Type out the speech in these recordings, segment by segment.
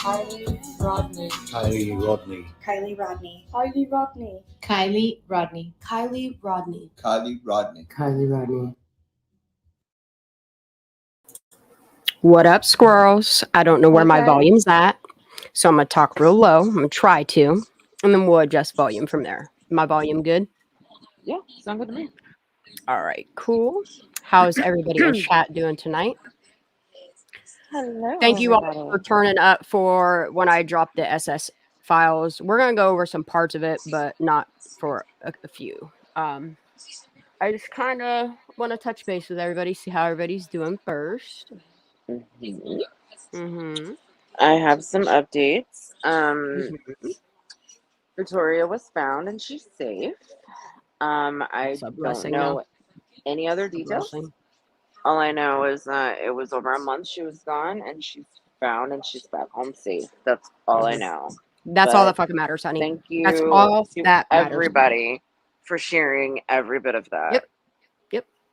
Kylie Rodney. Kylie Rodney. Kylie Rodney. Kylie Rodney. Kylie Rodney. Kylie Rodney. Kylie Rodney. Kylie Rodney. What up, squirrels? I don't know where my Okay. volume's at, so I'm going to talk real low. I'm going to try to, and then we'll adjust volume from there. My volume good? Yeah, sound good to me. All right, cool. How's everybody in chat doing tonight? Hello. Thank you all everybody. for turning up for when I dropped the SS files. We're going to go over some parts of it, but not for a few. I just kind of want to touch base with everybody, see how everybody's doing first. Mhm. Mm-hmm. I have some updates. Mhm. Victoria was found and she's safe. I It's a don't blessing, know any other It's a details. blessing. All I know is it was over a month she was gone and she's found and she's back home safe. That's all I know. That's all But that fucking matters, honey. thank you That's all to that matters. everybody for sharing every bit of that. Yep.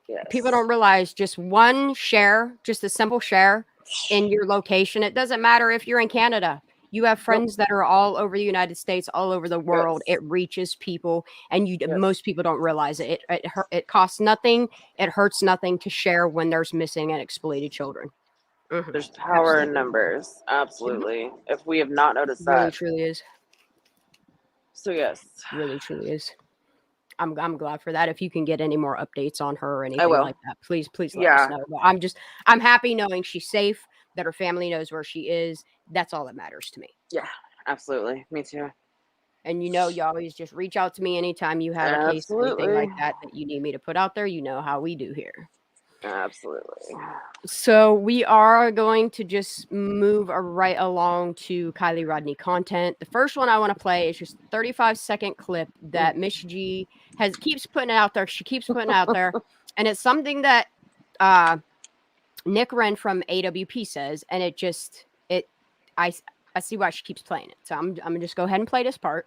Yes. People don't realize just one share, just a simple share in your location. It doesn't matter if you're in Canada. You have friends that are all over the United States, all over the world. Yes. It reaches people, and Yes. most people don't realize it. It costs nothing. It hurts nothing to share when there's missing and exploited children. Mhm. There's power in Absolutely. numbers. Absolutely. If we have not noticed Really, that. truly is. So yes. Really, truly is. I'm glad for that. If you can get any more updates on her or anything will. like that, please let us Yeah. know. But I'm happy knowing she's safe, that her family knows where she is. That's all that matters to me. Yeah, absolutely. Me too. And you always just reach out to me anytime you have a case or anything like Absolutely. that you need me to put out there. You know how we do here. Absolutely. So we are going to just move right along to Kylie Rodney content. The first one I want to play is just a 35-second clip that Miss G keeps putting out there. She keeps putting out there, and it's something that Nick Wren from AWP says, and I see why she keeps playing it. So I'm gonna just go ahead and play this part.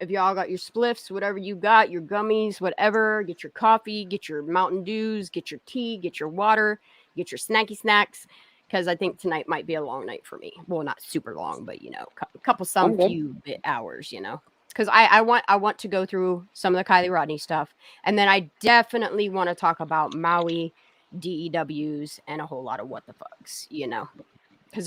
If y'all got your spliffs, whatever you got, your gummies, whatever, get your coffee, get your Mountain Dews, get your tea, get your water, get your snacky snacks, because I think tonight might be a long night for me. Well, not super long, but I'm good. few bit hours, because I want to go through some of the Kylie Rodney stuff, and then I definitely want to talk about Maui, DEWs, and a whole lot of what the fucks, because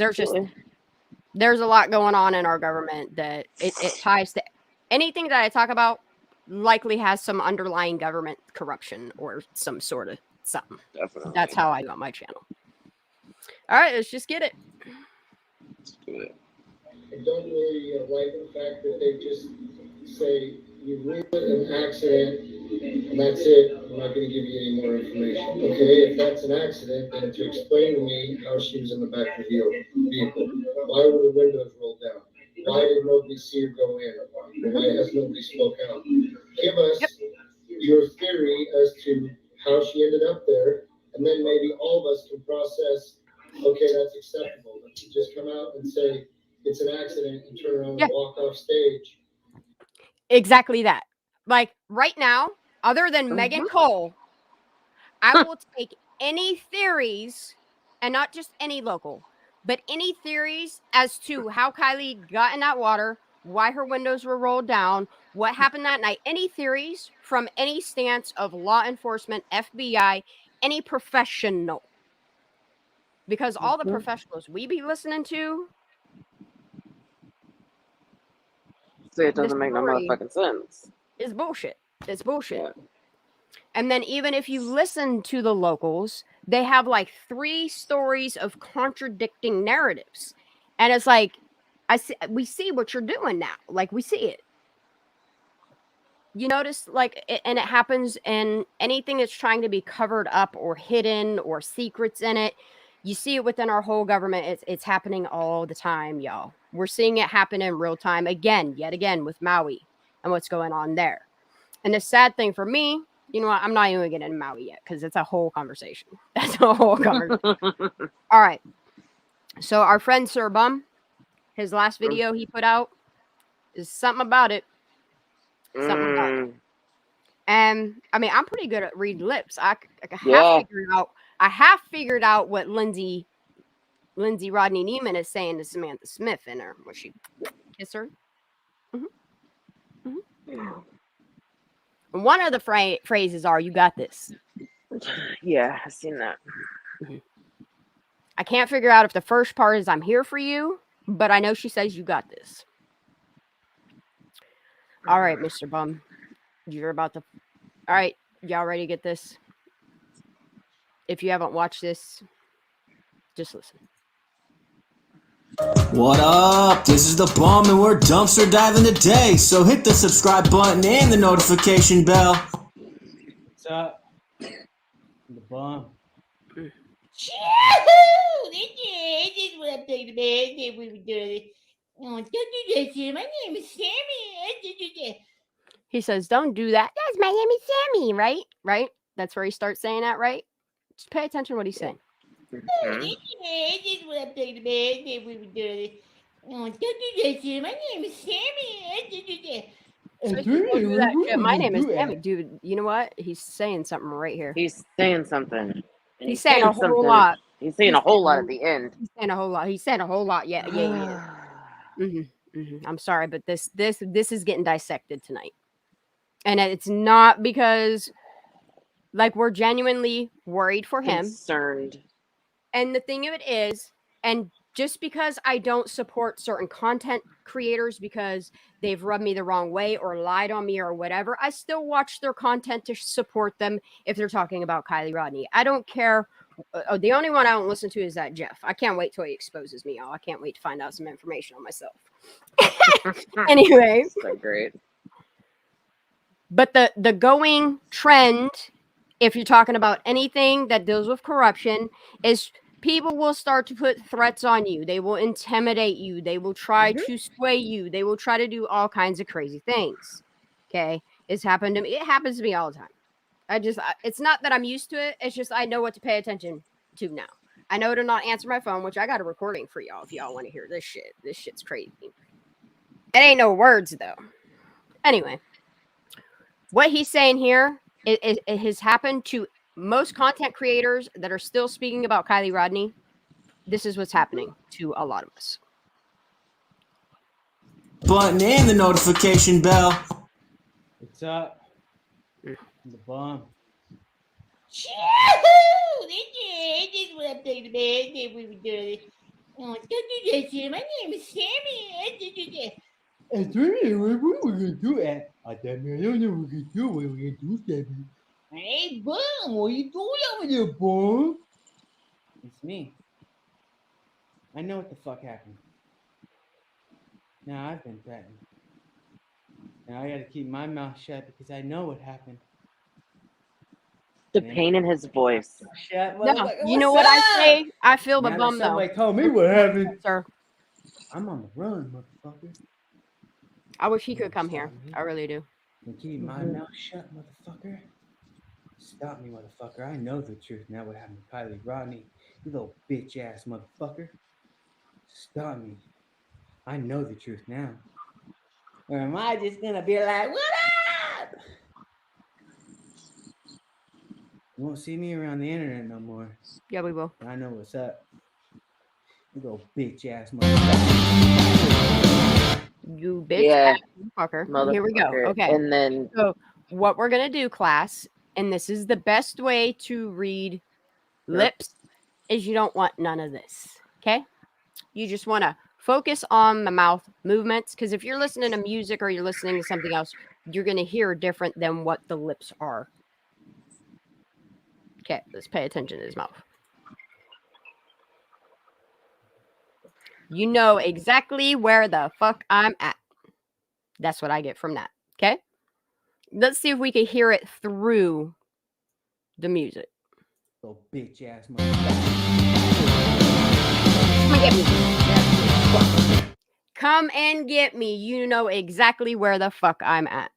there's a lot going on in our government that it ties to anything that I talk about likely has some underlying government corruption or some sort of something. Definitely. That's how I do on my channel. All right, let's just get it. I don't really like the fact that they just say you ruled it an accident and that's it. I'm not going to give you any more information. Okay, if that's an accident, then to explain to me how she was in the back of the vehicle. Why were the windows rolled down? Why did nobody see her go in? Why has nobody spoke out? Give us your theory as to how she ended up there, and then maybe all of us can process, okay, that's acceptable. But to just come out and say it's an accident and turn around and walk off stage. Exactly that. Like right now, other than Megan Cole, I will take any theories, and not just any local, but any theories as to how Kylie got in that water, why her windows were rolled down, what happened that night. Any theories from any stance of law enforcement, FBI, any professional. Because all the professionals we be listening to, So it doesn't make no motherfucking sense. It's bullshit. It's bullshit. Yeah. And then even if you listen to the locals, they have like 3 stories of contradicting narratives. And it's like, we see what you're doing now. Like we see it. You notice and it happens in anything that's trying to be covered up or hidden or secrets in it. You see it within our whole government. It's happening all the time, y'all. We're seeing it happen in real time yet again with Maui and what's going on there. And the sad thing for me, you know what? I'm not even getting into Maui yet because it's a whole conversation. That's a whole conversation. All right. So our friend Sir Bum, his last video he put out is something about it. Something about it. And I mean, I'm pretty good at reading lips. I have figured out what Lindsay Lindsay Rodney Neiman is saying to Samantha Smith in her when she kiss her. One of the phrases are, "You got this." Yeah, I've seen that. I can't figure out if the first part is "I'm here for you," but I know she says "You got this." All right, Mr. Bum, you're about to. All right, y'all ready to get this? If you haven't watched this, just listen. What up? This is the Bum, and we're dumpster diving today. So hit the subscribe button and the notification bell. What's up? The Bum. This is what I'm talking about. We were doing. Oh, don't do that, Sam. My name is Sammy. He says, "Don't do that. That's my name is Sammy," right? Right? That's where he starts saying that, right? Just pay attention to what he's saying. This is what I'm talking about. We were doing. Oh, don't do that, Sam. My name is Sammy. So don't do that shit. My name is Sammy. Dude, you know what? He's saying something right here. He's saying something. And He's saying a whole lot. He's saying a whole lot at the end. He's saying a whole lot. He's saying a whole lot. Yeah. I'm sorry, but this is getting dissected tonight. And it's not because, like, we're genuinely worried for him. Concerned. And the thing of it is, and just because I don't support certain content creators because they've rubbed me the wrong way or lied on me or whatever, I still watch their content to support them if they're talking about Kylie Rodney. I don't care. The only one I don't listen to is that Jeff. I can't wait till he exposes me, y'all. I can't wait to find out some information on myself. Anyway. So great. But the going trend, if you're talking about anything that deals with corruption, is people will start to put threats on you. They will intimidate you. They will try to sway you. They will try to do all kinds of crazy things. Okay? It's happened to me. It happens to me all the time. It's not that I'm used to it. It's just I know what to pay attention to now. I know to not answer my phone, which I got a recording for y'all if y'all want to hear this shit. This shit's crazy. It ain't no words, though. Anyway. What he's saying here it has happened to most content creators that are still speaking about Kylie Rodney. This is what's happening to a lot of us. Button and the notification bell. What's up? The Bum. This is what I'm talking about. We were doing. Oh, don't do that, Sam. My name is Sammy. What we're gonna do at? I don't know what we're gonna do. What we're gonna do, Sammy? Hey, Bum, what are you doing over there, Bum? It's me. I know what the fuck happened. Now I've been threatened. Now I gotta keep my mouth shut because I know what happened. The pain in his voice. Shut. No, you know what I say? I feel the bum though. Somebody told me what happened. Sir. I'm on the run, motherfucker. I wish he could come here. I really do. And keep my mouth shut, motherfucker. Stop me, motherfucker. I know the truth now what happened to Kylie Rodney. You little bitch ass motherfucker. Stop me. I know the truth now. Or am I just gonna be like, what up? You won't see me around the internet no more. Yeah, we will. I know what's up. You little bitch ass motherfucker. You bitch ass motherfucker. Here we go. Okay. And then so what we're gonna do, class, and this is the best way to read lips, is you don't want none of this. Okay? You just want to focus on the mouth movements, because if you're listening to music or you're listening to something else, you're gonna hear different than what the lips are. Okay, let's pay attention to his mouth. You know exactly where the fuck I'm at. That's what I get from that. Okay? Let's see if we can hear it through the music. Little bitch ass motherfucker. Come and get me. You know exactly where the fuck I'm at.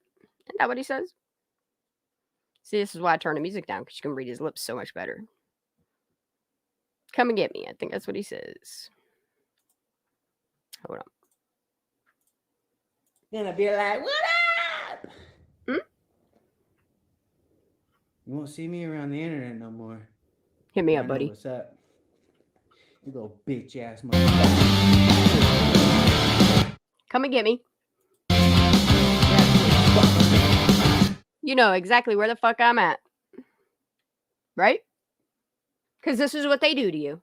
Isn't that what he says? See, this is why I turn the music down, because you can read his lips so much better. Come and get me. I think that's what he says. Hold on. Gonna be like, what up? You won't see me around the internet no more. Hit me up, buddy. What's up? You little bitch ass motherfucker. Come and get me. You know exactly where the fuck I'm at. Right? Because this is what they do to you.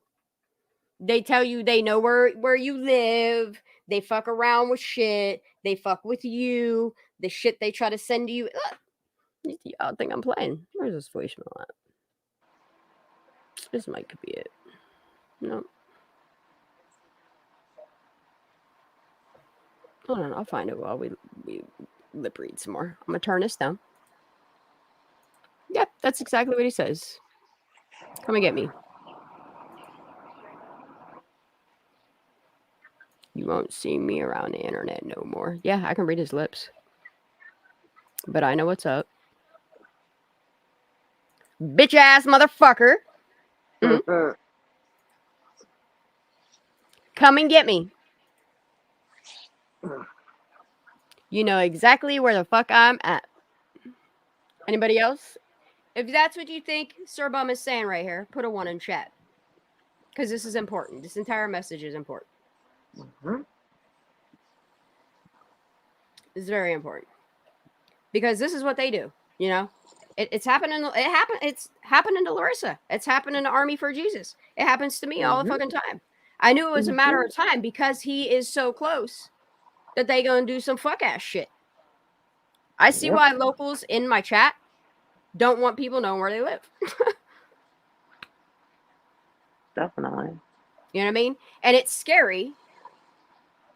They tell you they know where you live. They fuck around with shit. They fuck with you. The shit they try to send to you. Y'all think I'm playing. Where's this voicemail at? This might could be it. No. Hold on, I'll find it while we lip read some more. I'm gonna turn this down. Yep, that's exactly what he says. Come and get me. You won't see me around the internet no more. Yeah, I can read his lips. But I know what's up. Bitch ass motherfucker. Mm-hmm. Come and get me. You know exactly where the fuck I'm at. Anybody else? If that's what you think Sir Bum is saying right here, put a 1 in chat. Because this is important. This entire message is important. It's very important. Because this is what they do, you know? It's happening. It's happening to Larissa. It's happening to Army for Jesus. It happens to me all the fucking time. I knew it was a matter of time because he is so close that they gonna do some fuck ass shit. I see why locals in my chat don't want people knowing where they live. Definitely. You know what I mean? And it's scary.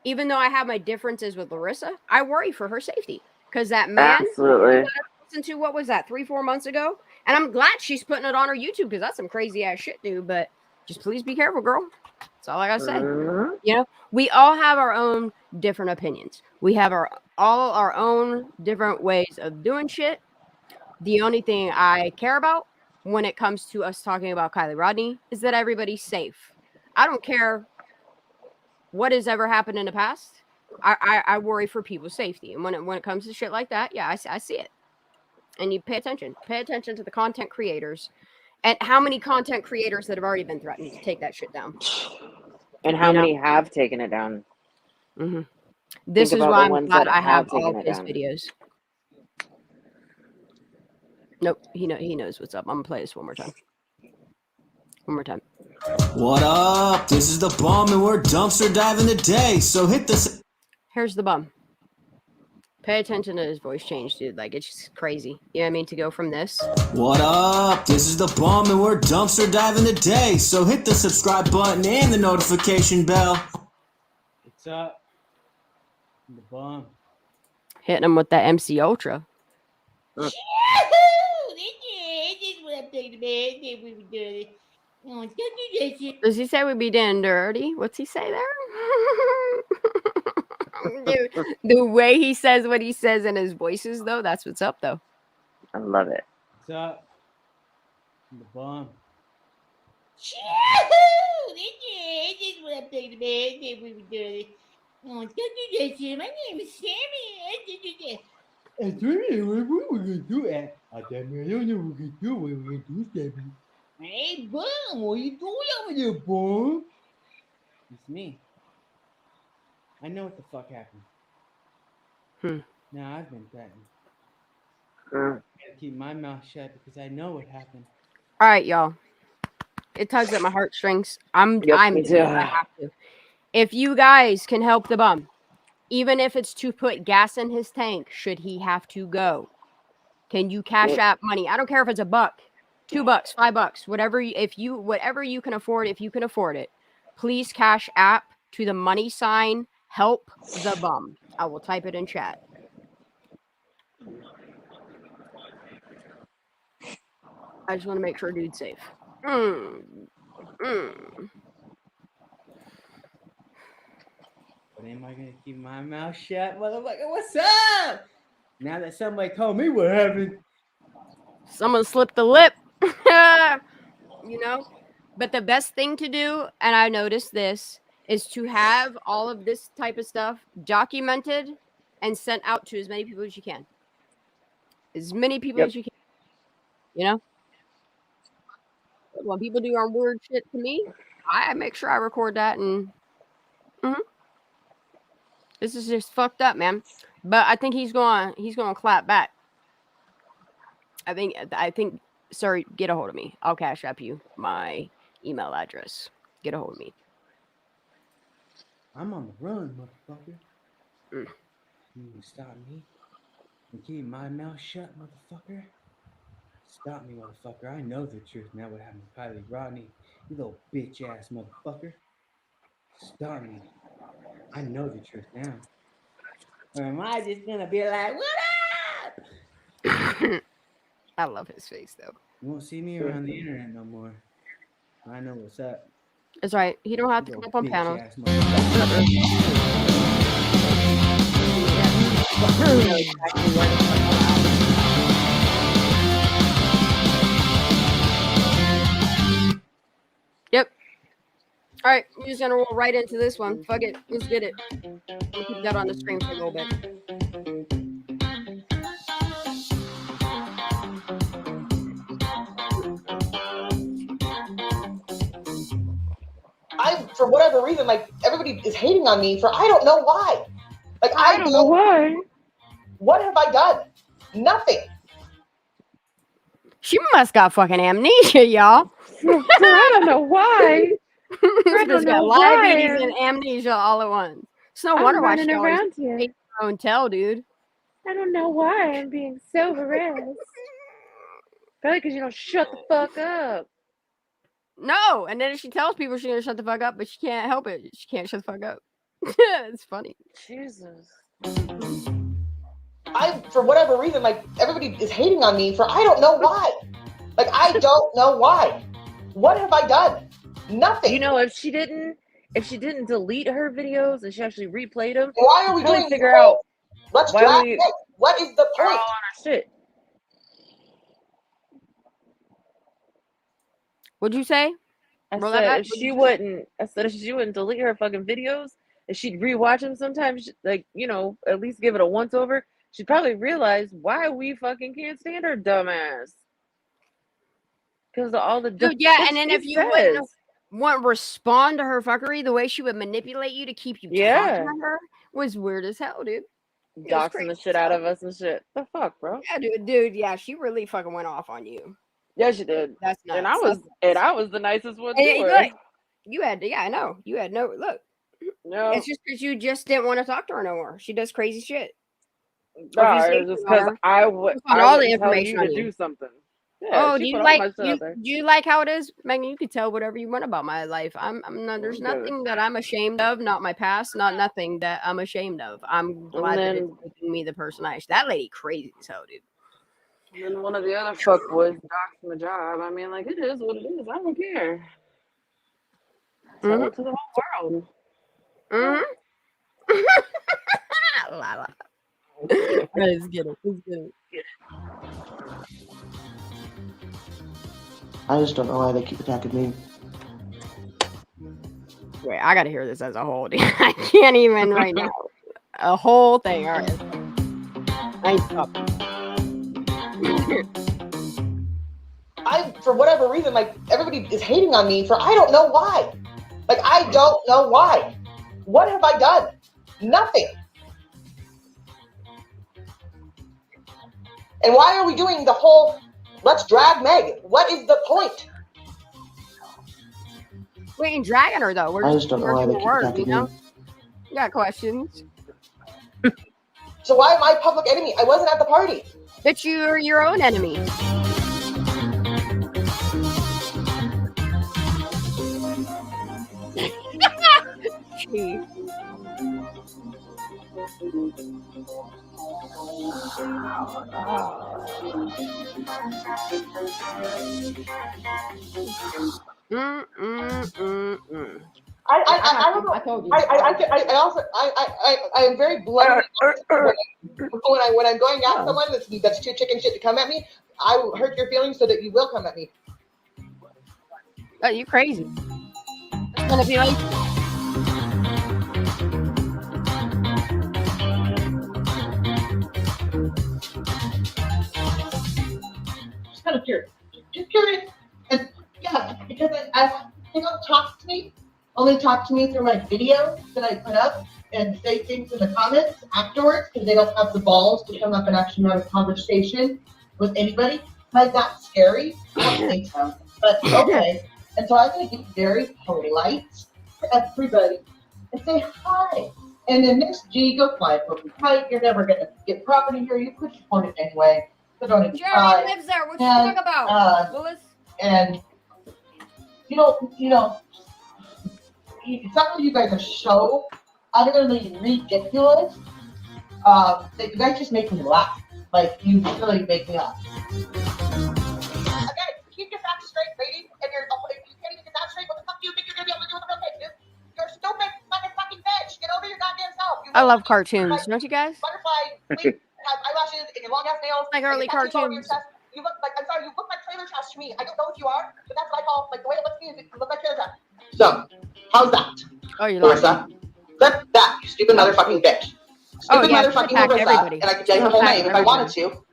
Even though I have my differences with Larissa, I worry for her safety. Because that man Absolutely. listened to, what was that, 3-4 months ago? And I'm glad she's putting it on her YouTube because that's some crazy ass shit, dude. But just please be careful, girl. That's all I gotta say. You know, we all have our own different opinions. We have all our own different ways of doing shit. The only thing I care about when it comes to us talking about Kylie Rodney is that everybody's safe. I don't care what has ever happened in the past. I worry for people's safety. And when it comes to shit like that, yeah, I see it. And you pay attention. Pay attention to the content creators. And how many content creators that have already been threatened to take that shit down. And how many have taken it down? Mm-hmm. This is why I'm glad I have all of his videos. Nope, he knows what's up. I'm gonna play this one more time. One more time. What up? This is the Bum, and we're dumpster diving today. So hit this. Here's the Bum. Pay attention to his voice change, dude. Like, it's just crazy. You know what I mean? To go from this. What up? This is the Bum, and we're dumpster diving today. So hit the subscribe button and the notification bell. What's up? The Bum. Hitting him with that MC Ultra. This is what I'm talking about. We were doing it. Oh, don't do that shit. Does he say we'd be doing dirty? What's he say there? Dude, the way he says what he says in his voices, though, that's what's up, though. I love it. What's up? The Bum. This is what I'm talking about. We were doing it. Oh, don't do that shit. My name is Sammy. I don't know what we're gonna do at. I don't know what we're gonna do. What we're gonna do, Sammy? Hey, Bum, what are you doing over there, Bum? It's me. I know what the fuck happened. Now I've been threatened. I gotta keep my mouth shut because I know what happened. All right, y'all. It tugs at my heartstrings. I'm me too. I have to. If you guys can help the Bum, even if it's to put gas in his tank, should he have to go, can you cash app money? I don't care if it's $1, $2, $5, whatever. Whatever you can afford, if you can afford it, please cash app to the money sign help the Bum. I will type it in chat. I just want to make sure dude's safe. But am I gonna keep my mouth shut, motherfucker? What's up? Now that somebody told me what happened. Someone slipped the lip. You know? But the best thing to do, and I noticed this, is to have all of this type of stuff documented and sent out to as many people as you can. As many people as you can. You know? When people do weird shit to me, I make sure I record that, and this is just fucked up, man. But I think he's gonna clap back. I think. Sorry, get a hold of me. I'll cash app you my email address. Get a hold of me. I'm on the run, motherfucker. You can stop me and keep my mouth shut, motherfucker. Stop me, motherfucker. I know the truth now. What happened to Kylie Rodney? You little bitch ass motherfucker. Stop me. I know the truth now. Or am I just gonna be like, what up? I love his face though. You won't see me around the internet no more. I know what's up. That's right. He don't have to come up on panels. Yep. All right, we're just gonna roll right into this one. Fuck it, let's get it. We'll keep that on the screen for a little bit. For whatever reason, like, everybody is hating on me for I don't know why. Like, I don't know why. What have I done? Nothing. She must got fucking amnesia, y'all. I don't know why. I don't got diabetes and amnesia all at once. It's no wonder why she always takes her own tail, dude. I don't know why I'm being so harassed. Probably because you don't shut the fuck up. No, and then she tells people she's gonna shut the fuck up, but she can't help it. She can't shut the fuck up. It's funny. Jesus. For whatever reason, like, everybody is hating on me for I don't know why. Like, I don't know why. What have I done? Nothing. You know, if she didn't delete her videos and she actually replayed them, why are we doing? Figure out. Let's drag it. What is the point? All on our shit. What'd you say? I said if she wouldn't delete her fucking videos, and she'd rewatch them sometimes, like, you know, at least give it a once over, she'd probably realize why we fucking can't stand her dumbass. Because of all the dude, yeah, and then if you wouldn't respond to her fuckery, the way she would manipulate you to keep you talking to her was weird as hell, dude. Doxing the shit out of us and shit. The fuck, bro? Yeah, dude, yeah, she really fucking went off on you. Yeah, she did. That's nuts. And I was the nicest one to her. Look, you had, I know. You had no look. No. It's just because you just didn't want to talk to her no more. She does crazy shit. No, it was just because I would all the information to do something. Yeah, do you like how it is, Megan? You can tell whatever you want about my life. I'm not. There's nothing that I'm ashamed of. Not my past. Not nothing that I'm ashamed of. I'm glad that it's making me the person I. That lady crazy as hell, dude. And then one of the other fuckboys doxed my job. I mean, like, it is what it is. I don't care. Tell it to the whole world. Let's get it. I just don't know why they keep attacking me. Wait, I gotta hear this as a whole. I can't even right now. A whole thing. All right. I ain't stopping. For whatever reason, like, everybody is hating on me for I don't know why. Like, I don't know why. What have I done? Nothing. And why are we doing the whole let's drag Meg? What is the point? We ain't dragging her though. We're just working the word, you know? You got questions. So why am I public enemy? I wasn't at the party. But you're your own enemy. Gee. I don't know. I told you. I am very blunt when I'm going at someone that's too chicken shit to come at me. I will hurt your feelings so that you will come at me. Oh, you crazy? It's gonna be like. Just kind of curious. Just curious. And yeah, because They don't talk to me. Only talk to me through my videos that I put up and say things in the comments afterwards because they don't have the balls to come up and actually have a conversation with anybody. Like, that's scary? I don't think so. But okay. And so I'm going to be very polite to everybody and say hi. And then Miss G, go fly for me. Right? You're never going to get property here. You could support it anyway. So don't even try. Jeremy lives there. What you talking about, Willis? And some of you guys are so utterly ridiculous that you guys just make me laugh. Like, you really make me laugh. Okay, keep your facts straight, lady. And if you can't even get that straight, what the fuck do you think you're gonna be able to do with a real case, dude? You're a stupid fucking bitch. Get over your goddamn self. I love cartoons, don't you guys? Butterfly, please have eyelashes and your long ass nails. Like early cartoons. You look like, I'm sorry, you look like trailer trash to me. I don't know if you are, but that's what I call, like, the way it looks to me is you look like trailer trash. So, how's that? Oh, you Larissa? Flip that, you stupid motherfucking bitch. Stupid motherfucking Larissa. Everybody. And I could tell you her whole name if I wanted to.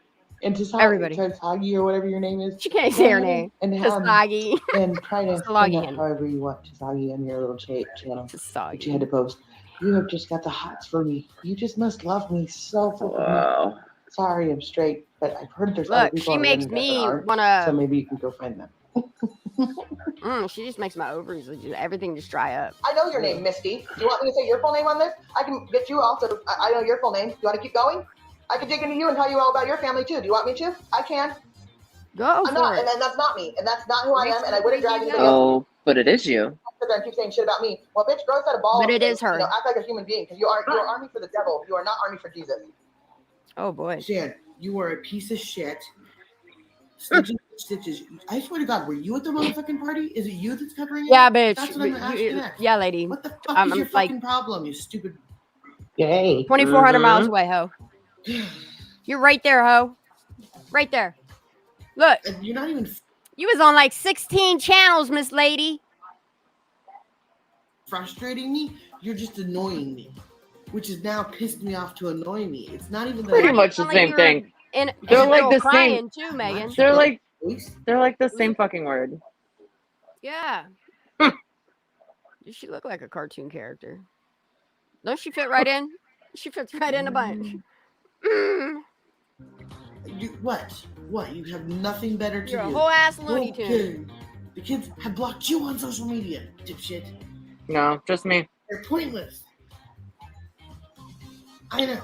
And Everybody. Tasagi or whatever your name is. She can't say her name. And Tasagi. And try to Tasagi. sing it however you want Tasagi on your little channel. Tasagi. That you had to post. You have just got the hots for me. You just must love me so fucking much. Wow. Sorry, I'm straight, but I've heard there's other Look, people she on the makes internet me that aren't, wanna. So maybe you can go find them. She just makes my ovaries, everything just dry up. I know your name, Misty. Do you want me to say your full name on this? I can get you also. I know your full name. Do you want to keep going? I can dig into you and tell you all about your family too. Do you want me to? I can. Go I'm not, for it. and that's not me, and that's not who I am, and I wouldn't drag anybody else. Oh, but it is you. Sit there and keep saying shit about me. Well, bitch, grow a set of balls. But it is her. You know, act like a human being, because you are army for the devil. You are not army for Jesus. Oh boy. Shan, you are a piece of shit. Stitches. I swear to God, were you at the motherfucking party? Is it you that's covering it? Yeah, bitch. That's what I'm asking next. Yeah, lady. What the fuck is your fucking problem, you stupid? Yay. 2,400 miles away, ho. You're right there, ho. Right there. Look. You're not even. You was on like 16 channels, Miss Lady. Frustrating me. You're just annoying me, which has now pissed me off to annoy me. It's not even that Pretty much the same thing. They're like the same too, Megan. They're like the same fucking word. Yeah. Does she look like a cartoon character? Don't she fit right in? She fits right in a bunch. What? You have nothing better to do. You're a whole ass Looney Tune. The kids have blocked you on social media, dipshit. No, just me. They're pointless. I know.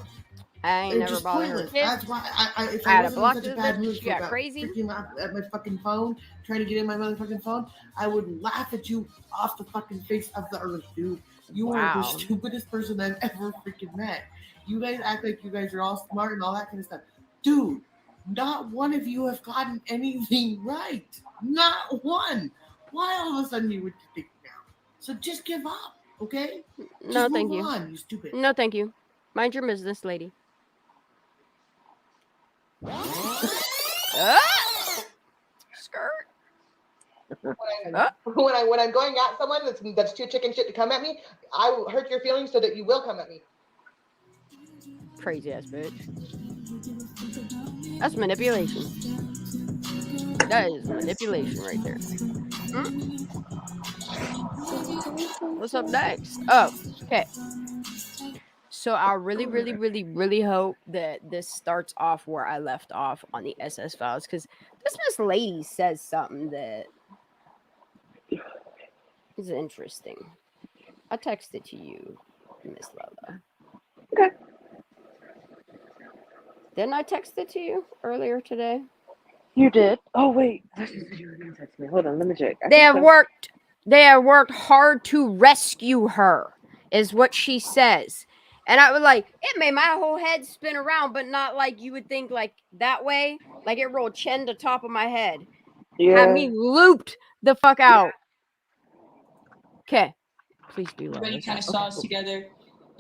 I ain't never bothered her kids. That's why if I wasn't in such a bad mood for crazy freaking out at my fucking phone, trying to get in my motherfucking phone, I would laugh at you off the fucking face of the earth, dude. You are the stupidest person I've ever freaking met. You guys act like you guys are all smart and all that kind of stuff. Dude, not one of you have gotten anything right. Not one. Why all of a sudden you would think now? So just give up, okay? No, just thank move you. on, you stupid. No, thank you. Mind your business, lady. Skirt. When I'm going at someone that's too chicken shit to come at me, I will hurt your feelings so that you will come at me. Crazy ass bitch. That's manipulation. That is manipulation right there. What's up next? Oh, okay. So I really hope that this starts off where I left off on the SS files, because this Miss Lady says something that is interesting. I texted to you, Miss Lola. Okay. Didn't I text it to you earlier today? You did. Oh wait, you were gonna text me. Hold on, let me check. They have worked hard to rescue her, is what she says. And I was like, it made my whole head spin around, but not like you would think like that way. Like it rolled chin to top of my head. Yeah. Had me looped the fuck out. Okay. Please be low. Everybody kind of saw us together.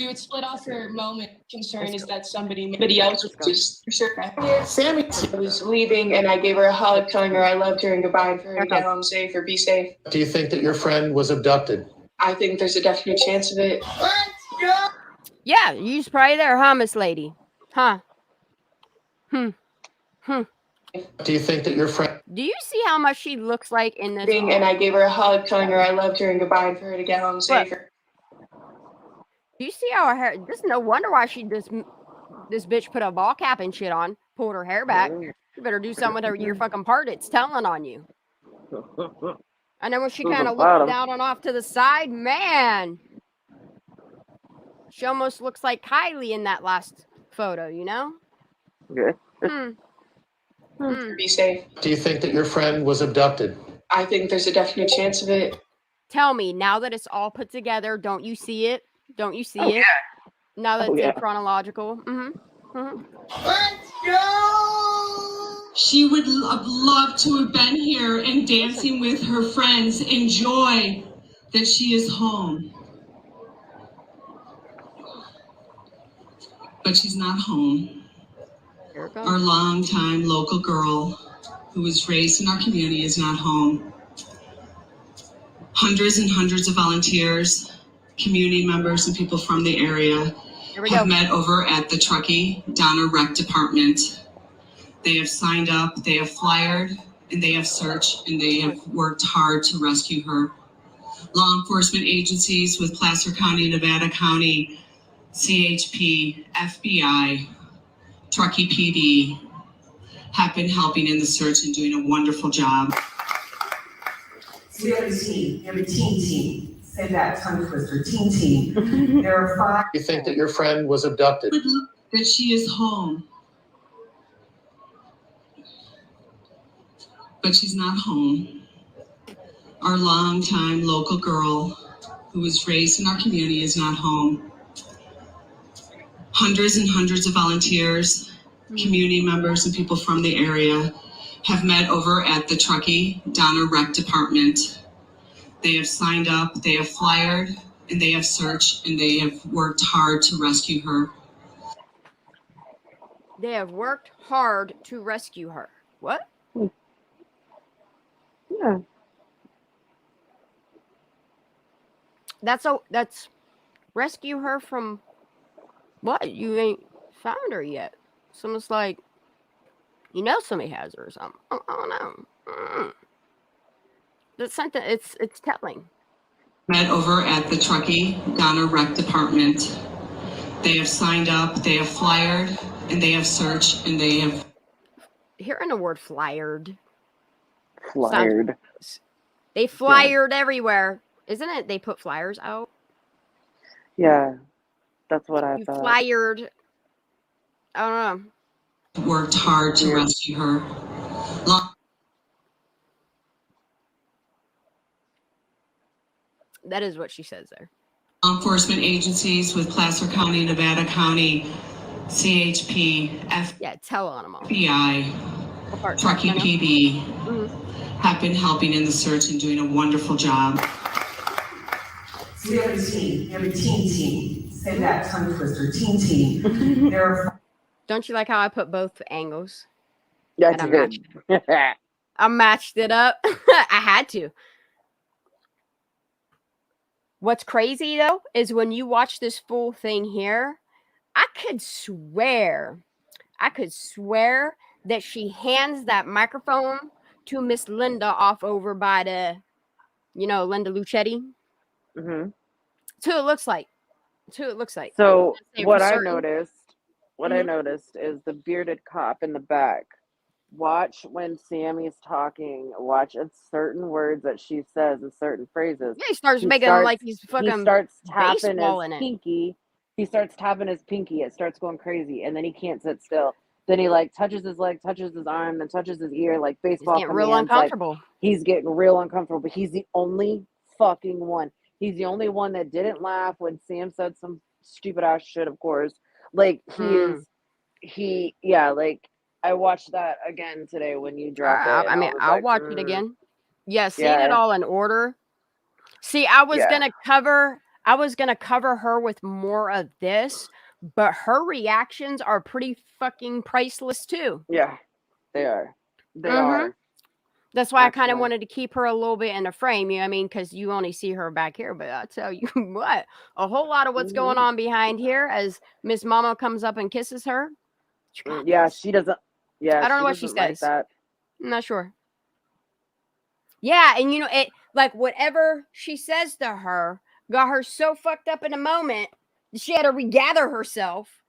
We would split off her moment. Concern is that somebody else was for sure. Sammy was leaving, and I gave her a hug, telling her I loved her and goodbye, and for her to get home safe or be safe. Do you think that your friend was abducted? I think there's a definite chance of it. Yeah, you was probably there, huh, Miss Lady? Huh? Do you think that your friend? Do you see how much she looks like in this? And I gave her a hug, telling her I loved her and goodbye, and for her to get home safer. Do you see how her hair? This is no wonder why this bitch put a ball cap and shit on, pulled her hair back. You better do something with your fucking part. It's telling on you. And then when she kind of looks down and off to the side, man, she almost looks like Kylie in that last photo, you know? Be safe. Do you think that your friend was abducted? I think there's a definite chance of it. Tell me, now that it's all put together, don't you see it? Don't you see it? Yeah. Now that it's in chronological. Let's go! She would have loved to have been here and dancing with her friends. Enjoy that she is home. But she's not home. Our longtime local girl who was raised in our community is not home. Hundreds and hundreds of volunteers, community members, and people from the area have met over at the Truckee Donner Rec Department. They have signed up, they have flyered, and they have searched, and they have worked hard to rescue her. Law enforcement agencies with Placer County, Nevada County, CHP, FBI, Truckee PD have been helping in the search and doing a wonderful job. So we have a team. We have a team. Say that, tongue twister. Team. There are 5. You think that your friend was abducted? That she is home. But she's not home. Our longtime local girl who was raised in our community is not home. Hundreds and hundreds of volunteers, community members, and people from the area have met over at the Truckee Donner Rec Department. They have signed up, they have flyered, and they have searched, and they have worked hard to rescue her. They have worked hard to rescue her. What? Yeah. That's rescue her from what? You ain't found her yet. It's almost like you know somebody has her or something. I don't know. That's something. It's telling. Met over at the Truckee Donner Rec Department. They have signed up, they have flyered, and they have searched, and they have. Hearing the word flyered. Flyered. They flyered everywhere, isn't it? They put flyers out. Yeah, that's what I You thought. flyered. I don't know. Worked hard to rescue her. That is what she says there. Law enforcement agencies with Placer County, Nevada County, CHP, tell on them all. FBI, Truckee PD have been helping in the search and doing a wonderful job. So we have a team. We have a team. Say that, tongue twister. Team. There are. Don't you like how I put both angles? That's good. I matched it up. I had to. What's crazy though is when you watch this full thing here, I could swear that she hands that microphone to Miss Linda off over by the, Linda Lucetti. Mm-hmm. So it looks like. So what I noticed is the bearded cop in the back. Watch when Sammy's talking. Watch at certain words that she says and certain phrases. Yeah, he starts making like he's fucking. He starts tapping baseball his in pinky. He starts tapping his pinky. It starts going crazy, and then he can't sit still. Then he touches his leg, touches his arm, then touches his ear, like baseball. He's getting real uncomfortable. He's getting real uncomfortable, but he's the only fucking one. He's the only one that didn't laugh when Sam said some stupid ass shit. Of course, I watched that again today when you dropped it. I mean, I'll watch it again. Yeah, seeing it all in order. See, I was gonna cover her with more of this, but her reactions are pretty fucking priceless too. Yeah, they are. They are. That's why I kind of wanted to keep her a little bit in the frame. You know what I mean? Because you only see her back here, but I'll tell you what, a whole lot of what's going on behind here as Miss Mama comes up and kisses her. Yeah, she doesn't. Yeah, I don't know what she doesn't like says. that. I'm not sure. Yeah, and it like whatever she says to her got her so fucked up in a moment that she had to regather herself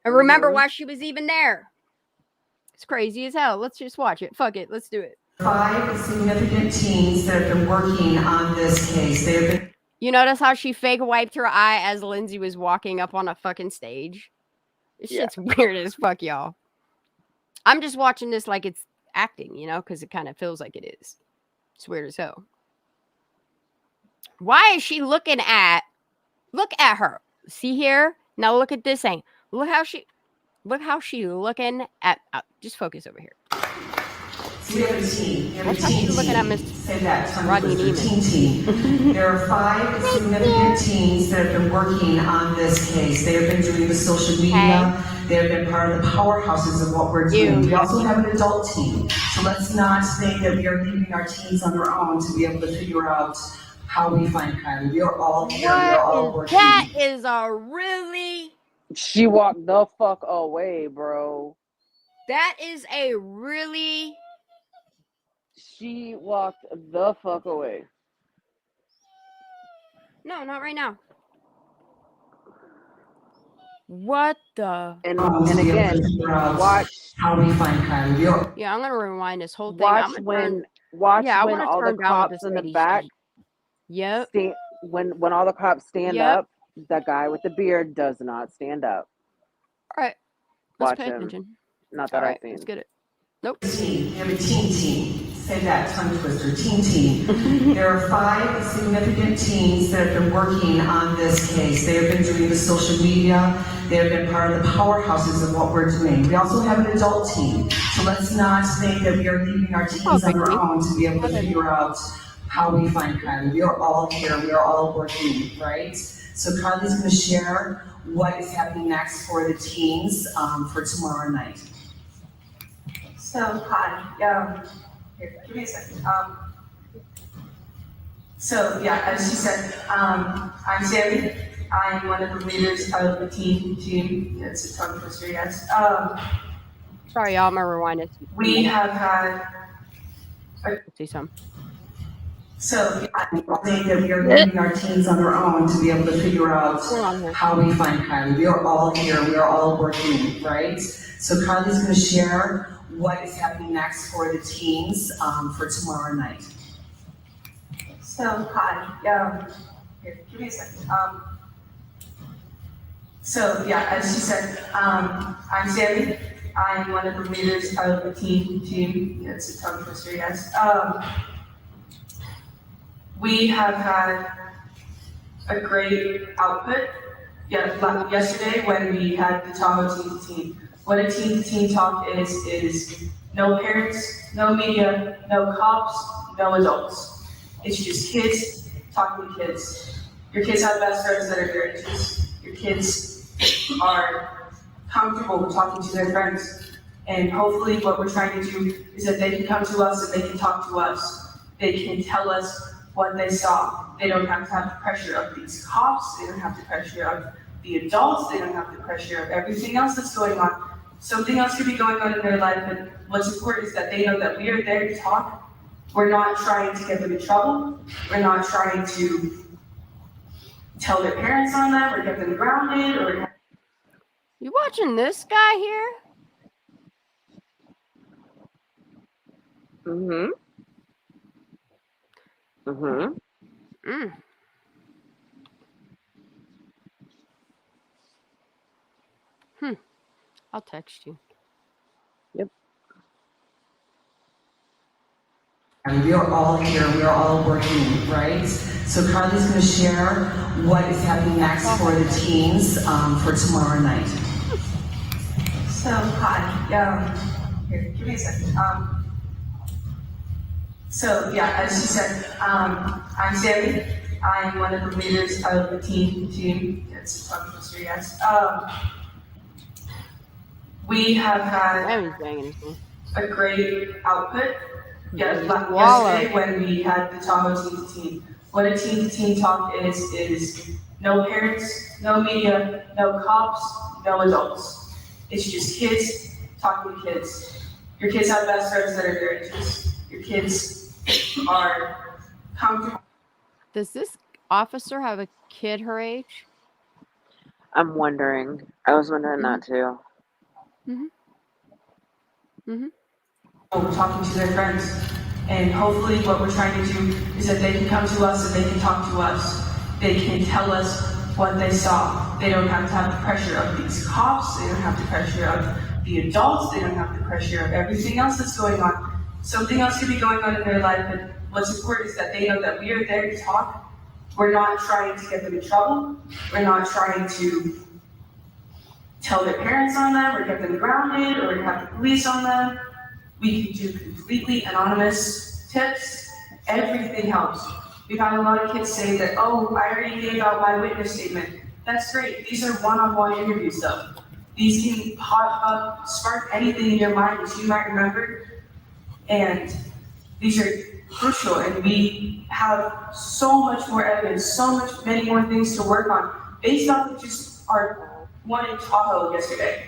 and remember why she was even there. It's crazy as hell. Let's just watch it. Fuck it. Let's do it. 5 significant teams that have been working on this case. They have been. You notice how she fake wiped her eye as Lindsay was walking up on a fucking stage? This shit's weird as fuck, y'all. I'm just watching this like it's acting, because it kind of feels like it is. It's weird as hell. Why is she look at her? See here? Now look at this thing. Look how she looking at, just focus over here. We have a team. We have What's a how team. she's looking at Miss Say that. Rodney Team. There are 5 significant teams that have been working on this case. They have been doing the social media. They have been part of the powerhouses of what we're doing. We also have an adult team. So let's not think that we are leaving our teens on their own to be able to figure out how we find Kylie. We are all here. We are all working. That is a really... She walked the fuck away, bro. That is a really... She walked the fuck away. No, not right now. What the... And again, watch how we find Kylie. Yeah, I'm gonna rewind this whole thing. Watch when all the cops in the back. Yep. When all the cops stand up, the guy with the beard does not stand up. All right. Let's Watch pay him. attention. Not that I've seen. Let's get it. Nope. We have a team. Say that, tongue twister. Team. There are 5 significant teams that have been working on this case. They have been doing the social media. They have been part of the powerhouses of what we're doing. We also have an adult team. So let's not think that we are leaving our teens on their own to be able to figure out how we find Kylie. We are all here. We are all working, right? So Kylie's going to share what is happening next for the teens for tomorrow night. So, hi. Here, give me a second. So, yeah, as she said, I'm Sammy. I'm one of the leaders of the team. It's a tongue twister, yes. Sorry, y'all. I'm gonna rewind it. We have had. See some. So, I think that we are leaving our teens on their own to be able to figure out how we find Kylie. We are all here. We are all working, right? So Kylie's going to share what is happening next for the teens for tomorrow night. So, hi. Here, give me a second. So, yeah, as she said, I'm Sammy. I'm one of the leaders of the team. It's a tongue twister, yes. We have had a great output. Yesterday when we had the Tahoe Teen to Teen. What a teen to teen talk is no parents, no media, no cops, no adults. It's just kids talking to kids. Your kids have best friends that are your ages. Your kids are comfortable with talking to their friends. And hopefully what we're trying to do is that they can come to us and they can talk to us. They can tell us what they saw. They don't have to have the pressure of these cops. They don't have the pressure of the adults. They don't have the pressure of everything else that's going on. Something else could be going on in their life, but what's important is that they know that we are there to talk. We're not trying to get them in trouble. We're not trying to tell their parents on them or get them grounded or... You watching this guy here? Mm-hmm. Mm-hmm. I'll text you. Yep. And we are all here, we are all working, right? So Kylie's going to share what is happening next for the teens for tomorrow night. So, hi. Here, give me a second. So, yeah, as she said, I'm Sammy. I'm one of the leaders of the team. It's a tongue twister, yes. We have had a great output. Yesterday when we had the Tahoe Teen to Teen. What a teen to teen talk is no parents, no media, no cops, no adults. It's just kids talking to kids. Your kids have best friends that are their ages. Your kids are comfortable. Does this officer have a kid her age? I'm wondering. I was wondering that too. Talking to their friends. And hopefully what we're trying to do is that they can come to us and they can talk to us. They can tell us what they saw. They don't have to have the pressure of these cops. They don't have the pressure of the adults. They don't have the pressure of everything else that's going on. Something else could be going on in their life, but what's important is that they know that we are there to talk. We're not trying to get them in trouble. We're not trying to tell their parents on them or get them grounded or have the police on them. We can do completely anonymous tips. Everything helps. We've had a lot of kids say that, oh, I already gave out my witness statement. That's great. These are one-on-one interviews though. These can pop up, spark anything in your mind that you might remember. And these are crucial, and we have so much more evidence, many more things to work on based off of just our one in Tahoe yesterday.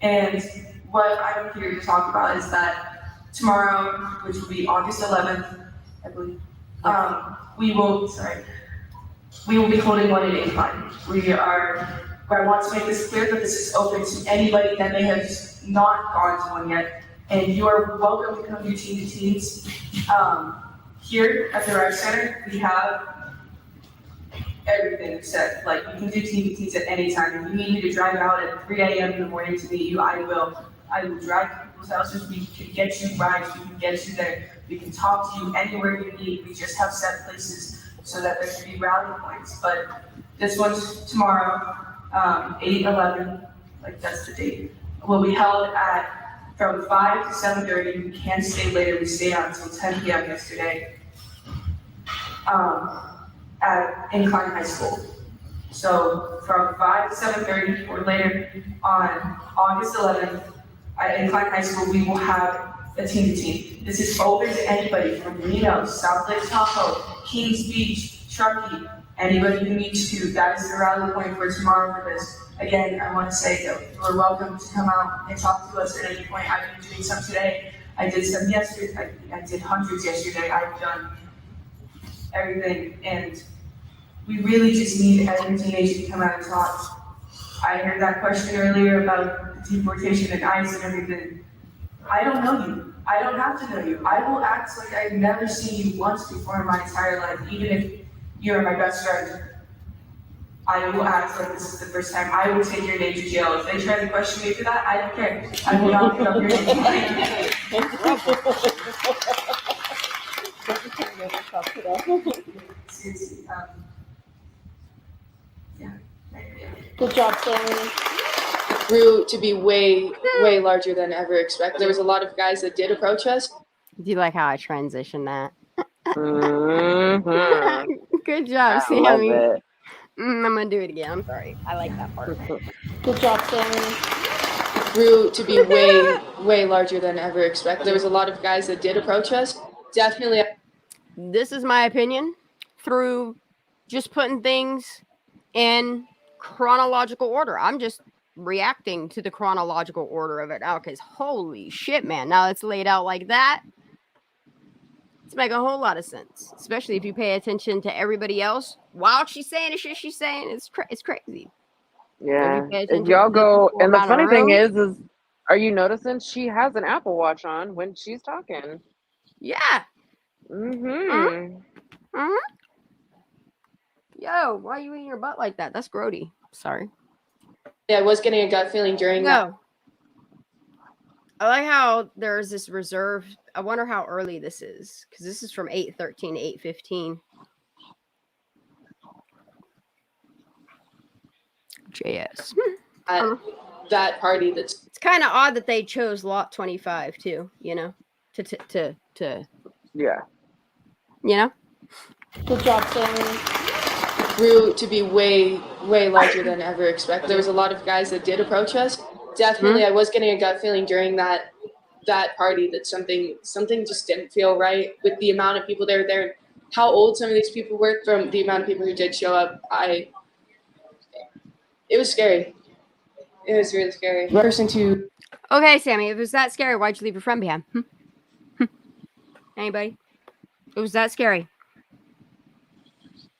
And what I'm here to talk about is that tomorrow, which will be August 11th, I believe, we will be holding one in Incline. I want to make this clear that this is open to anybody that may have not gone to one yet. And you are welcome to come do Teen to Teens. Here at the Rec Center, we have everything set. Like, you can do Teen to Teens at any time. If you need me to drive out at 3 a.m. in the morning to meet you, I will. I will drive to people's houses. We can get you rides. We can get you there. We can talk to you anywhere you need. We just have set places so that there can be rally points. But this one's tomorrow, 8/11, like that's the date. Will be held at from 5 to 7:30. We can stay later. We stayed out until 10 p.m. yesterday at Incline High School. So from 5 to 7:30 or later on August 11th at Incline High School, we will have a Teen to Teen. This is open to anybody from Reno, South Lake Tahoe, Kings Beach, Truckee, anybody who needs to. That is the rally point for tomorrow for this. Again, I want to say that you're welcome to come out and talk to us at any point. I've been doing some today. I did some yesterday. I did hundreds yesterday. I've done everything. And we really just need every teenager to come out and talk. I heard that question earlier about deportation and ICE and everything. I don't know you. I don't have to know you. I will act like I've never seen you once before in my entire life, even if you're my best friend. I will act like this is the first time. I will take your name to jail. If they try to question me for that, I don't care. I will not pick up your name. Seriously, yeah. Good job, Sammy. Grew to be way larger than ever expected. There was a lot of guys that did approach us. Do you like how I transitioned that? Mm-hmm. Good job, I love Sammy. it. I'm gonna do it again. I'm sorry. I like that part. Good job, Sammy. Grew to be way larger than ever expected. There was a lot of guys that did approach us. Definitely. This is my opinion through just putting things in chronological order. I'm just reacting to the chronological order of it now because holy shit, man. Now it's laid out like that. It's making a whole lot of sense, especially if you pay attention to everybody else while she's saying the shit she's saying. It's crazy. Yeah. If y'all go, and the funny thing is are you noticing she has an Apple Watch on when she's talking? Yeah. Mm-hmm. Yo, why are you eating your butt like that? That's grody. Sorry. Yeah, I was getting a gut feeling during that. I like how there's this reserve. I wonder how early this is because this is from 8:13 to 8:15. JS. That party it's kind of odd that they chose lot 25 too, you know, to yeah, you know. Good job, Sammy. Grew to be way larger than ever expected. There was a lot of guys that did approach us. Definitely, I was getting a gut feeling during that party that something just didn't feel right with the amount of people there. How old some of these people were from the amount of people who did show up. It was scary. It was really scary. Person to Okay, Sammy, if it was that scary, why'd you leave your friend behind? Anybody? It was that scary.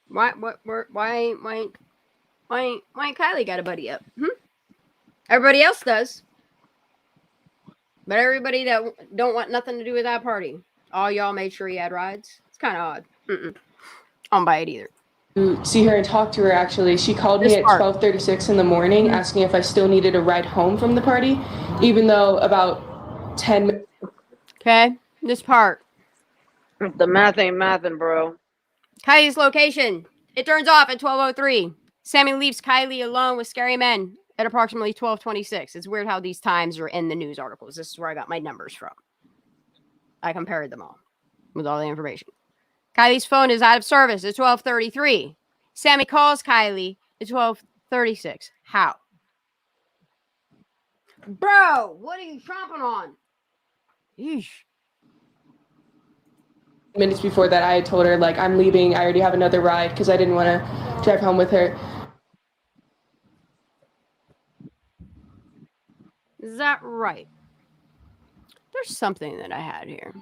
Why ain't Kylie got a buddy up? Everybody else does. But everybody that don't want nothing to do with that party, all y'all made sure he had rides. It's kind of odd. I don't buy it either. See her and talk to her. Actually, she called me at 12:36 in the morning asking if I still needed a ride home from the party, even though about 10 minutes. Okay, this part. The math ain't mathin', bro. Kylie's location. It turns off at 12:03. Sammy leaves Kylie alone with scary men at approximately 12:26. It's weird how these times are in the news articles. This is where I got my numbers from. I compared them all with all the information. Kylie's phone is out of service at 12:33. Sammy calls Kylie at 12:36. How? Bro, what are you chomping on? Yeesh. Minutes before that, I had told her, like, I'm leaving. I already have another ride because I didn't want to drive home with her. Is that right? There's something that I had here.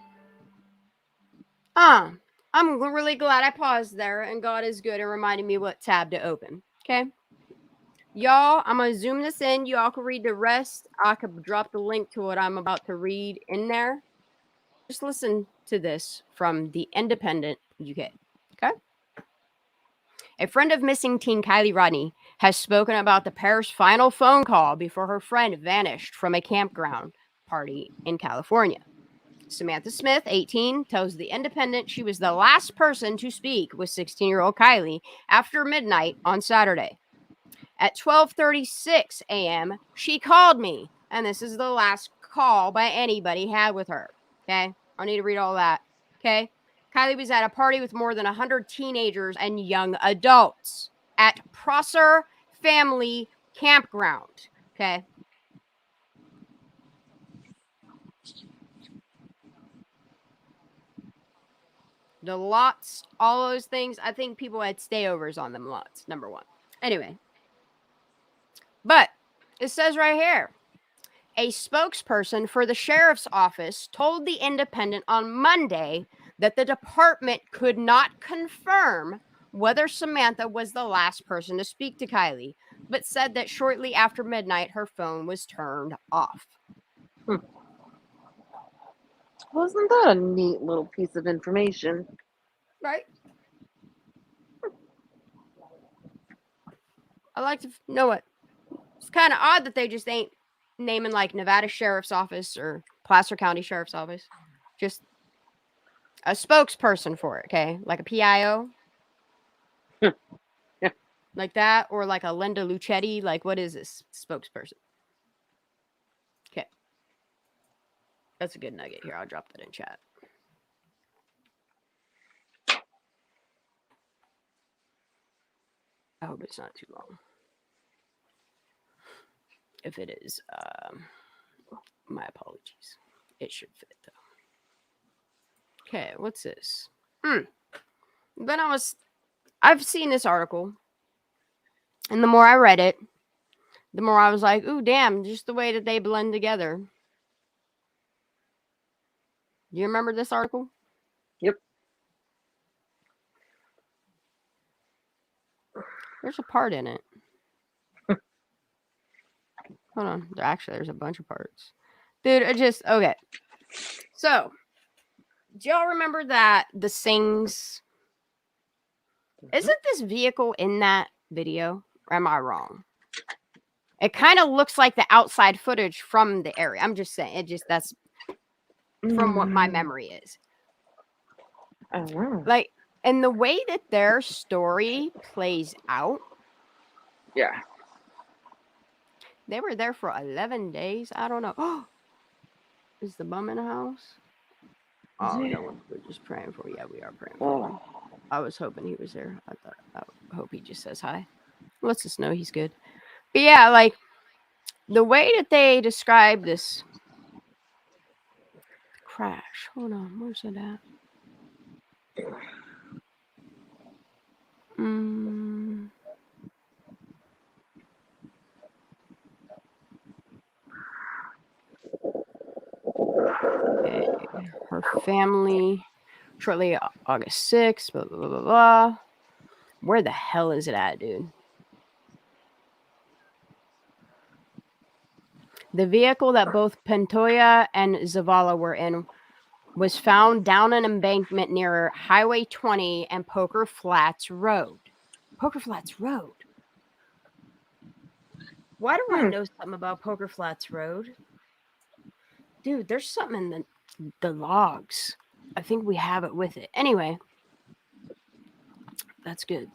I'm really glad I paused there, and God is good and reminded me what tab to open. Okay? Y'all, I'm going to zoom this in. Y'all can read the rest. I could drop the link to what I'm about to read in there. Just listen to this from the Independent UK. Okay? A friend of missing teen Kylie Rodney has spoken about the pair's final phone call before her friend vanished from a campground party in California. Samantha Smith, 18, tells The Independent she was the last person to speak with 16-year-old Kylie after midnight on Saturday. At 12:36 a.m., she called me, and this is the last call by anybody had with her. Okay? I need to read all that. Okay? Kylie was at a party with more than 100 teenagers and young adults at Prosser Family Campground. Okay? The lots, all those things, I think people had stayovers on them lots, number one. Anyway. But it says right here, a spokesperson for the sheriff's office told The Independent on Monday that the department could not confirm whether Samantha was the last person to speak to Kylie, but said that shortly after midnight, her phone was turned off. Wasn't that a neat little piece of information? Right? I like to know it. It's kind of odd that they just ain't naming like Nevada Sheriff's Office or Placer County Sheriff's Office. Just a spokesperson for it, okay? Like a PIO. Yeah. Like that, or like a Linda Lucetti. Like, what is this spokesperson? Okay. That's a good nugget here. I'll drop that in chat. I hope it's not too long. If it is, my apologies. It should fit though. Okay, what's this? Then I've seen this article, and the more I read it, the more I was like, ooh, damn, just the way that they blend together. Do you remember this article? Yep. There's a part in it. Hold on. Actually, there's a bunch of parts. Dude, okay. So, do y'all remember that the Sings... Isn't this vehicle in that video? Or am I wrong? It kind of looks like the outside footage from the area. I'm just saying. That's from what my memory is. Oh, wow. Like, and the way that their story plays out. Yeah. They were there for 11 days. I don't know. Is the bum in the house? Oh, no, we're just praying for you. Yeah, we are praying for him. I was hoping he was there. I hope he just says hi. Lets us know he's good. But yeah, like, the way that they describe this crash. Hold on, where's it at? Okay. Her family, shortly August 6th, blah, blah, blah, blah, blah. Where the hell is it at, dude? The vehicle that both Pantoja and Zavala were in was found down an embankment near Highway 20 and Poker Flats Road. Poker Flats Road. Why do I know something about Poker Flats Road? Dude, there's something in the logs. I think we have it with it. Anyway, that's good.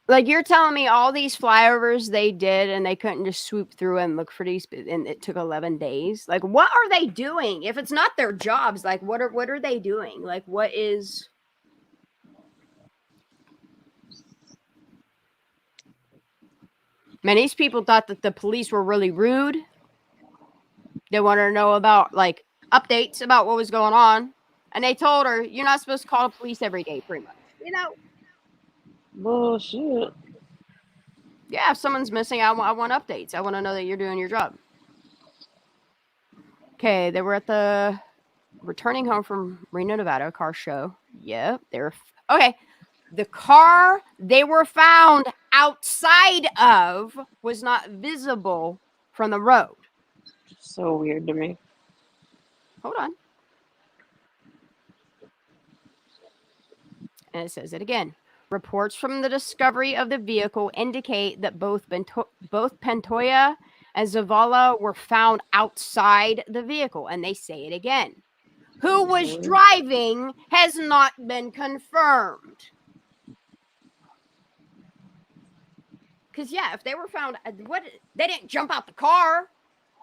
Like, you're telling me all these flyovers they did and they couldn't just swoop through and look for these, and it took 11 days? Like, what are they doing? If it's not their jobs, like, what are they doing? Like, what is... Man, these people thought that the police were really rude. They wanted to know about, like, updates about what was going on. And they told her, you're not supposed to call the police every day, pretty much. You know? Bullshit. Yeah, if someone's missing, I want updates. I want to know that you're doing your job. Okay, they were at the returning home from Reno, Nevada, car show. Yep, they were... Okay, the car they were found outside of was not visible from the road. So weird to me. Hold on. And it says it again. Reports from the discovery of the vehicle indicate that both Pantoja and Zavala were found outside the vehicle. And they say it again. Who was driving has not been confirmed. Because, yeah, if they were found... They didn't jump out the car.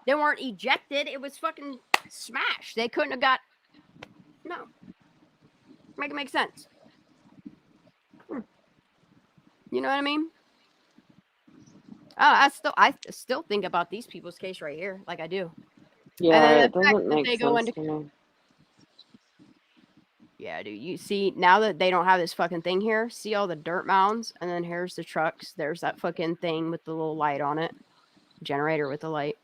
They weren't ejected. It was fucking smashed. They couldn't have got... No. Make it make sense. You know what I mean? Oh, I still think about these people's case right here, like I do. Yeah, and it doesn't make sense to me. Yeah, dude. You see, now that they don't have this fucking thing here, see all the dirt mounds, and then here's the trucks. There's that fucking thing with the little light on it, generator with the light.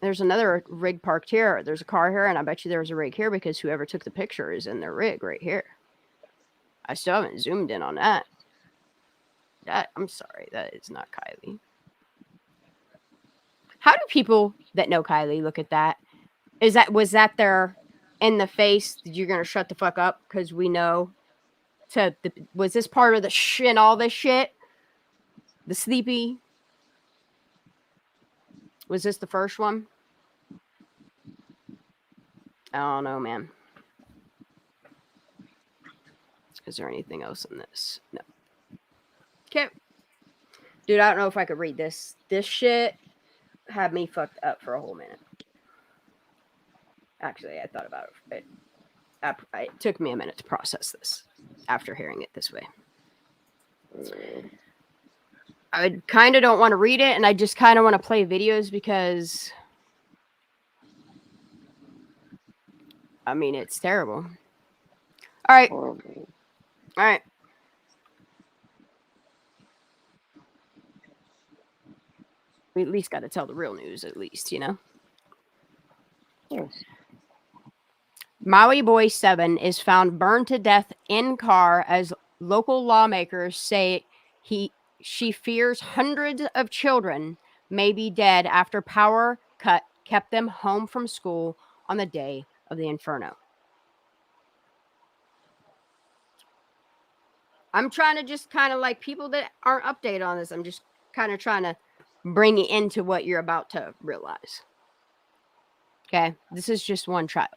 There's another rig parked here. There's a car here, and I bet you there's a rig here because whoever took the picture is in their rig right here. I still haven't zoomed in on that. I'm sorry, that is not Kylie. How do people that know Kylie look at that? Was that their in the face? You're gonna shut the fuck up because we know. Was this part of the shit? All this shit. The sleepy. Was this the first one? I don't know, man. Is there anything else in this? No. Okay. Dude, I don't know if I could read this. This shit had me fucked up for a whole minute. Actually, I thought about it. It took me a minute to process this after hearing it this way. I kind of don't want to read it, and I just kind of want to play videos because... I mean, it's terrible. All right. All right. We at least got to tell the real news, at least, you know? Yes. Maui boy 7 is found burned to death in car as local lawmakers say she fears hundreds of children may be dead after power cut kept them home from school on the day of the inferno. I'm trying to just kind of like people that aren't updated on this. I'm just kind of trying to bring it into what you're about to realize. Okay. This is just one child.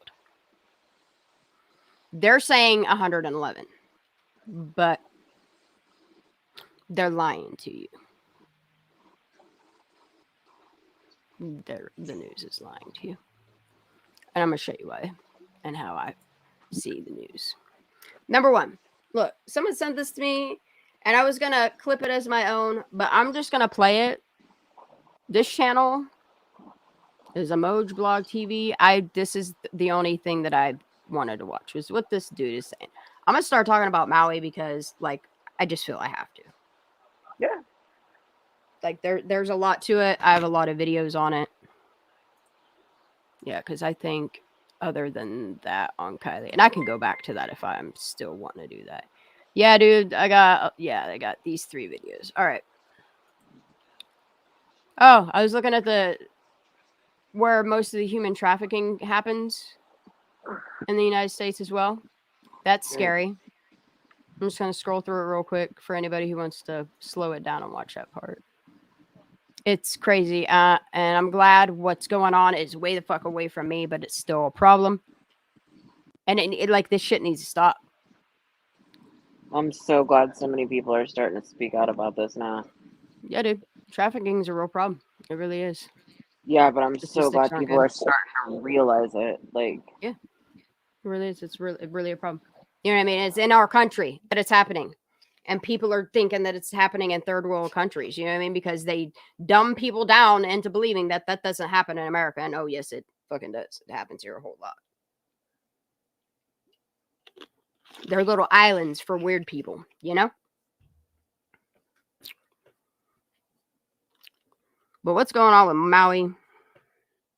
They're saying 111, but they're lying to you. The news is lying to you. And I'm going to show you why and how I see the news. Number one. Look, someone sent this to me, and I was going to clip it as my own, but I'm just going to play it. This channel is a Moj Blog TV. This is the only thing that I wanted to watch, was what this dude is saying. I'm going to start talking about Maui because, like, I just feel I have to. Yeah. Like there's a lot to it. I have a lot of videos on it. Yeah, because I think other than that on Kylie, and I can go back to that if I'm still wanting to do that. Yeah, dude, I got these 3 videos. All right. Oh, I was looking at where most of the human trafficking happens in the United States as well. That's scary. I'm just going to scroll through it real quick for anybody who wants to slow it down and watch that part. It's crazy. And I'm glad what's going on is way the fuck away from me, but it's still a problem. And it like, this shit needs to stop. I'm so glad so many people are starting to speak out about this now. Yeah, dude. Trafficking is a real problem. It really is. Yeah, but I'm so Statistics glad aren't people good. are starting to realize it. Like, yeah, it really is. It's really a problem. You know what I mean? It's in our country that it's happening. And people are thinking that it's happening in third world countries. You know what I mean? Because they dumb people down into believing that that doesn't happen in America. And oh, yes, it fucking does. It happens here a whole lot. They're little islands for weird people, you know? But what's going on with Maui?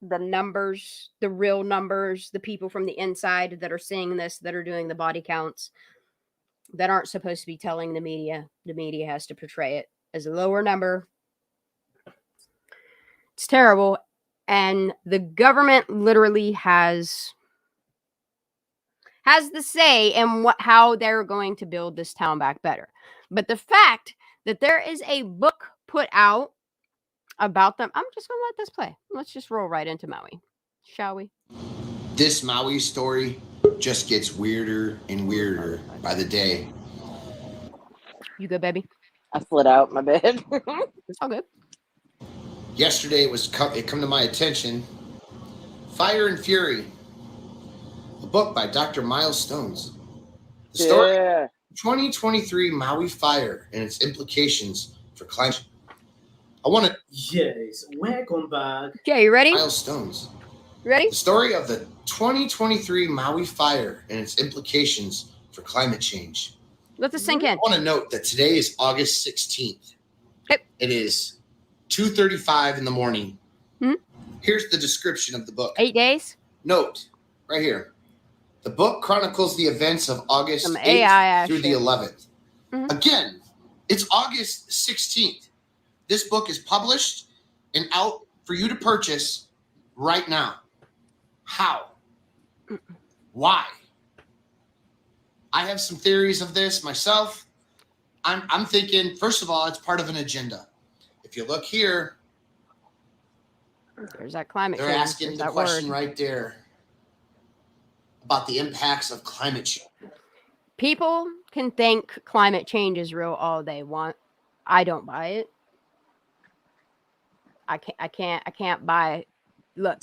The numbers, the real numbers, the people from the inside that are seeing this, that are doing the body counts, that aren't supposed to be telling the media. The media has to portray it as a lower number. It's terrible. And the government literally has the say in how they're going to build this town back better. But the fact that there is a book put out about them, I'm just going to let this play. Let's just roll right into Maui, shall we? This Maui story just gets weirder and weirder by the day. You good, baby? I slid out my bed. It's all good. Yesterday it come to my attention, Fire and Fury, a book by Dr. Miles Stones. The story of 2023 Maui fire and its implications for climate. I want to... Yes, welcome back. Okay, you ready? Miles Stones. Ready? The story of the 2023 Maui fire and its implications for climate change. Let this sink in. I want to note that today is August 16th. It is 2:35 in the morning. Here's the description of the book. 8 days? Note, right here. The book chronicles the events of August 8th through the 11th. Again, it's August 16th. This book is published and out for you to purchase right now. How? Why? I have some theories of this myself. I'm thinking, first of all, it's part of an agenda. If you look here, there's that climate change. They're asking the question right there about the impacts of climate change. People can think climate change is real all they want. I don't buy it. I can't buy it. Look,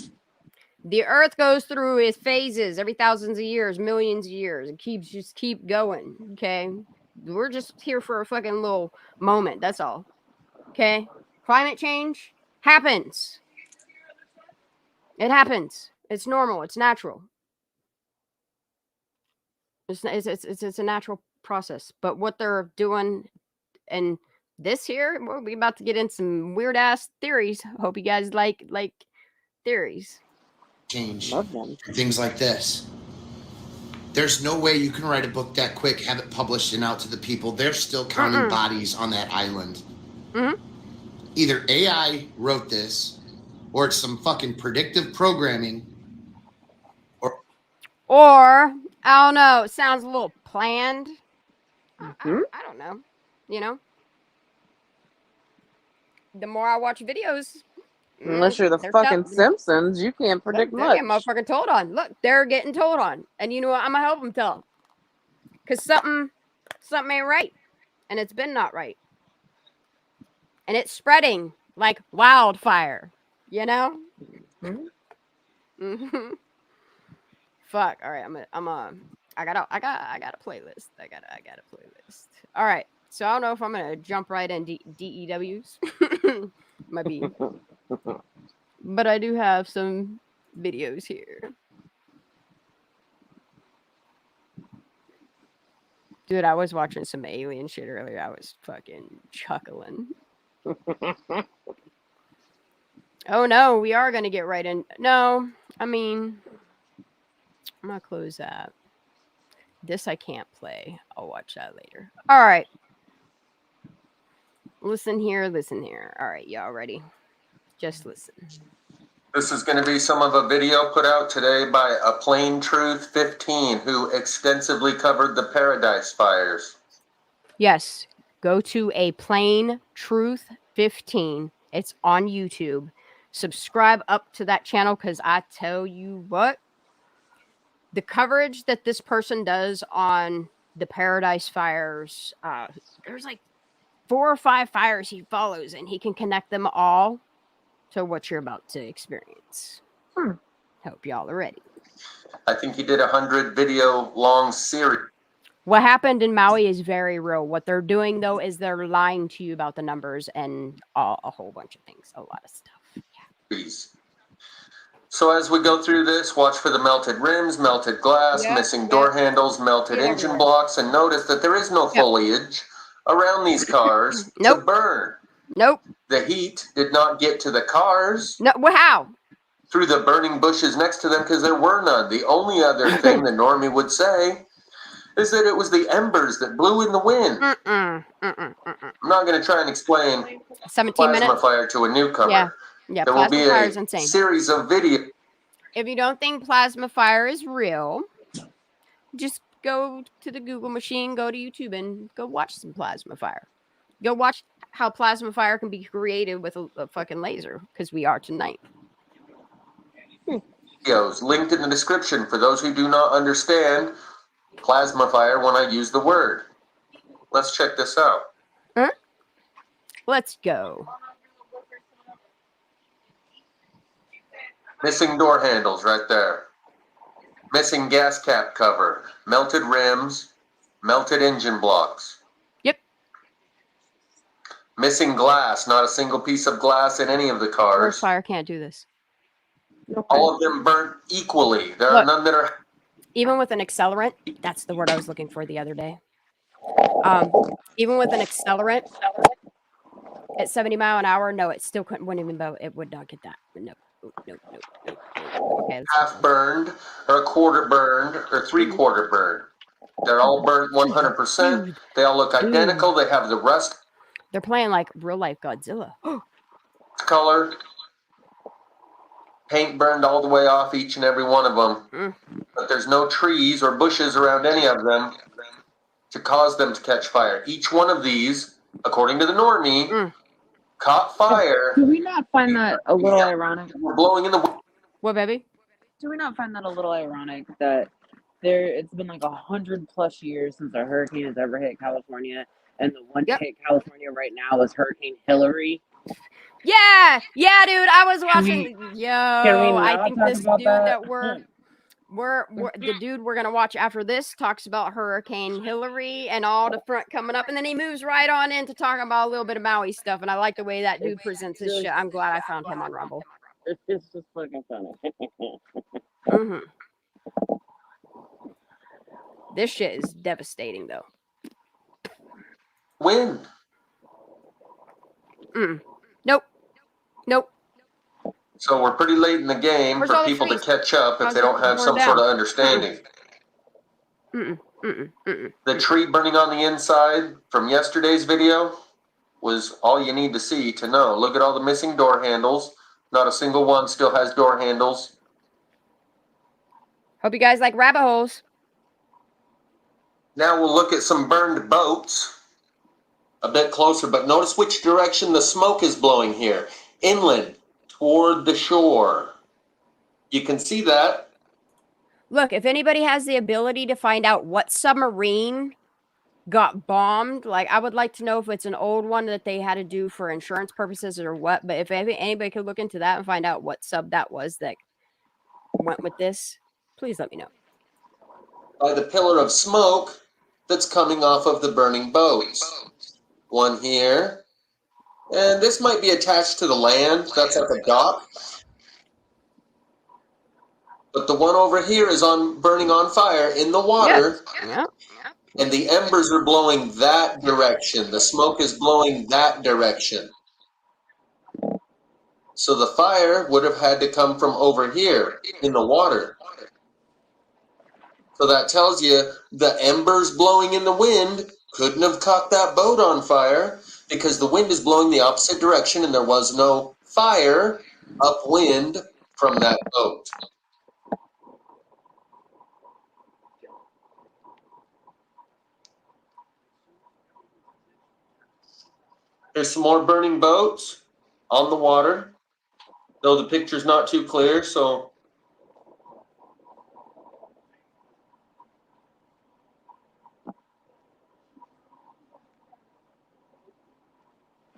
the earth goes through its phases every thousands of years, millions of years. It keep going. Okay. We're just here for a fucking little moment. That's all. Okay. Climate change happens. It happens. It's normal. It's natural. It's a natural process. But what they're doing and this here, we're about to get in some weird ass theories. Hope you guys like theories. Change and things like this. There's no way you can write a book that quick, have it published and out to the people. They're still counting bodies on that island. Either AI wrote this, or it's some fucking predictive programming, or I don't know. It sounds a little planned. I don't know. You know, the more I watch videos, unless you're the fucking Simpsons, you can't predict much. They're getting motherfucking told on. Look, they're getting told on, and you know what? I'm gonna help them tell, because something ain't right, and it's been not right, and it's spreading like wildfire. You know. Fuck. All right. I got a playlist. I got a playlist. All right. So I don't know if I'm gonna jump right in DEWs. Might be. But I do have some videos here. Dude, I was watching some alien shit earlier. I was fucking chuckling. Oh no, we are gonna get right in. No, I mean, I'm gonna close that. This I can't play. I'll watch that later. All right. Listen here, listen here. All right, y'all ready? Just listen. This is going to be some of a video put out today by A Plain Truth 15, who extensively covered the Paradise Fires. Yes, go to A Plain Truth 15. It's on YouTube. Subscribe up to that channel because I tell you what, the coverage that this person does on the Paradise Fires, there's like 4 or 5 fires he follows, and he can connect them all to what you're about to experience. Hope y'all are ready. I think he did a 100 video long series. What happened in Maui is very real. What they're doing, though, is they're lying to you about the numbers and a whole bunch of things. A lot of stuff. Yeah. So as we go through this, watch for the melted rims, melted glass, missing door handles, melted engine blocks, and notice that there is no foliage around these cars to burn. Nope. The heat did not get to the cars. No, well, how? Through the burning bushes next to them, because there were none. The only other thing the normie would say is that it was the embers that blew in the wind. I'm not going to try and explain 17 plasma minutes? fire to a newcomer. Yeah, there will be plasma fire is a insane. series of videos. If you don't think plasma fire is real, just go to the Google machine, go to YouTube, and go watch some plasma fire. Go watch how plasma fire can be created with a fucking laser, because we are tonight. Videos linked in the description for those who do not understand plasma fire when I use the word. Let's check this out. Let's go. Missing door handles right there. Missing gas cap cover. Melted rims. Melted engine blocks. Yep. Missing glass. Not a single piece of glass in any of the cars. Forest fire can't do this. All of them burnt equally. There are none that are... Even with an accelerant, that's the word I was looking for the other day. Even with an accelerant at 70 miles an hour, no, it still wouldn't even go. It would not get that. No. Okay, half burned, or a quarter burned, or 3/4 burned. They're all burnt 100%. They all look identical. They have the rust. They're playing like real life Godzilla. Color. Paint burned all the way off each and every one of them. But there's no trees or bushes around any of them to cause them to catch fire. Each one of these, according to the normie, caught fire. Do we not find that a little ironic? We're blowing in the wind. What, baby? Do we not find that a little ironic that it's been like 100+ years since a hurricane has ever hit California, and the one to hit California right now is Hurricane Hillary? Yeah, dude. I was watching. I think this dude that we're the dude we're gonna watch after this talks about Hurricane Hillary and all the front coming up, and then he moves right on into talking about a little bit of Maui stuff. And I like the way that dude presents his shit. I'm glad I found him on Rumble. It's just fucking funny. This shit is devastating, though. Wind. Nope. So we're pretty late in the game for people to catch up if they don't have some sort of understanding. The tree burning on the inside from yesterday's video was all you need to see to know. Look at all the missing door handles. Not a single one still has door handles. Hope you guys like rabbit holes. Now we'll look at some burned boats a bit closer, but notice which direction the smoke is blowing here. Inland, toward the shore. You can see that. Look, if anybody has the ability to find out what submarine got bombed, like, I would like to know if it's an old one that they had to do for insurance purposes or what. But if anybody could look into that and find out what sub that was that went with this, please let me know. By the pillar of smoke that's coming off of the burning boats. One here. And this might be attached to the land. That's at the dock. But the one over here is burning on fire in the water. Yeah. And the embers are blowing that direction. The smoke is blowing that direction. So the fire would have had to come from over here in the water. So that tells you the embers blowing in the wind couldn't have caught that boat on fire because the wind is blowing the opposite direction and there was no fire upwind from that boat. There's some more burning boats on the water, though the picture's not too clear, so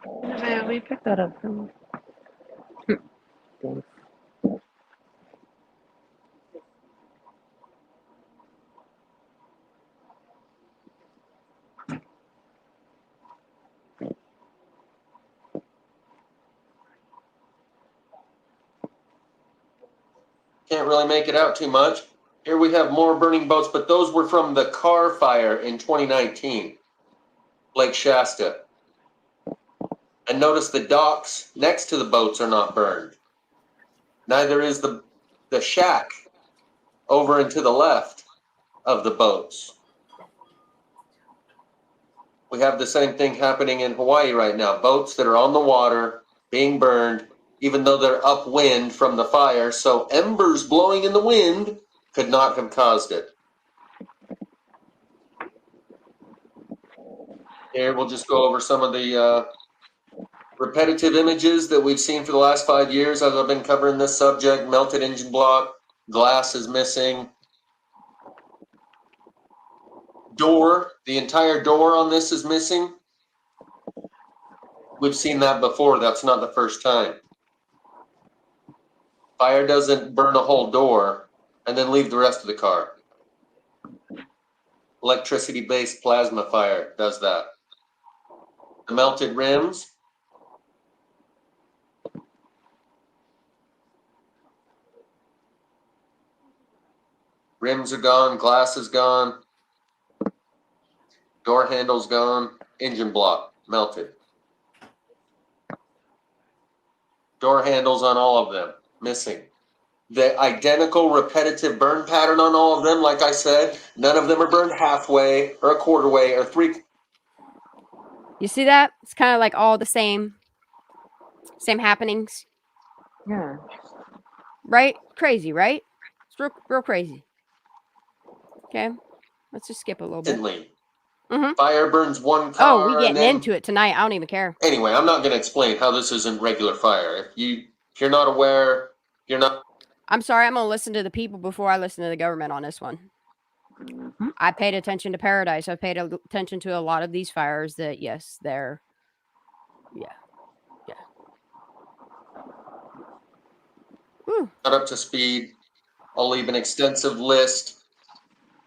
Man, we picked that up from. Thanks. can't really make it out too much. Here we have more burning boats, but those were from the car fire in 2019, Lake Shasta. And notice the docks next to the boats are not burned. Neither is the shack over and to the left of the boats. We have the same thing happening in Hawaii right now. Boats that are on the water being burned, even though they're upwind from the fire. So embers blowing in the wind could not have caused it. Here, we'll just go over some of the repetitive images that we've seen for the last 5 years as I've been covering this subject. Melted engine block, glass is missing. Door, the entire door on this is missing. We've seen that before. That's not the first time. Fire doesn't burn a whole door and then leave the rest of the car. Electricity-based plasma fire does that. The melted rims. Rims are gone, glass is gone. Door handle's gone, engine block melted. Door handles on all of them, missing. The identical repetitive burn pattern on all of them, like I said, none of them are burned halfway or a quarter way or three. You see that? It's kind of like all the same happenings. Yeah. Right? Crazy, right? It's real crazy. Okay. Let's just skip a little bit. Mm-hmm. Fire burns one car. Oh, we getting into it tonight. I don't even care. Anyway, I'm not going to explain how this isn't regular fire. If you're not aware, you're not. I'm sorry. I'm going to listen to the people before I listen to the government on this one. Mm-hmm. I paid attention to Paradise. I paid attention to a lot of these fires that, yes, they're, yeah. Woo. Not up to speed. I'll leave an extensive list.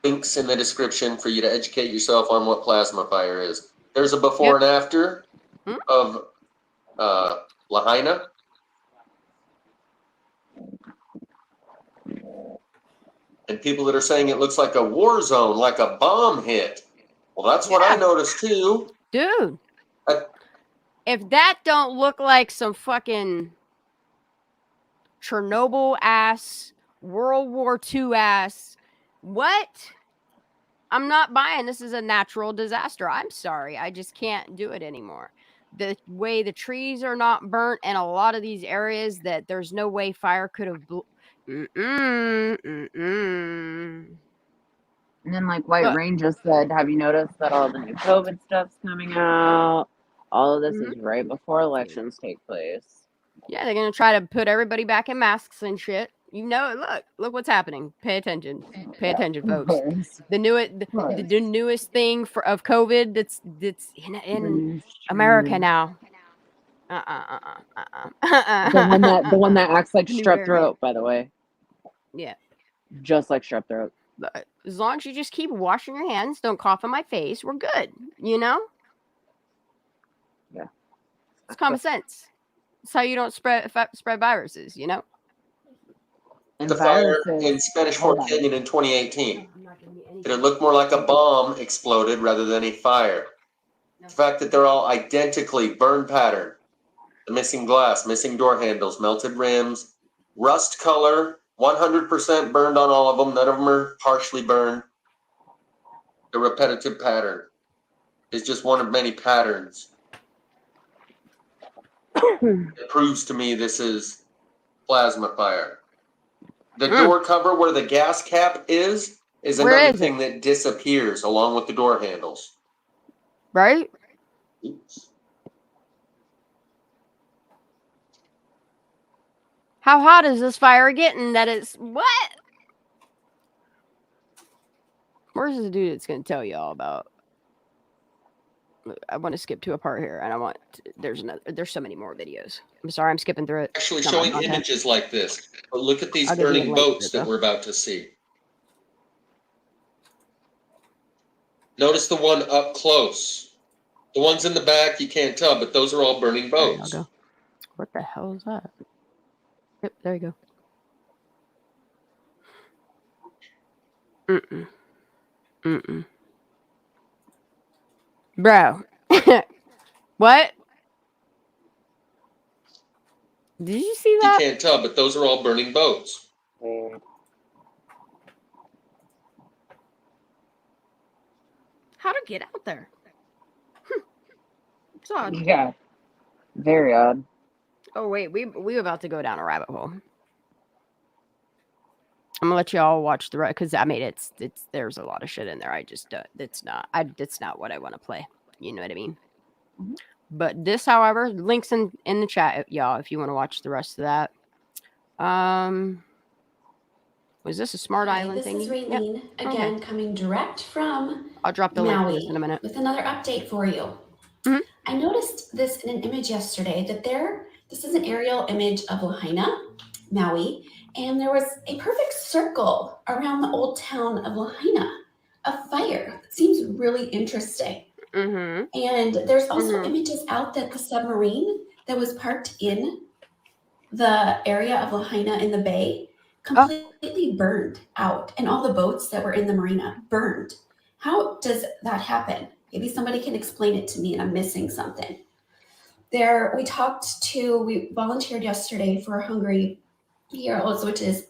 Links in the description for you to educate yourself on what plasma fire is. There's a before and after of Lahaina. And people that are saying it looks like a war zone, like a bomb hit. Well, that's what I noticed too. Dude. If that don't look like some fucking Chernobyl ass, World War II ass, what? I'm not buying this is a natural disaster. I'm sorry. I just can't do it anymore. The way the trees are not burnt and a lot of these areas that there's no way fire could have And then like White Rain just said, have you noticed that all the new COVID stuff's coming out? All of this is right before elections take place. Yeah, they're going to try to put everybody back in masks and shit. You know it. Look what's happening. Pay attention. Pay attention, folks. The newest thing of COVID that's in America now. The one that acts like strep throat, by the way. Yeah. Just like strep throat. As long as you just keep washing your hands, don't cough in my face, we're good. You know? Yeah. It's common sense. It's how you don't spread viruses, you know? The fire in Spanish Fort Canyon in 2018. It looked more like a bomb exploded rather than a fire. The fact that they're all identically burn pattern. The missing glass, missing door handles, melted rims, rust color, 100% burned on all of them. None of them are partially burned. The repetitive pattern is just one of many patterns. It proves to me this is plasma fire. The door cover where the gas cap is another thing that disappears along with the door handles. Right? Oops. How hot is this fire getting that it's what? Where's the dude that's going to tell you all about? I want to skip to a part here, and there's so many more videos. I'm sorry, I'm skipping through it. Actually showing images like this. But look at these burning boats that we're about to see. Notice the one up close. The ones in the back, you can't tell, but those are all burning boats. I'll go. What the hell is that? Yep, there you go. Bro. What? Did you see that? You can't tell, but those are all burning boats. How to get out there? It's odd. Yeah. Very odd. Oh wait, we about to go down a rabbit hole. I'm gonna let y'all watch the rest because I mean it's there's a lot of shit in there. I just it's not what I want to play. You know what I mean? Mm-hmm. But this, however, links in the chat, y'all, if you want to watch the rest of that. Was this a Smart Island thing? This is Raylene, again, coming direct from I'll drop the Maui link in a minute. with another update for you. I noticed this in an image yesterday that this is an aerial image of Lahaina, Maui, and there was a perfect circle around the old town of Lahaina, a fire. It seems really interesting. And there's also images out that the submarine that was parked in the area of Lahaina in the bay completely burned out, and all the boats that were in the marina burned. How does that happen? Maybe somebody can explain it to me and I'm missing something. We volunteered yesterday for Hungry Heroes, which is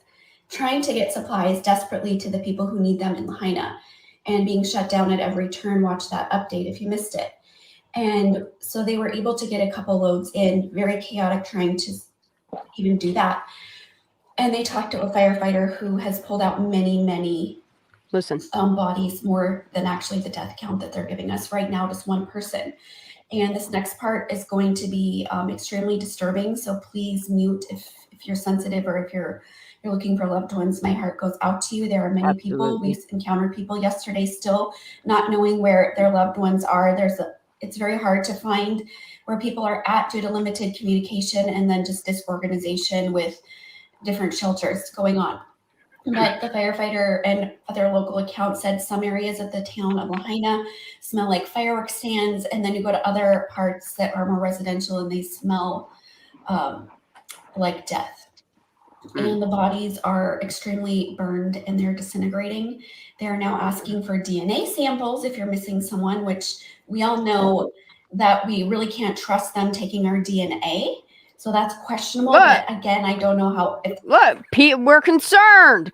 trying to get supplies desperately to the people who need them in Lahaina and being shut down at every turn. Watch that update if you missed it. And so they were able to get a couple loads in, very chaotic trying to even do that. And they talked to a firefighter who has pulled out many bodies, more than actually the death count that they're giving us right now, just one person. And this next part is going to be extremely disturbing. So please mute if you're sensitive or if you're looking for loved ones. My heart goes out to you. There are many people. We've encountered people yesterday still not knowing where their loved ones are. It's very hard to find where people are at due to limited communication and then just disorganization with different shelters going on. But the firefighter and other local accounts said some areas of the town of Lahaina smell like fireworks stands, and then you go to other parts that are more residential and they smell like death. And the bodies are extremely burned and they're disintegrating. They're now asking for DNA samples if you're missing someone, which we all know that we really can't trust them taking our DNA. So that's questionable. But again, I don't know how. We're concerned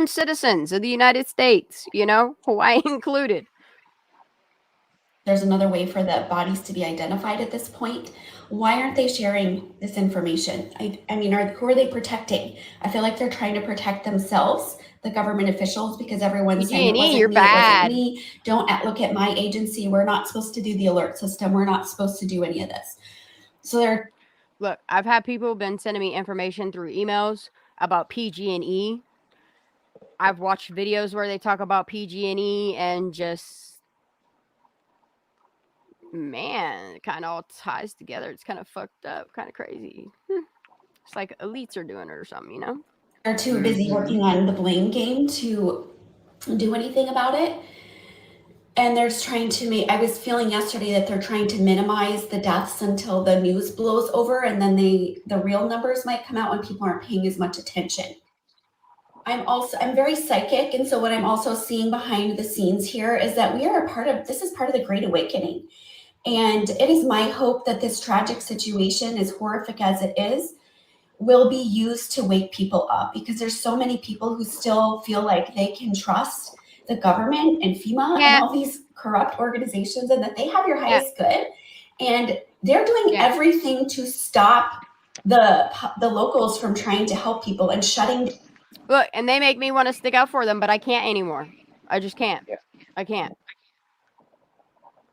citizens of the United States, Hawaii included. There's another way for the bodies to be identified at this point. Why aren't they sharing this information? I mean, who are they protecting? I feel like they're trying to protect themselves, the government officials, because everyone's saying, you're bad. It wasn't me. Don't look at my agency. We're not supposed to do the alert system. We're not supposed to do any of this. So Look, I've had people been sending me information through emails about PG&E. I've watched videos where they talk about PG&E and just, man, it kind of all ties together. It's kind of fucked up, kind of crazy. It's like elites are doing it or something, They're too busy working on the blame game to do anything about it. And they're trying to I was feeling yesterday that they're trying to minimize the deaths until the news blows over, and then the real numbers might come out when people aren't paying as much attention. I'm very psychic, and so what I'm also seeing behind the scenes here is that this is part of the Great Awakening. And it is my hope that this tragic situation, as horrific as it is, will be used to wake people up, because there's so many people who still feel like they can trust the government and FEMA and all these corrupt organizations, and that they have your highest good. And they're doing everything to stop the locals from trying to help people and shutting. Look, and they make me want to stick out for them, but I can't anymore. I just can't. I can't.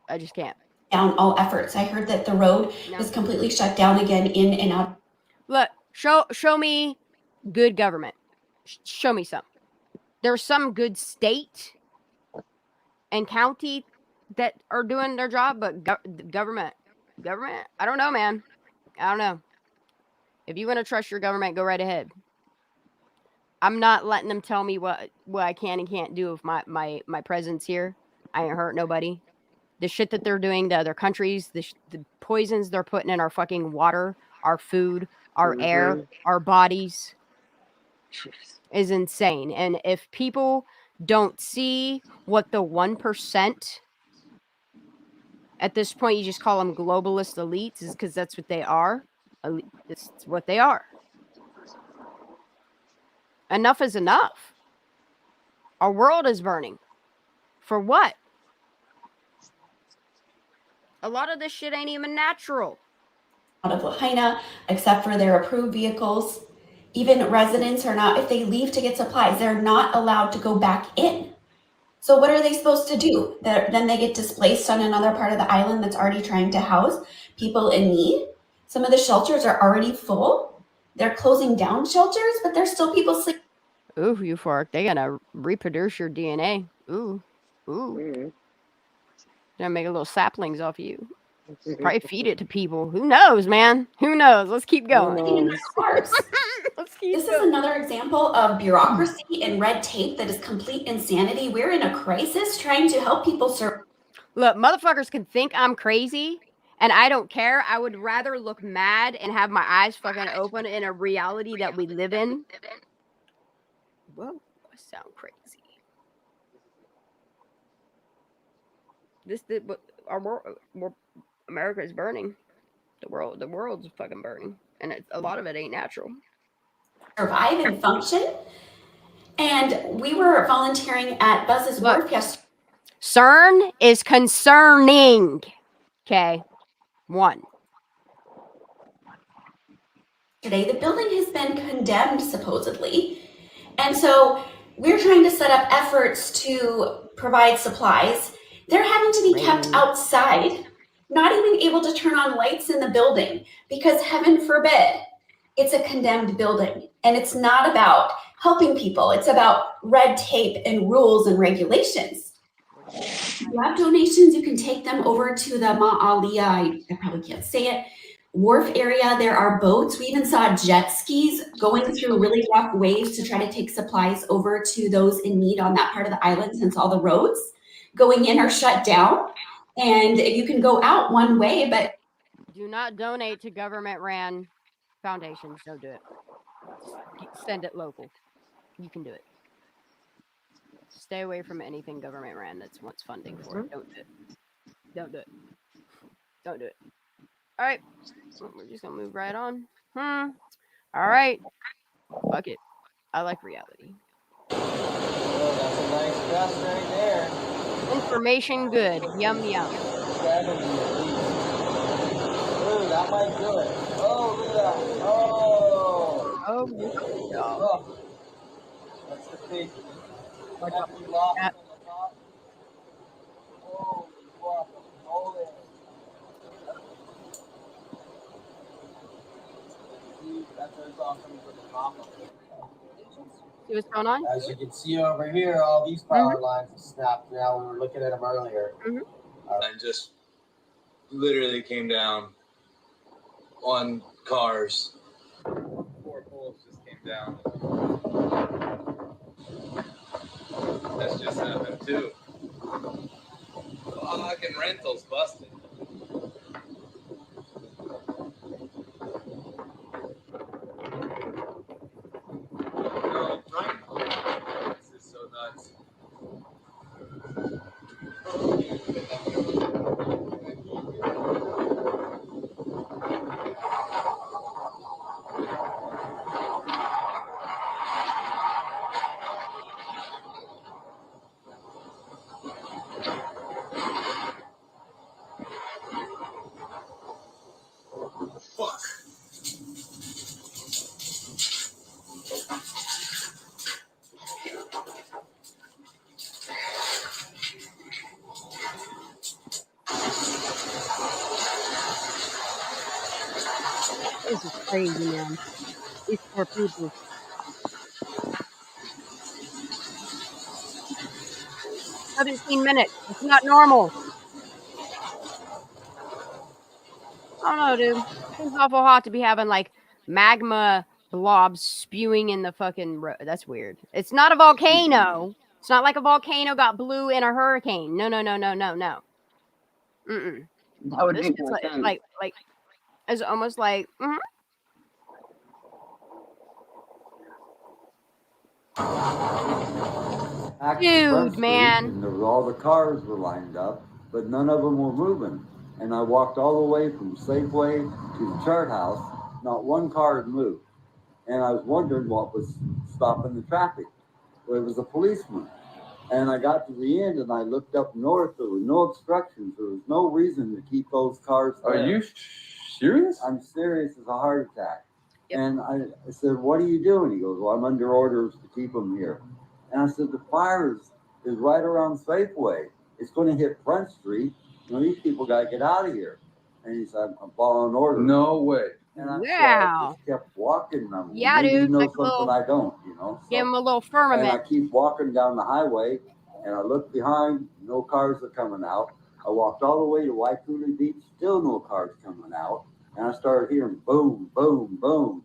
I just can't. Down all efforts. I heard that the road was completely shut down again, in and out. Look, show me good government. Show me some. There's some good state and county that are doing their job, but government, I don't know, man. I don't know. If you want to trust your government, go right ahead. I'm not letting them tell me what I can and can't do with my presence here. I ain't hurt nobody. The shit that they're doing to other countries, the poisons they're putting in our fucking water, our food, our air, our bodies is insane. And if people don't see what the 1%, at this point, you just call them globalist elites, is because that's what they are. It's what they are. Enough is enough. Our world is burning. For what? A lot of this shit ain't even natural. Out of Lahaina, except for their approved vehicles. Even residents are not, if they leave to get supplies, they're not allowed to go back in. So what are they supposed to do? Then they get displaced on another part of the island that's already trying to house people in need. Some of the shelters are already full. They're closing down shelters, but there's still people sleeping. Ooh, euphoric. They're gonna reproduce your DNA. Ooh. Gonna make a little saplings off of you. Probably feed it to people. Who knows, man? Who knows? Let's keep going. This is another example of bureaucracy and red tape that is complete insanity. We're in a crisis trying to help people survive. Look, motherfuckers can think I'm crazy, and I don't care. I would rather look mad and have my eyes fucking open in a reality that we live in. Whoa, I sound crazy. Our world, America is burning. The world's fucking burning, and a lot of it ain't natural. Survive and function. And we were volunteering at Buzz's Wharf yesterday. CERN is concerning. Okay. 1. Today, the building has been condemned, supposedly. And so we're trying to set up efforts to provide supplies. They're having to be kept outside, not even able to turn on lights in the building, because heaven forbid, it's a condemned building. And it's not about helping people. It's about red tape and rules and regulations. If you have donations, you can take them over to the Ma'alia, I probably can't say it, wharf area. There are boats. We even saw jet skis going through really rough waves to try to take supplies over to those in need on that part of the island, since all the roads going in are shut down. And you can go out one way, but do not donate to government-ran foundations. Don't do it. Send it local. You can do it. Stay away from anything government-ran that's wants funding for it. Don't do it. Don't do it. Don't do it. All right. Well, we're just going to move right on. All right. Fuck it. I like reality. Oh, that's a nice dress right there. Information good. Yum, yum. 70 at least. Ooh, that might do it. Oh, look at that. Oh. Oh. That's the face. Happy loft on the top. Oh, wow. Hold it. That's where it's all coming from the top of it. See what's going on? As you can see over here, all these power lines have snapped now. We were looking at them earlier. And just literally came down on cars. 4 poles just came down. That's just happened too. Fucking rentals busted. No, right? This is so nuts. This is crazy, man. These poor people. 17 minutes. It's not normal. I don't know, dude. Seems awful hot to be having like magma blobs spewing in the fucking road. That's weird. It's not a volcano. It's not like a volcano got blue in a hurricane. No. Mm-mm. That would This make is more sense. like it's almost like dude, man. And there was all the cars were lined up, but none of them were moving. And I walked all the way from Safeway to the chart house. Not one car had moved. And I was wondering what was stopping the traffic. Well, it was a policeman. And I got to the end and I looked up north. There were no obstructions. There was no reason to keep those cars there. Are you serious? I'm serious as a heart attack. Yep. And I said, what are you doing? He goes, well, I'm under orders to keep them here. And I said, the fire is right around Safeway. It's going to hit Front Street. You know, these people got to get out of here. And he said, I'm following orders. No way. And I just kept walking. Yeah, maybe dude. you know like something I don't, you know. Give him a little And firmament. I keep walking down the highway, and I look behind, no cars are coming out. I walked all the way to Waikuli Beach, still no cars coming out. And I started hearing boom, boom, boom.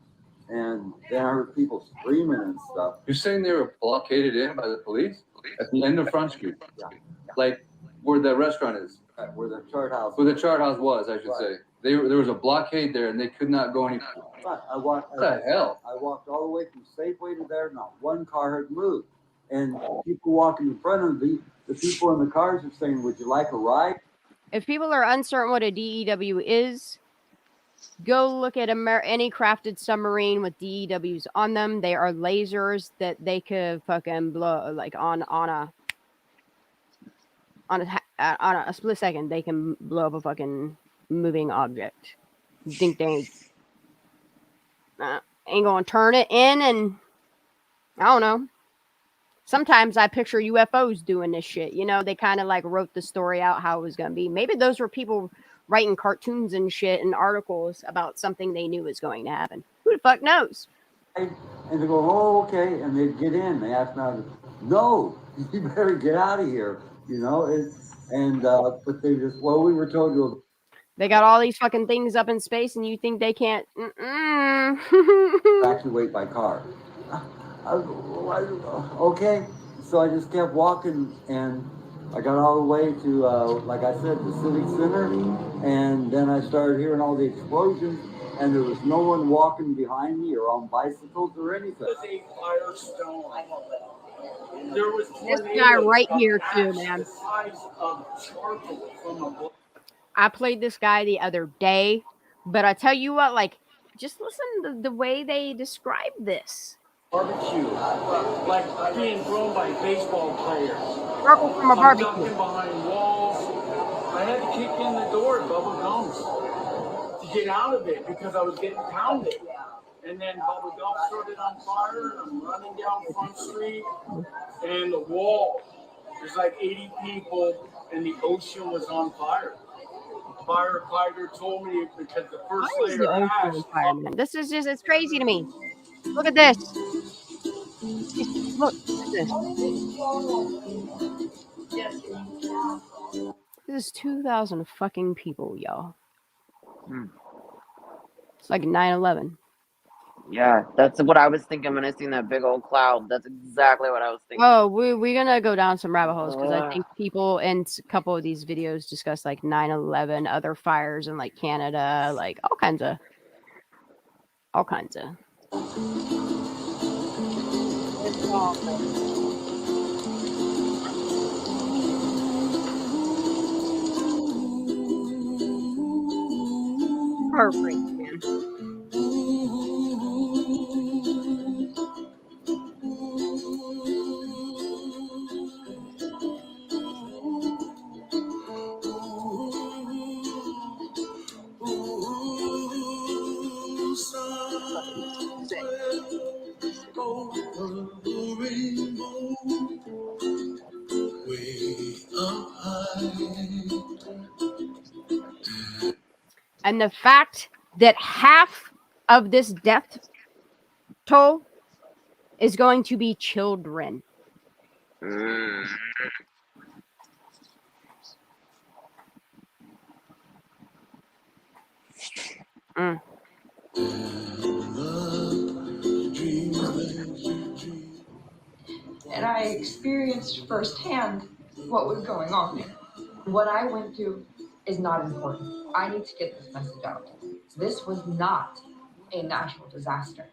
And then I heard people screaming and stuff. You're saying they were blockaded in by the police at the end of Front Street? Yeah. Like where the restaurant is? Where the chart house Where the chart house was, I should say. There was a blockade there, and they could not go any. What the hell? I walked all the way from Safeway to there. Not one car had moved. And people walking in front of the people in the cars are saying, would you like a ride? If people are uncertain what a DEW is, go look at any crafted submarine with DEWs on them. They are lasers that they could fucking blow like on a split second. They can blow up a fucking moving object. You think they ain't gonna turn it in? And I don't know. Sometimes I picture UFOs doing this shit. You know, they kind of like wrote the story out how it was gonna be. Maybe those were people writing cartoons and shit and articles about something they knew was going to happen. Who the fuck knows? And they go, oh, okay. And they'd get in. They ask me, no, you better get out of here. You know, but they just, well, we were told to. They got all these fucking things up in space and you think they can't evacuate by car. Okay. So I just kept walking and I got all the way to, like I said, the Civic Center, and then I started hearing all the explosions, and there was no one walking behind me or on bicycles or anything. It was a firestorm. There was this guy right here too, man. I played this guy the other day, but I tell you what, like, just listen to the way they describe this. Barbecue, like being thrown by baseball players. Purple from a barbecue. I'm ducking behind walls. I had to kick in the door at Bubba Gum's to get out of it because I was getting pounded. And then Bubba Gum started on fire, and I'm running down Front Street, and the wall, there's like 80 people, and the ocean was on fire. The firefighter told me because the first layer of ash. This is just, it's crazy to me. Look at this. Look at this. This is 2,000 fucking people, y'all. It's like 9/11. Yeah, that's what I was thinking when I seen that big old cloud. That's exactly what I was thinking. Oh, we're gonna go down some rabbit holes because I think people in a couple of these videos discuss like 9/11, other fires in like Canada, like all kinds of. Perfect, man. And the fact that half of this death toll is going to be children. Mm. And I experienced firsthand what was going on there. What I went through is not important. I need to get this message out. This was not a natural disaster.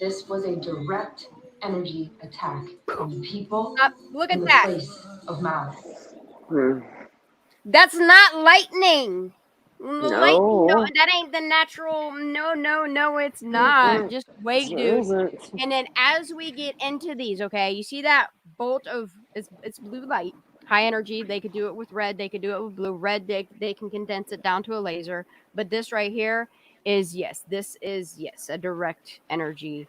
This was a direct energy attack on the people Look and at the that. place of Maui. That's not lightning. Lightning, no, No. that ain't the natural. No, it's not. Just wait, dude. And then as we get into these, okay, you see that bolt of it's blue light, high energy. They could do it with red. They could do it with blue. Red, they can condense it down to a laser. But this right here is this is a direct energy,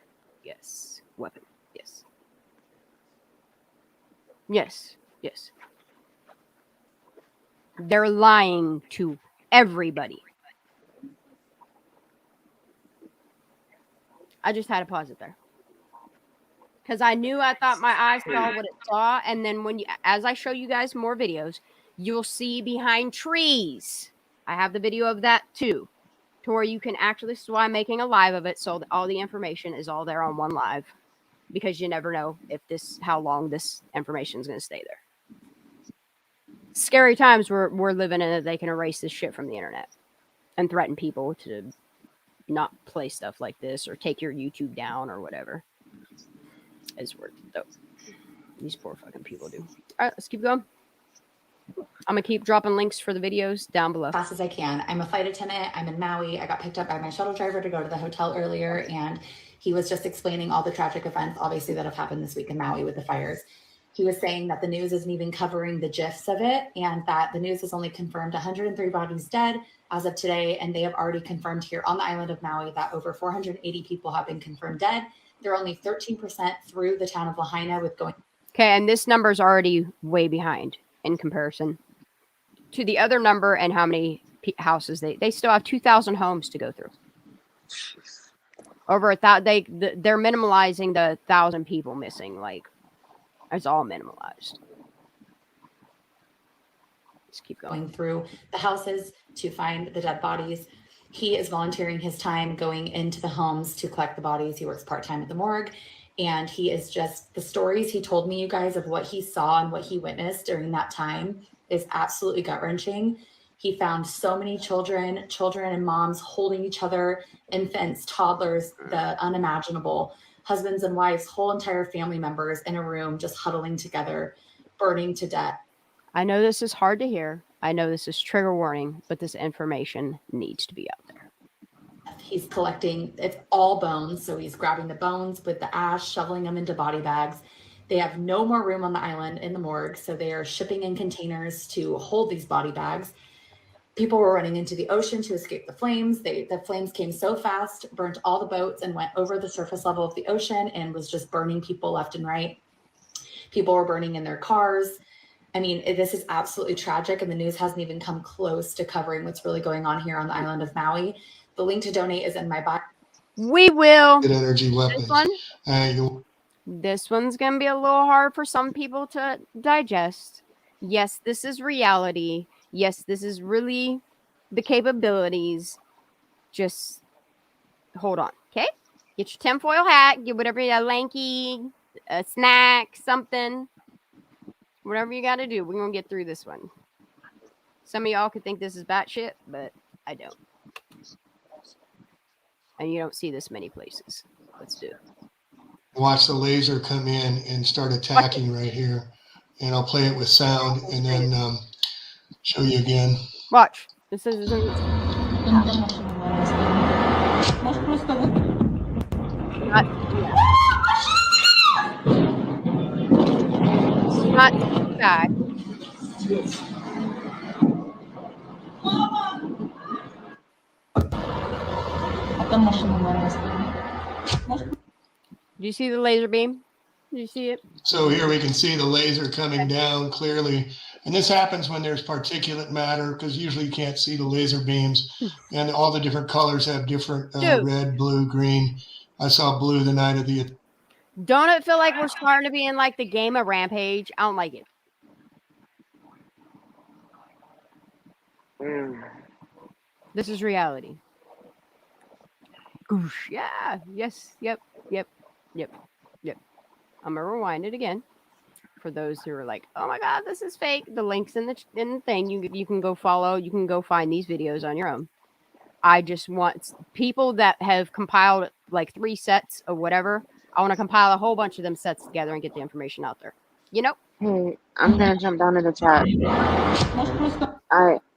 weapon. Yes. They're lying to everybody. I just had to pause it there. Because I thought my eyes saw what it saw. And then as I show you guys more videos, you'll see behind trees. I have the video of that too. To where you can actually, this is why I'm making a live of it. So that all the information is all there on one live. Because you never know how long this information is going to stay there. Scary times we're living in, that they can erase this shit from the internet and threaten people to not play stuff like this or take your YouTube down or whatever. It's worth it though. These poor fucking people do. All right, let's keep going. I'm gonna keep dropping links for the videos down below. As fast as I can. I'm a flight attendant. I'm in Maui. I got picked up by my shuttle driver to go to the hotel earlier, and he was just explaining all the tragic events, obviously, that have happened this week in Maui with the fires. He was saying that the news isn't even covering the gifs of it, and that the news has only confirmed 103 bodies dead as of today, and they have already confirmed here on the island of Maui that over 480 people have been confirmed dead. They're only 13% through the town of Lahaina with going. Okay, and this number is already way behind in comparison to the other number and how many houses they still have 2,000 homes to go through. Over 1,000, they're minimalizing the 1,000 people missing. Like, it's all minimalized. Let's keep going through the houses to find the dead bodies. He is volunteering his time going into the homes to collect the bodies. He works part-time at the morgue. And he is just, the stories he told me, you guys, of what he saw and what he witnessed during that time is absolutely gut-wrenching. He found so many children and moms holding each other, infants, toddlers, the unimaginable, husbands and wives, whole entire family members in a room just huddling together, burning to death. I know this is hard to hear. I know this is trigger warning, but this information needs to be out there. He's collecting, it's all bones. So he's grabbing the bones with the ash, shoveling them into body bags. They have no more room on the island in the morgue. So they are shipping in containers to hold these body bags. People were running into the ocean to escape the flames. The flames came so fast, burnt all the boats and went over the surface level of the ocean and was just burning people left and right. People were burning in their cars. I mean, this is absolutely tragic, and the news hasn't even come close to covering what's really going on here on the island of Maui. The link to donate is in my bio. We will. Good energy weapons. This one's going to be a little hard for some people to digest. Yes, this is reality. Yes, this is really the capabilities. Just hold on, okay? Get your tinfoil hat. Get whatever, a lanky, a snack, something. Whatever you got to do. We're going to get through this one. Some of y'all could think this is batshit, but I don't. And you don't see this many places. Let's do it. Watch the laser come in and start attacking right here. And I'll play it with sound and then show you again. Watch. This is not bad. Do you see the laser beam? You see it? So here we can see the laser coming down clearly. And this happens when there's particulate matter, because usually you can't see the laser beams. And all the different colors have different red, blue, green. I saw blue the night of the... Don't it feel like we're starting to be in like the game of Rampage? I don't like it. This is reality. Goosh. Yeah. Yes. Yep. Yep. Yep. Yep. I'm gonna rewind it again for those who are like, "Oh my god, this is fake." The links in the thing. You can go follow. You can go find these videos on your own. I just want people that have compiled like 3 sets of whatever. I want to compile a whole bunch of them sets together and get the information out there. You know? Hey, I'm gonna jump down in the chat.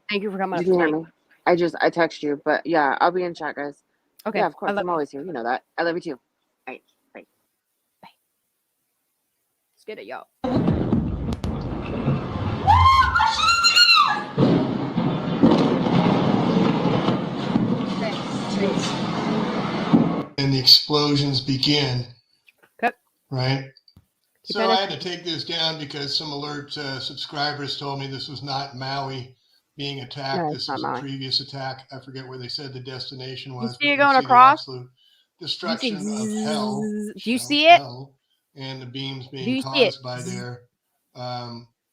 Thank you for coming up. You can hear me. I text you, but yeah, I'll be in chat, guys. Okay. Yeah, of course. I'm always here. You know that. I love you too. All right. Bye. Bye. Let's get it, y'all. And the explosions begin. Okay. Right? So I had to take this down because some alert subscribers told me this was not Maui being attacked. No, this was a previous attack. I forget where they said the destination was. You see it going across? Absolute destruction of hell. Do you see it? Hell, and the beams being caused by their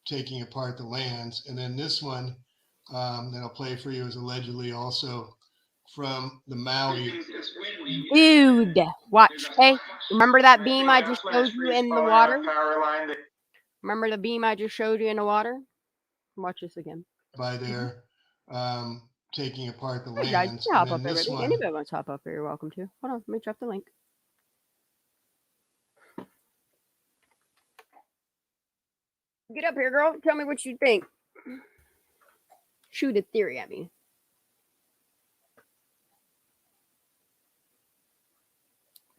taking apart the lands. And then this one that I'll play for you is allegedly also from the Maui. Dude, watch. Hey, remember that beam I just showed you in the water? Remember the beam I just showed you in the water? Watch this again. By their taking apart the Hey lands. guys, hop up and then there, this baby. one, Anybody wants to hop up here, you're welcome to. Hold on, let me drop the link. Get up here, girl. Tell me what you think. Shoot a theory at me.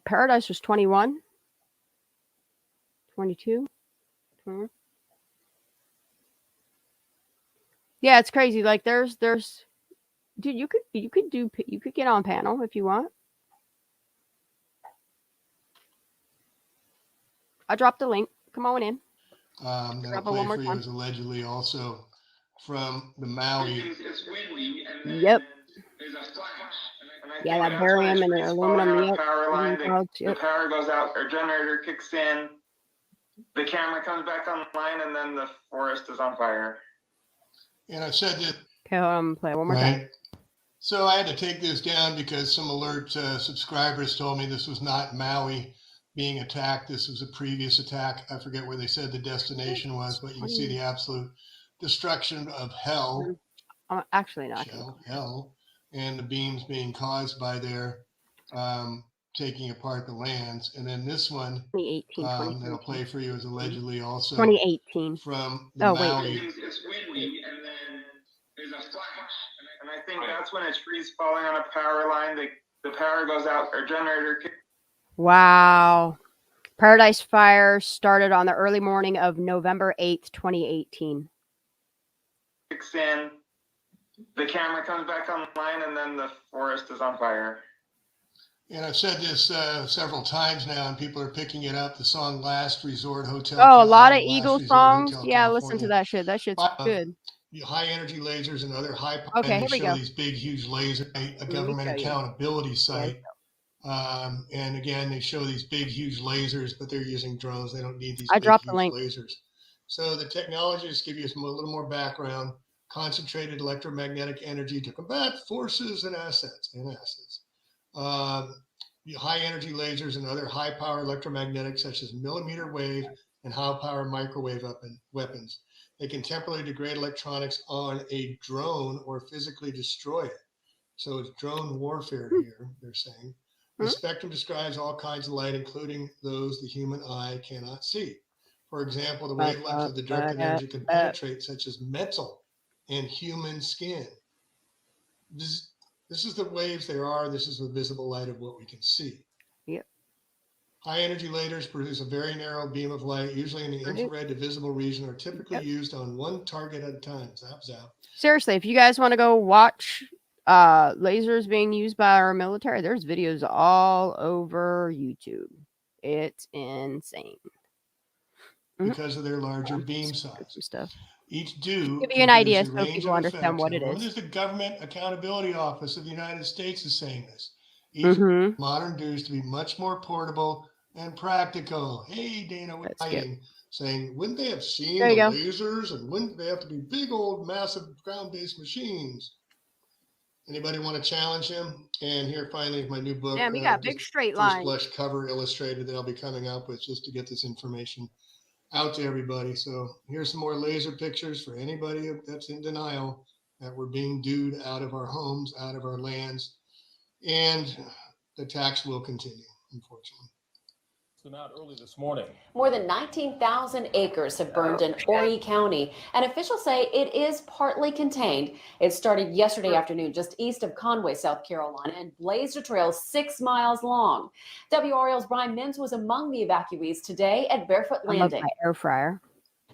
Paradise was 21, 22. Yeah, it's crazy. Like there's, dude, you could get on panel if you want. I dropped the link. Come on in. that I'll play for you is allegedly also from the Maui. Yep. Yeah, that barium and the aluminum. Yep. Power line, the power goes out, our generator kicks in, the camera comes back online, and then the forest is on fire. And I said that. Okay, hold on, I'm gonna play it one more time. So I had to take this down because some alert subscribers told me this was not Maui being attacked. This was a previous attack. I forget where they said the destination was, but you can see the absolute destruction of hell. Actually, not hell, and the beams being caused by their taking apart the lands. And then this one 2018, that I'll play for you is allegedly also 2018 from the Maui. It's windy, and then there's a flash, and I think that's when a tree's falling on a power line. The power goes out, our generator. Wow. Paradise Fire started on the early morning of November 8th, 2018. Kicks in, the camera comes back online, and then the forest is on fire. And I've said this several times now, and people are picking it up. The song "Last Resort Hotel." Oh, a lot of Eagle songs. Yeah, listen to that shit. That shit's good. High energy lasers and other high. Okay, here we go. These big, huge lasers. A government accountability site. And again, they show these big, huge lasers, but they're using drones. They don't need these big, huge lasers. So the technologies give you a little more background. Concentrated electromagnetic energy to combat forces and assets. High energy lasers and other high power electromagnetics, such as millimeter wave and high power microwave weapons. They can temporarily degrade electronics on a drone or physically destroy it. So it's drone warfare here, they're saying. The spectrum describes all kinds of light, including those the human eye cannot see. For example, the wavelengths of the directed energy can penetrate, such as metal and human skin. This is the waves there are. This is the visible light of what we can see. Yep. High energy lasers produce a very narrow beam of light, usually in the infrared to visible region, are typically used on one target at a time. Zap, zap. Seriously, if you guys want to go watch lasers being used by our military, there's videos all over YouTube. It's insane. because of their larger beam size. Stuff. Each due give you an idea so range people of understand effects. what it Remember, is. this is the Government Accountability Office of the United States is saying this. Each modern dues to be much more portable and practical. Hey, Dana, we're hiding, saying, wouldn't they have seen the lasers and wouldn't they have to be big old massive ground-based machines? Anybody want to challenge him? And here finally is my new book. Damn, you got big straight lines. First blush cover illustrated that I'll be coming up with just to get this information out to everybody. So here's some more laser pictures for anybody that's in denial that we're being dued out of our homes, out of our lands, and the tax will continue, unfortunately. Out early this morning. More than 19,000 acres have burned in Horry County, and officials say it is partly contained. It started yesterday afternoon just east of Conway, South Carolina, and blazed a trail 6 miles long. WRL's Brian Mims was among the evacuees today at Barefoot Landing. My air fryer.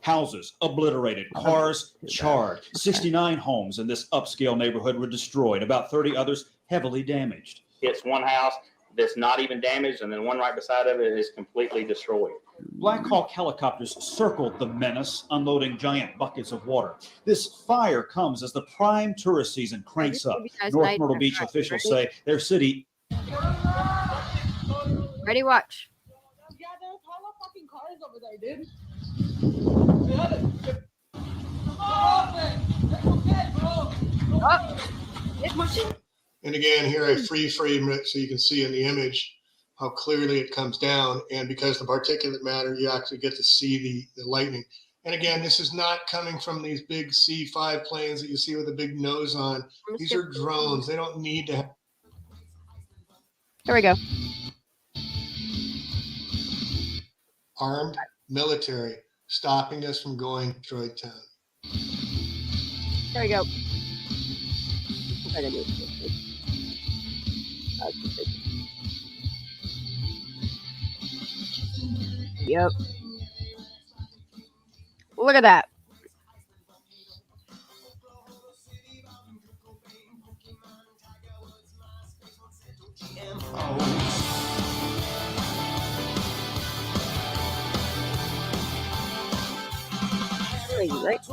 Houses obliterated, cars charred. 69 homes in this upscale neighborhood were destroyed, about 30 others heavily damaged. It's one house that's not even damaged, and then one right beside of it is completely destroyed. Black Hawk helicopters circled the menace, unloading giant buckets of water. This fire comes as the prime tourist season cranks up. North Myrtle Beach officials say their city... Ready, watch. Yeah, there's hella fucking cars over there, dude. And again, here I frame it so you can see in the image how clearly it comes down. And because the particulate matter, you actually get to see the lightning. And again, this is not coming from these big C-5 planes that you see with a big nose on. These are drones. They don't need to have... Here we go. Armed military stopping us from going to Detroit town. There we go. Yep. Look at that. Right? Crazy.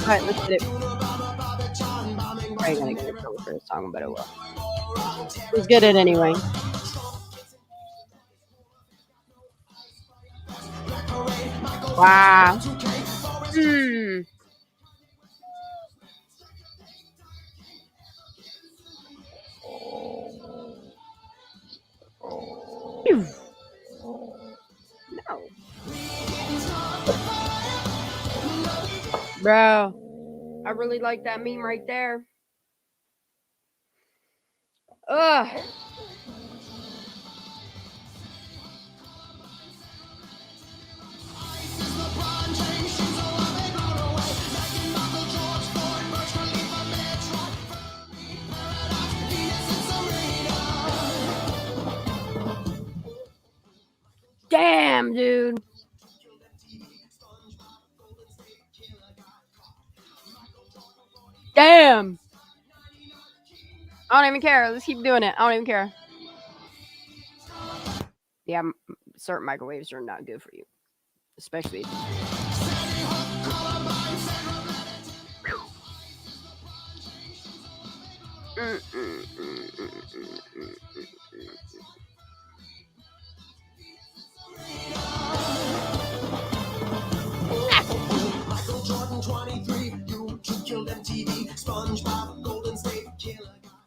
All right, let's get it. I'm gonna get in trouble for this song, but it will. Let's get it anyway. Wow. No. Bro, I really like that meme right there. Ugh. Damn, dude. Damn. I don't even care. Let's keep doing it. I don't even care. Yeah, certain microwaves are not good for you. Especially.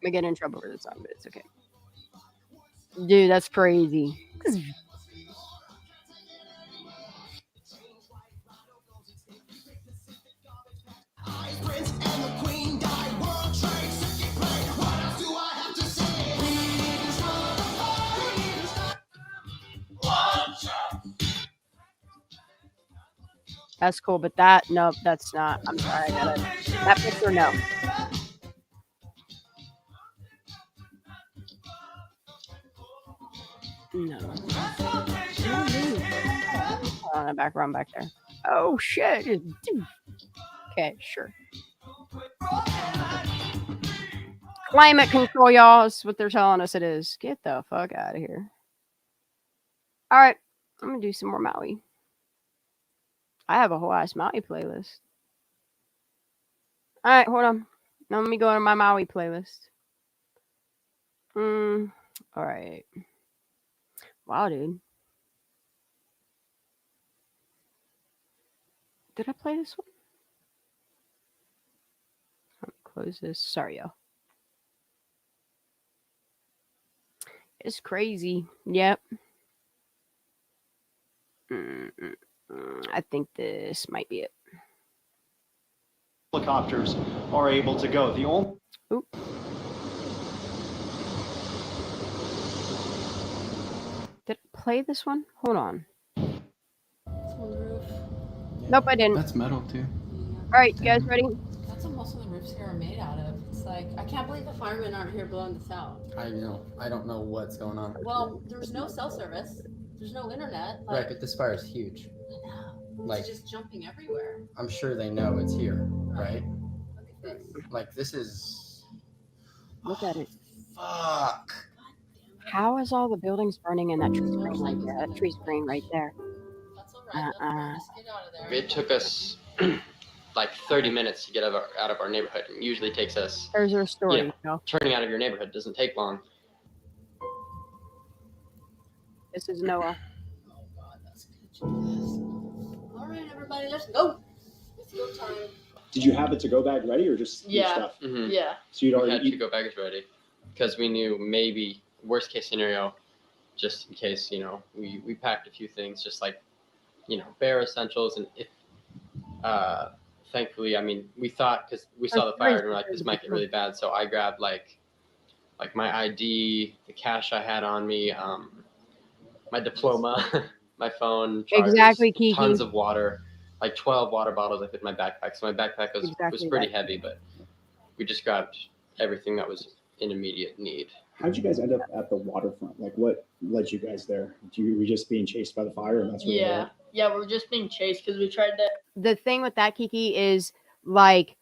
I get in trouble for this song, but it's okay. Dude, that's crazy. That's cool, but that, no, that's not. I'm sorry, I gotta. That picture, no. No. on the background back there. Oh shit! Okay, sure. Climate control, y'all, is what they're telling us it is. Get the fuck out of here. All right, I'm gonna do some more Maui. I have a whole ass Maui playlist. All right, hold on. Now let me go to my Maui playlist. All right. Wow, dude. Did I play this one? Close this. Sorry, y'all. It's crazy. Yep. I think this might be it. Helicopters are able to go. The only. Oop. Did I play this one? Hold on. It's on the roof. Nope, I didn't. That's metal too. All right, you guys ready? That's what most of the roofs here are made out of. It's like, I can't believe the firemen aren't here blowing this out. I know. I don't know what's going on. Well, there's no cell service. There's no internet. Like, right, but this fire is huge. I know. Like, it's just jumping everywhere. I'm sure they know it's here, right? Look at this. Like, this is... Look at it. Fuck. How is all the buildings burning in that tree screen right there? That tree screen right there. That's all right. Just get out of there. It took us like 30 minutes to get out of our neighborhood. It usually takes us. There's your story. Turning out of your neighborhood doesn't take long. This is Noah. Oh God, that's good. All right, everybody, let's go. It's go time. Did you have a to-go bag ready or just your stuff? Mm-hmm. Yeah. So you'd already had to-go bags ready because we knew maybe worst case scenario, just in case, we packed a few things, just like, bare essentials. And if, thankfully, I mean, we thought, because we saw the fire and we're like, this might get really bad. So I grabbed like my ID, the cash I had on me, my diploma, my phone, chargers, Exactly, Kiki. tons of water, like 12 water bottles I put in my backpack. So my backpack was pretty heavy, but we just grabbed everything that was in immediate need. How'd you guys end up at the waterfront? Like, what led you guys there? Were you just being chased by the fire, and that's where you were? Yeah, we're just being chased because we tried to. The thing with that, Kiki, is like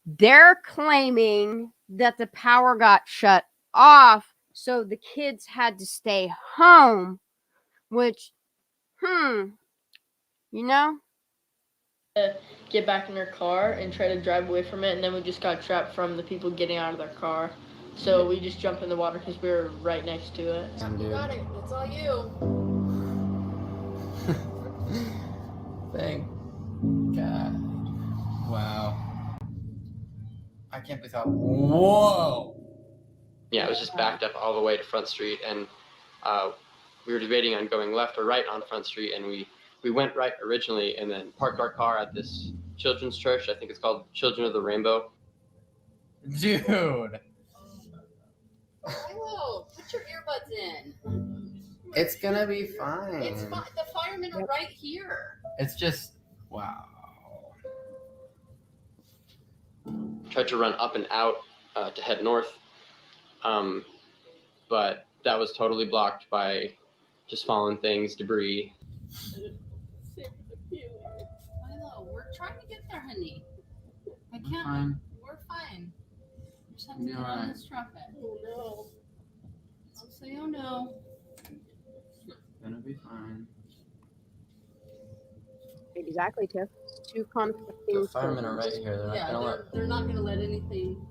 they're claiming that the power got shut off, so the kids had to stay home, which, get back in their car and try to drive away from it, and then we just got trapped from the people getting out of their car. So we just jumped in the water because we were right next to it. You got it. It's all you. Thank God. Wow. I can't believe how... Whoa! Yeah, it was just backed up all the way to Front Street, and we were debating on going left or right on Front Street, and we went right originally and then parked our car at this children's church. I think it's called Children of the Rainbow. Dude. Milo, put your earbuds in. It's gonna be fine. It's fine. The firemen are right here. It's just, wow. Tried to run up and out to head north, but that was totally blocked by just fallen things, debris. Milo, we're trying to get there, honey. I can't. Fine. We're fine. We just have to You're get on right. this traffic. Oh no. Don't say oh no. It's gonna be fine. Exactly, Tiff. Two conflicting. The firemen are right here. They're not gonna let. They're not gonna let anything.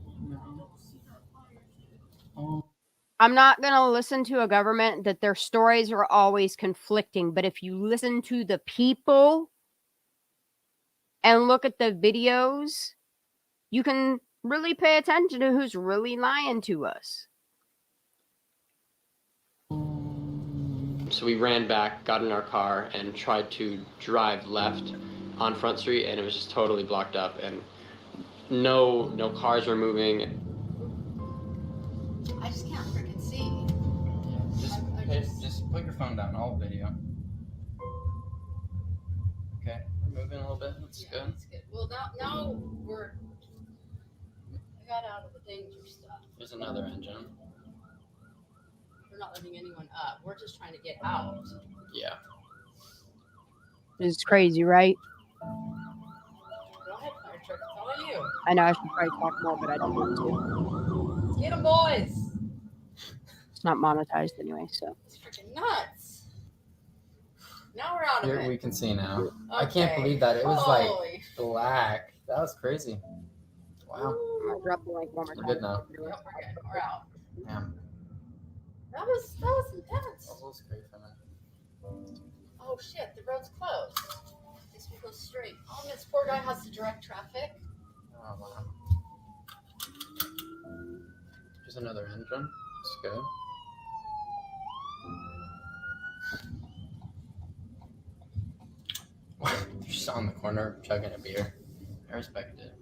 I'm not going to listen to a government that their stories are always conflicting. But if you listen to the people and look at the videos, you can really pay attention to who's really lying to us. So we ran back, got in our car, and tried to drive left on Front Street, and it was just totally blocked up, and no cars were moving. I just can't freaking see. Just put your phone down. I'll video. Okay, we're moving a little bit. That's good. That's good. Well, now I got out of the danger stuff. There's another engine. We're not letting anyone up. We're just trying to get out. Yeah. It's crazy, right? Go ahead, fire truck. It's all on you. I know I should probably talk more, but I don't want to. Let's get them, boys. It's not monetized anyway, so. It's freaking nuts. Now we're out of Here it. we can see now. Okay. I can't believe that. It was Holy. like black. That was crazy. Wow. I'm gonna drop the link one more We're time. good now. Yep, we're good. We're out. Damn. That was intense. That was great for me. Oh shit, the road's closed. Guess we go straight. Oh, this poor guy has to direct traffic. Oh wow. Here's another engine. Let's go. You're just on the corner chugging a beer. I respect it.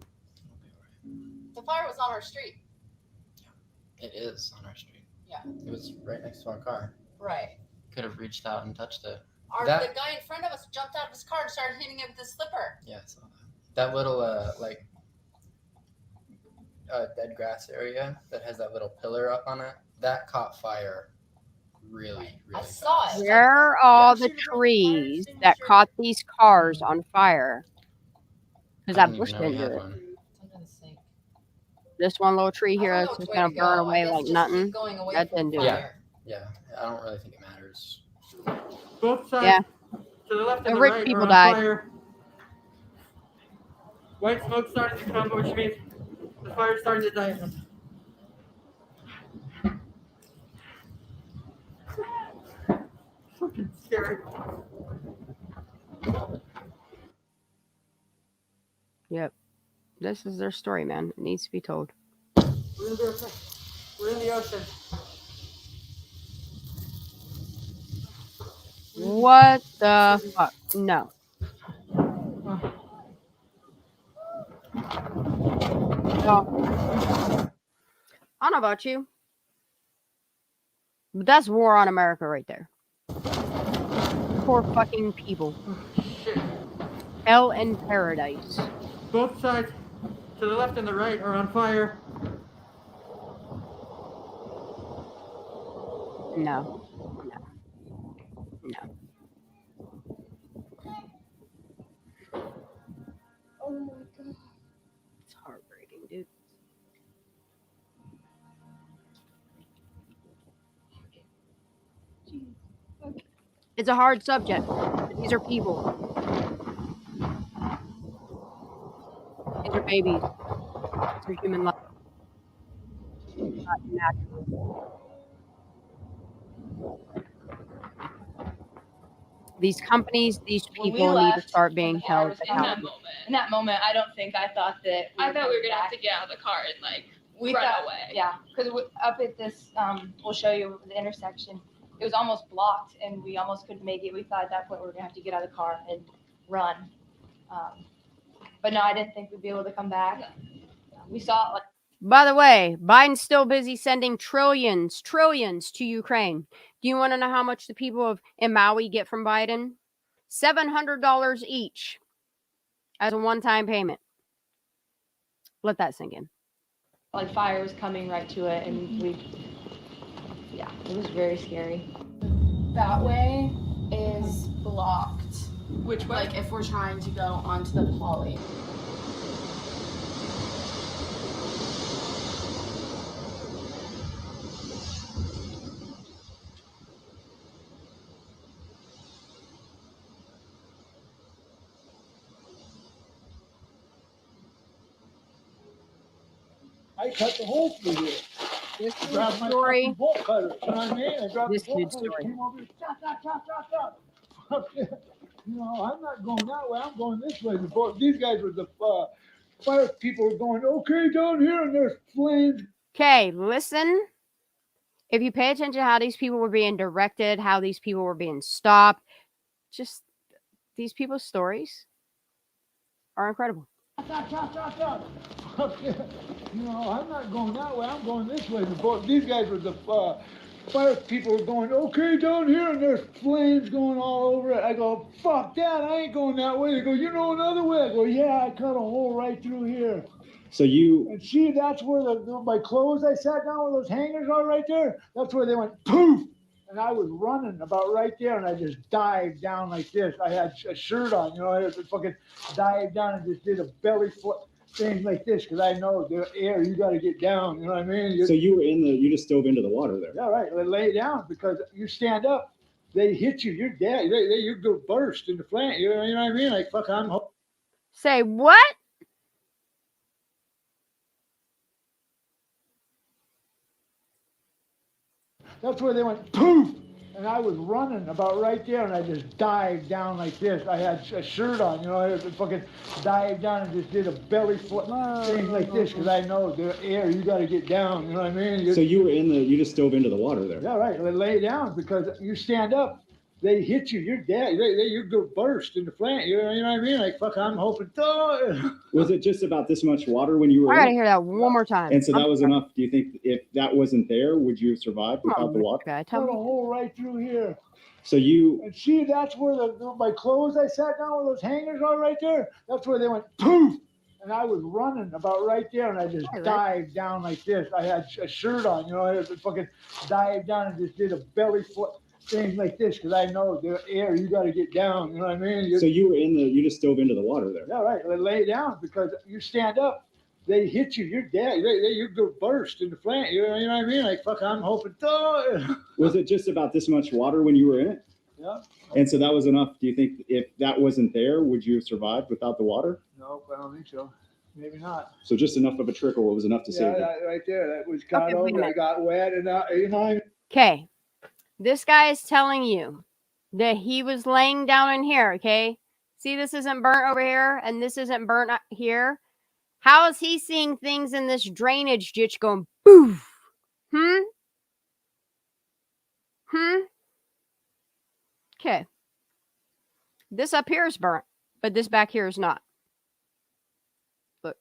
The fire was on our street. It is on our street. Yeah. It was right next to our car. Right. Could have reached out and touched it. The guy in front of us jumped out of his car and started hitting it with his slipper. Yeah, I saw that. That little dead grass area that has that little pillar up on it, that caught fire really I saw fast. it. Where are all the trees that caught these cars on fire? Because that bush didn't do it. This one little tree here that's just gonna burn away like nothing. That didn't do it. Yeah, I don't really think it matters. Both sides. Yeah. To the left and The the rich right people are on died. fire. White smoke started to come, which means the fire started to die. Fucking scary. Yep. This is their story, man. It needs to be told. We're in the ocean. We're in the ocean. What the fuck? No. No. I don't know about you, but that's war on America right there. Poor fucking people. Hell and paradise. Both sides, to the left and the right, are on fire. No. No. Oh my god. It's heartbreaking, dude. It's a hard subject. These are people. These are babies. These are human life. Not natural. These companies, these people need to start being held accountable. In that moment, I don't think I thought that. I thought we were gonna have to get out of the car and run away. Yeah, because up at this, we'll show you the intersection. It was almost blocked, and we almost couldn't make it. We thought at that point we were gonna have to get out of the car and run. But no, I didn't think we'd be able to come back. We saw it. By the way, Biden's still busy sending trillions to Ukraine. Do you want to know how much the people in Maui get from Biden? $700 each as a one-time payment. Let that sink in. Like fire was coming right to it, and it was very scary. That way is blocked. Which way? Like if we're trying to go onto the poly. I cut the hole through here. This Grabbed my story. fucking bolt cutter. You know what I mean? I grabbed This the bolt kid's cutter, story. came over here, chop. Fuck yeah. You know, I'm not going that way. I'm going this way. Before these guys were the fire people were going, okay, down here, and there's flames. Okay, listen. If you pay attention to how these people were being directed, how these people were being stopped, just these people's stories are incredible. Chop. Fuck yeah. You know, I'm not going that way. I'm going this way. Before these guys were the fire people were going, okay, down here, and there's flames going all over it. I go, fuck that, I ain't going that way. They go, you know another way? I go, yeah, I cut a hole right through here. So you And see, that's where my clothes I sat down where those hangers are right there. That's where they went poof. and I was running about right there, and I just dived down like this. I had a shirt on, you know, I just fucking dived down and just did a belly flip thing like this, because I know the air, you got to get down, you know what I mean? So you were you just dove into the water there. Yeah, right. Lay down, because you stand up, they hit you, you're dead. You go burst in the flank, you know what I mean? Like, fuck, I'm home. Say what? That's where they went poof, and I was running about right there, and I just dived down like this. I had a shirt on, you know, I just fucking dived down and just did a belly flip thing like this, because I know the air, you got to get down, you know what I mean? So you were you just dove into the water there. Yeah, right. Lay down, because you stand up, they hit you, you're dead. You go burst in the flank, you know what I mean? Like, fuck, I'm hoping. Was it just about this much water when you were I gotta in? hear that one more time. And so that was enough. Do you think if that wasn't there, would you have survived without the water? Okay, Got a hole right through here. So you, And see, that's where my clothes I sat down, where those hangers are right there. That's where they went poof. And I was running about right there, and I just dived down like this. I had a shirt on, you know, I just fucking dived down and just did a belly flip thing like this, because I know the air, you got to get down, you know what I mean? So you were you just dove into the water there. Yeah, right. Lay down, because you stand up, they hit you, you're dead. You go burst in the flank, you know what I mean? Like, fuck, I'm hoping. Was it just about this much water when you were in it? Yeah. And so that was enough. Do you think if that wasn't there, would you have survived without the water? No, I don't think so. Maybe not. So just enough of a trickle was enough to save you. Right there. That was got Okay, wait a over. I minute. got wet, and you know. Okay. This guy is telling you that he was laying down in here, okay? See, this isn't burnt over here, and this isn't burnt here. How is he seeing things in this drainage ditch going boof? Okay. This up here is burnt, but this back here is not. Look.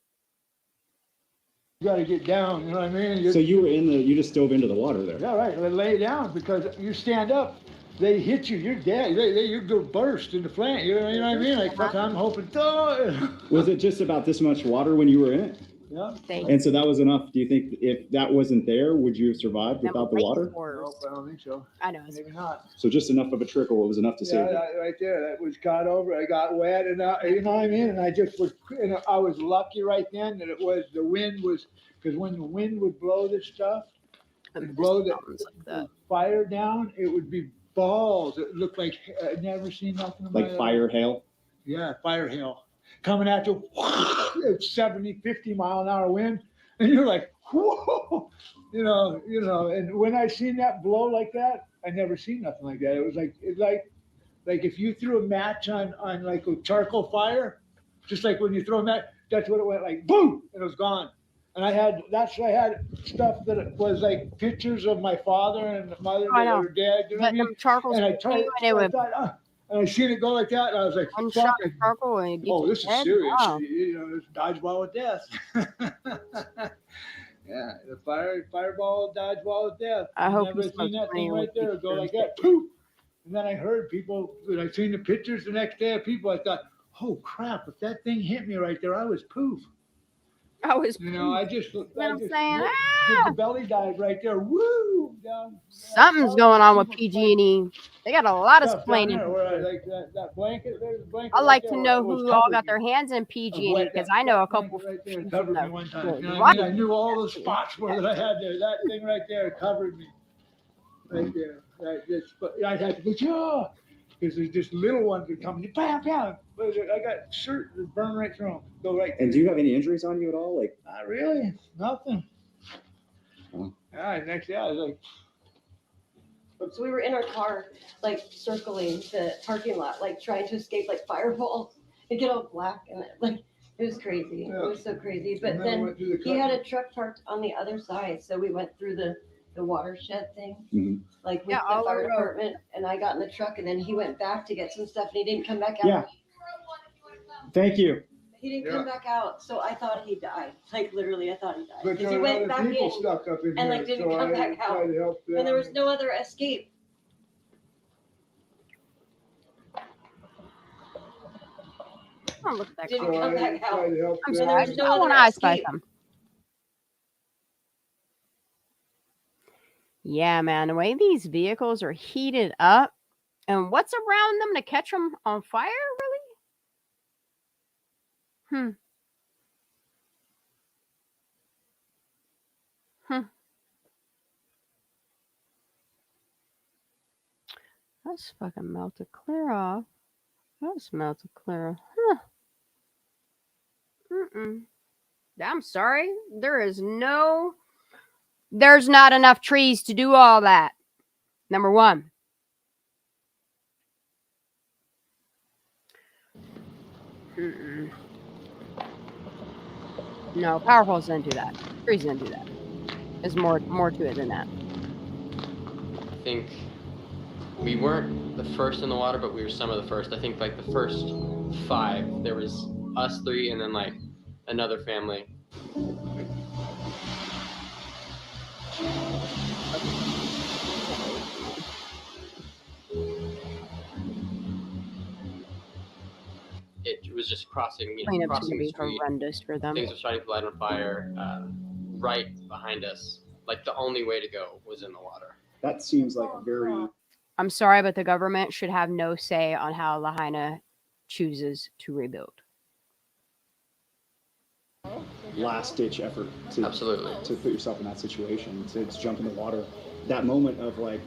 You got to get down, you know what I mean? So you were you just dove into the water there. Yeah, right. Lay down, because you stand up, they hit you, you're dead. You go burst in the flank, you know what I mean? Like, fuck, I'm hoping. Was it just about this much water when you were in it? Yeah. And so that was enough. Do you think if that wasn't there, would you have survived without the water? Nope, I don't think so. I know. Maybe not. So just enough of a trickle was enough to save you. Right there. That was got over. I got wet, and you know what I mean? And I just was, and I was lucky right then that it was, the wind was, because when the wind would blow this stuff, and blow the fire down, it would be balls. It looked like I'd never seen nothing in my Like fire hail? Yeah, fire hail. Coming at you, it's 70, 50 mile an hour wind. And you're like, whoa, you know, and when I seen that blow like that, I never seen nothing like that. It was like, like if you threw a match on like a charcoal fire, just like when you throw a match, that's what it went like, boom, and it was gone. And I had stuff that was like pictures of my father and mother that were dead. You know what I mean? And I tried, and I seen it go like that, and I was like, fucking, this is serious. Wow. You know, it's dodgeball with death. Yeah, the fireball, dodgeball with death. I hope never seen that thing right there go like that. Poof! And then I heard people, when I seen the pictures the next day of people, I thought, oh crap, if that thing hit me right there, I was poof. You know, I just did the belly dive right there. Woo! Down. Something's going on with PG&E. They got a lot of explaining. Like that blanket, there's a blanket. I'd like right to there know where it was who all covered got me. their hands in PG&E, Wet, because that I know a blanket couple. right there covered me one time. You know what I Right. mean? I knew all the spots where that I had there. That thing right there covered me. Right there. I'd have to go, yeah. Because there's just little ones that come, bam, bam. But I got shirt that burn right through them. Go right. And do you have any injuries on you at all? Like, not really. Nothing. Oh. Yeah, next day I was like, So we were in our car, like circling the parking lot, like trying to escape like fireballs. It get all black and it was crazy. Yeah. It was so crazy. But And then then went through the he had cut. a truck parked on the other side, so we went through the watershed thing, like with Yeah, the all fire around. department. And I got in the truck, and then he went back to get some stuff, and he didn't come back out. Yeah. Thank you. He didn't come back out, so I thought he died. Like literally, I thought he died but because there he were went other back people in stuck up in and here, like didn't so come I back out, tried to help them. and there was no other escape. Oh, look at that Didn't guy. come back out. I'm And sorry. there I was just no want other to ice spice escape. them. Yeah, man. The way these vehicles are heated up and what's around them to catch them on fire, really? That's fucking melted clear off. That's melted clear off. I'm sorry. There's not enough trees to do all that. Number one. No, powerfuls didn't do that. Trees didn't do that. There's more to it than that. I think we weren't the first in the water, but we were some of the first. I think like the first 5, there was us 3 and then like another family. It was just crossing, crossing the street. Horrendous for them. Things were starting to light on fire right behind us. Like the only way to go was in the water. That seems like a very... I'm sorry, but the government should have no say on how Lahaina chooses to rebuild. Last-ditch effort to absolutely to put yourself in that situation, to jump in the water. That moment of like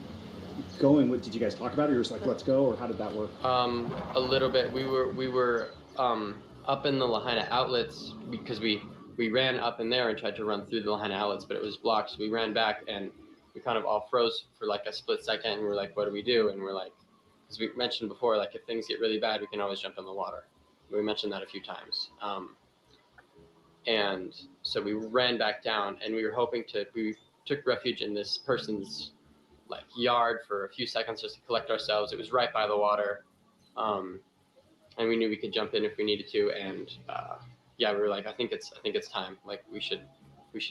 going, what did you guys talk about it? Or just like, let's go, or how did that work? A little bit. We were up in the Lahaina outlets because we ran up in there and tried to run through the Lahaina outlets, but it was blocked. So we ran back and we kind of all froze for like a split second, and we're like, what do we do? And we're like, as we mentioned before, like if things get really bad, we can always jump in the water. We mentioned that a few times. And so we ran back down, and we took refuge in this person's like yard for a few seconds just to collect ourselves. It was right by the water. And we knew we could jump in if we needed to. And yeah, we were like, I think it's time. Like we should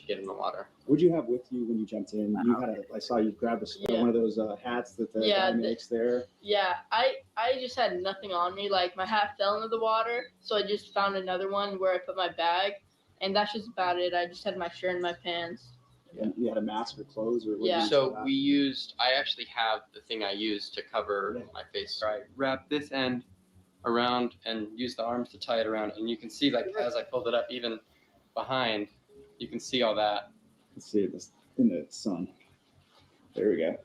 get in the water. What'd you have with you when you jumped in? You had I saw you grab one of those hats that the guy makes there. Yeah, I just had nothing on me. Like my hat fell into the water, so I just found another one where I put my bag, and that's just about it. I just had my shirt and my pants. Yeah. You had a mask or clothes or what? Yeah. So I actually have the thing I used to cover my face. I wrapped this end around and used the arms to tie it around, and you can see like as I pulled it up, even behind, you can see all that. Let's see this in the sun. There we go.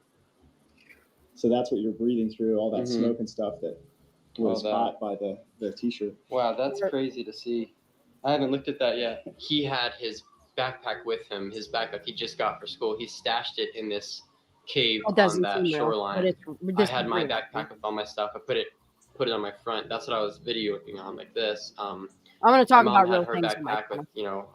So that's what you're breathing through, all that smoke and stuff that was caught by the t-shirt. Wow, that's crazy to see. I haven't looked at that yet. He had his backpack with him, his backpack he just got for school. He stashed it in this cave on that shoreline. I had my backpack with all my stuff. I put it on my front. That's what I was videoing on, like this. I'm going to talk about real her things. backpack with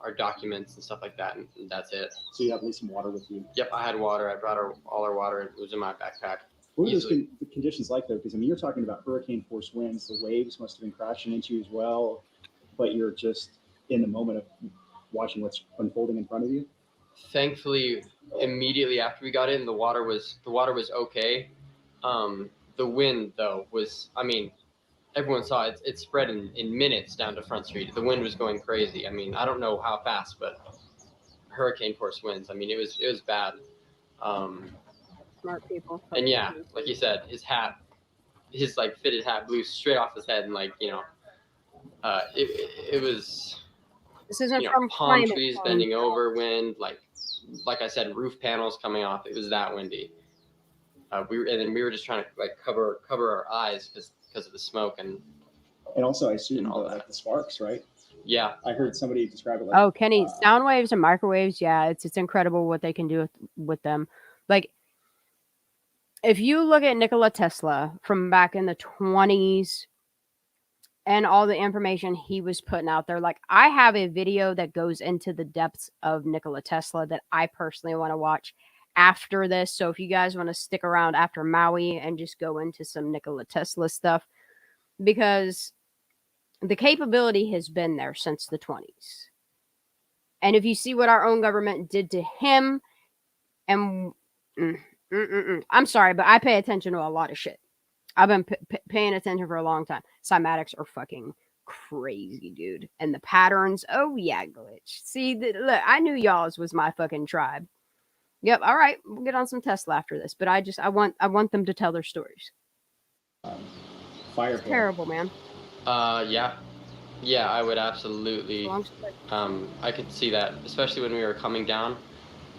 our documents and stuff like that, and that's it. So you have at least some water with you. Yep, I had water. I brought all our water. It was in my backpack. What were those conditions like though? Because I mean, you're talking about hurricane force winds. The waves must have been crashing into you as well, but you're just in the moment of watching what's unfolding in front of you. Thankfully, immediately after we got in, the water was okay. The wind though was, I mean, everyone saw it. It spread in minutes down to Front Street. The wind was going crazy. I mean, I don't know how fast, but hurricane force winds. I mean, it was bad. Smart people. And yeah, like you said, his like fitted hat blew straight off his head, and like it was. This isn't from palm trees bending over, wind, like I said, roof panels coming off. It was that windy. We were just trying to like cover our eyes because of the smoke and also I assume the sparks, right? Yeah, I heard somebody describe it like. Kenny, sound waves and microwaves. Yeah, it's incredible what they can do with them. Like, if you look at Nikola Tesla from back in the 1920s. And all the information he was putting out there. Like, I have a video that goes into the depths of Nikola Tesla that I personally want to watch after this. So if you guys want to stick around after Maui and just go into some Nikola Tesla stuff, because the capability has been there since the 1920s. And if you see what our own government did to him, and I'm sorry, but I pay attention to a lot of shit. I've been paying attention for a long time. Cymatics are fucking crazy, dude. And the patterns, oh yeah, glitch. See, look, I knew y'all's was my fucking tribe. Yep. All right. We'll get on some Tesla after this, but I want them to tell their stories. Fire. It's terrible, man. Yeah. Yeah, I would absolutely. I could see that, especially when we were coming down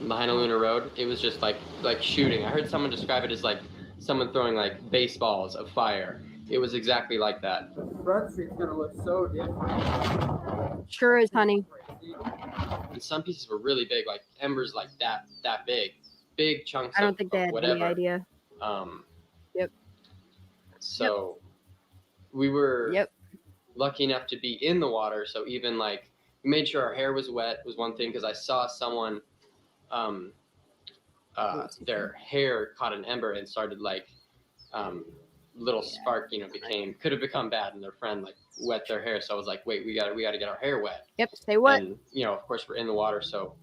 Lahaina Luna Road. It was just like shooting. I heard someone describe it as like someone throwing like baseballs of fire. It was exactly like that. Front Street's gonna look so different. Sure is, honey. And some pieces were really big, like embers like that big chunks. I don't think they of had whatever. any idea. Yep. So we were lucky enough to be in the water. So even like we made sure our hair was wet was one thing, because I saw someone, their hair caught an ember and started like little spark, could have become bad, and their friend like wet their hair. So I was like, wait, we gotta get our hair wet. Yep. Stay wet. And of course we're in the water, so.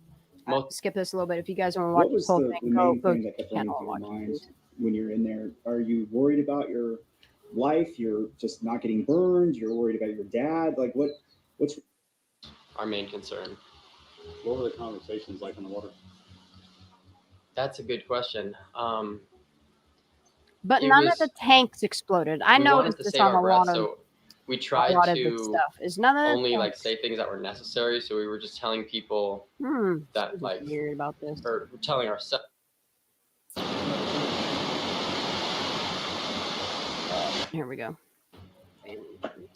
Skip this a little bit. If you guys want to watch this whole thing, go thing that kept running through your mind when you're in there? Are you worried about your life? You're just not getting burned? You're worried about your dad? Like what's our main concern? What were the conversations like on the water? That's a good question. But none of the tanks exploded. I noticed this on the water. So we tried to Is none of only like say things that were necessary. So we were just telling people that like weird about this, or telling ourselves. Here we go.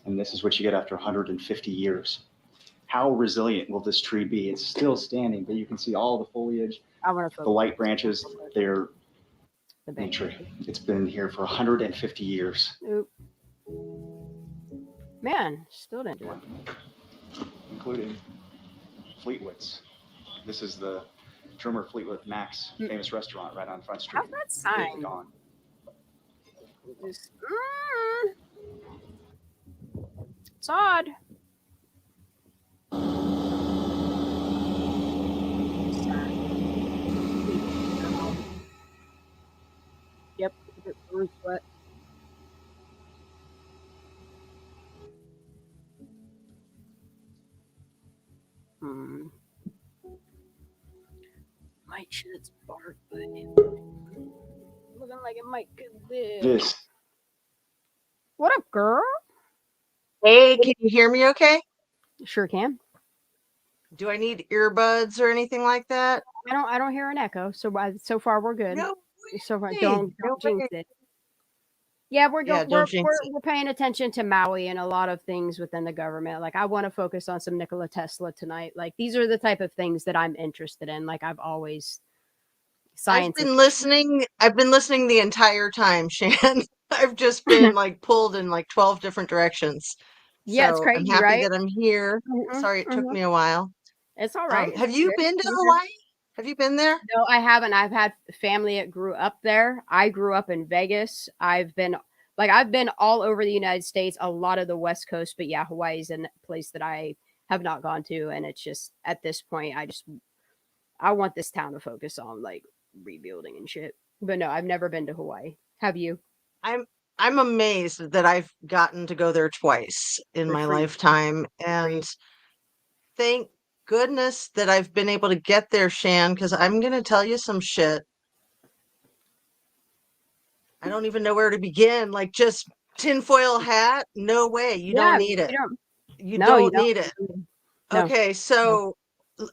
And this is what you get after 150 years. How resilient will this tree be? It's still standing, but you can see all the foliage, the light branches. They're the tree. It's been here for 150 years. Oop. Man, still didn't do it. Including Fleetwood's. This is the drummer Fleetwood Mac's famous restaurant right on Front Street. How's that sign? Gone. It's odd. Yep, it's wet. Might shit its bark, but looking like it might get this. What up, girl? Hey, can you hear me okay? Sure can. Do I need earbuds or anything like that? I don't hear an echo, so far we're good. No so far, way. don't No jinx way. it. Yeah, we're don't jinx it. we're paying attention to Maui and a lot of things within the government. Like I want to focus on some Nikola Tesla tonight. Like these are the type of things that I'm interested in. Like I've always I've been listening the entire time, Shan. I've just been like pulled in like 12 different directions. Yeah, it's So crazy, I'm happy right? that I'm here. Sorry it took me a while. It's all right. Have It's you good. been to You're good. Hawaii? Have you been there? No, I haven't. I've had family that grew up there. I grew up in Vegas. I've been all over the United States, a lot of the West Coast, but yeah, Hawaii is a place that I have not gone to. And it's just at this point, I want this town to focus on like rebuilding and shit. But no, I've never been to Hawaii. Have you? I'm amazed that I've gotten to go there twice in my lifetime. And thank goodness that I've been able to get there, Shan, because I'm going to tell you some shit. I don't even know where to begin. Like just tinfoil hat? No way. You don't need it. You don't need it. No. Okay, so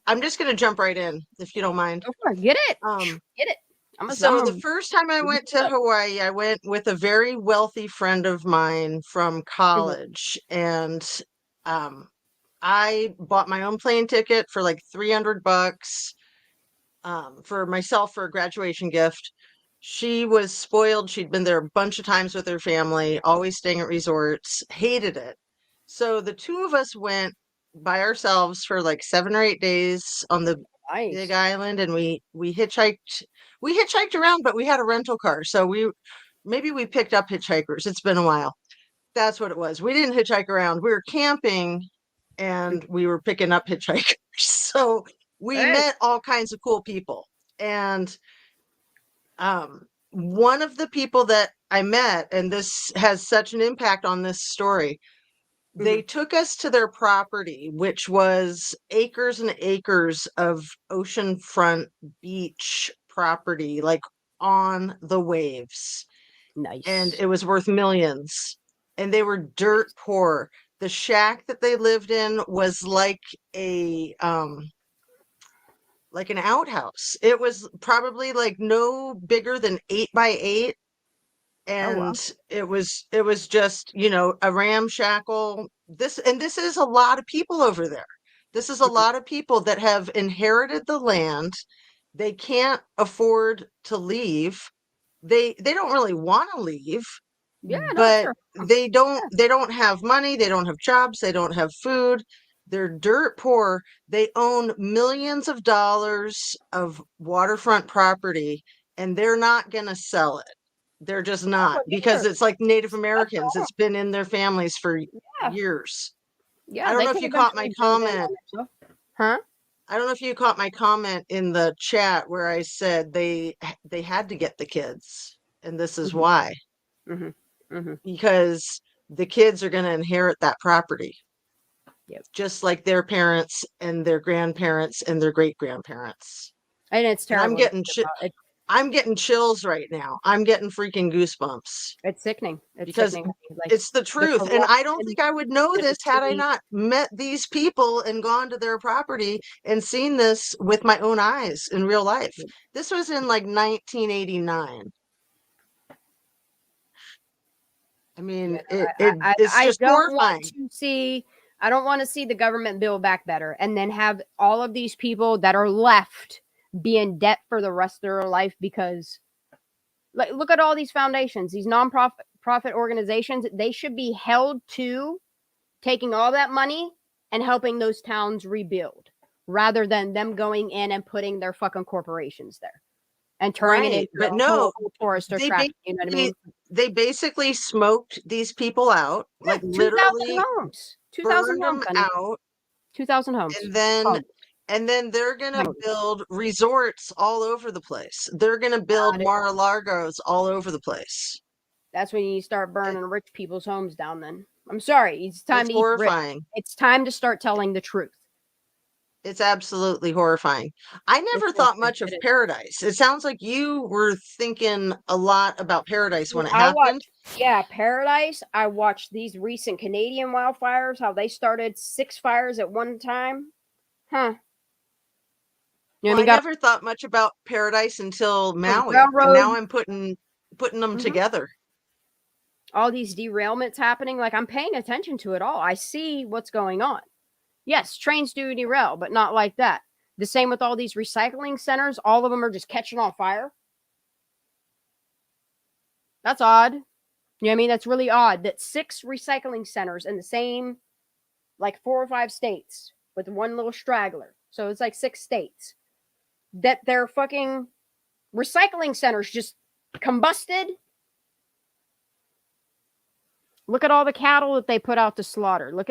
I'm just going to jump right in, if you don't mind. Go for it. Get it. Get it. So the first time I went to Hawaii, I went with a very wealthy friend of mine from college, and I bought my own plane ticket for like $300 for myself for a graduation gift. She was spoiled. She'd been there a bunch of times with her family, always staying at resorts, hated it. So the two of us went by ourselves for like 7 or 8 days on the Big Island, and we hitchhiked. We hitchhiked around, but we had a rental car, so we picked up hitchhikers. It's been a while. That's what it was. We didn't hitchhike around. We were camping, and we were picking up hitchhikers. So we met all kinds of cool people, and one of the people that I met, and this has such an impact on this story, They took us to their property, which was acres and acres of oceanfront beach property, like on the waves. Nice. And it was worth millions. And they were dirt poor. The shack that they lived in was like an outhouse. It was probably like no bigger than 8 by 8. And it was just, a ramshackle. This is a lot of people over there. This is a lot of people that have inherited the land. They can't afford to leave. They don't really want to leave, but they don't have money, they don't have jobs, they don't have food. They're dirt poor. They own millions of dollars of waterfront property, and they're not going to sell it. They're just not, because it's like Native Americans. It's been in their families for years. Yeah, I don't they know if could you caught my eventually build in comment. on themselves. Huh? I don't know if you caught my comment in the chat where I said they had to get the kids, and this is why. Because the kids are going to inherit that property. Yep. Just like their parents and their grandparents and their great grandparents. And it's And terrible. I'm getting chills right now. I'm getting freaking goosebumps. It's sickening. Because sickening. it's the truth. And I don't think I would know this had I not met these people and gone to their property and seen this with my own eyes in real life. This was in like 1989. I mean, it's just horrifying. I don't want to see the government build back better and then have all of these people that are left be in debt for the rest of their life because, like, look at all these foundations, these non-profit organizations. They should be held to taking all that money and helping those towns rebuild rather than them going in and putting their fucking corporations there and turning it into a whole tourist attraction. You know what I mean? They basically smoked these people out, like literally 2,000 homes. 2,000 burned them out. 2,000 homes. And then they're going to build resorts all over the place. They're going to build Mar-a-Lagos all over the place. That's when you start burning rich people's homes down then. I'm sorry. It's time to horrifying. Eat rich. It's time to start telling the truth. It's absolutely horrifying. I never thought much of Paradise. It sounds like you were thinking a lot about Paradise when it happened. Paradise. I watched these recent Canadian wildfires, how they started 6 fires at one time. Huh. I never thought much about Paradise until Maui. And now I'm putting them together. All these derailments happening. Like, I'm paying attention to it all. I see what's going on. Yes, trains do derail, but not like that. The same with all these recycling centers. All of them are just catching on fire. That's odd. You know what I mean? That's really odd that 6 recycling centers in the same, like 4 or 5 states with one little straggler. So it's like 6 states that their fucking recycling centers just combusted. Look at all the cattle that they put out to slaughter. Look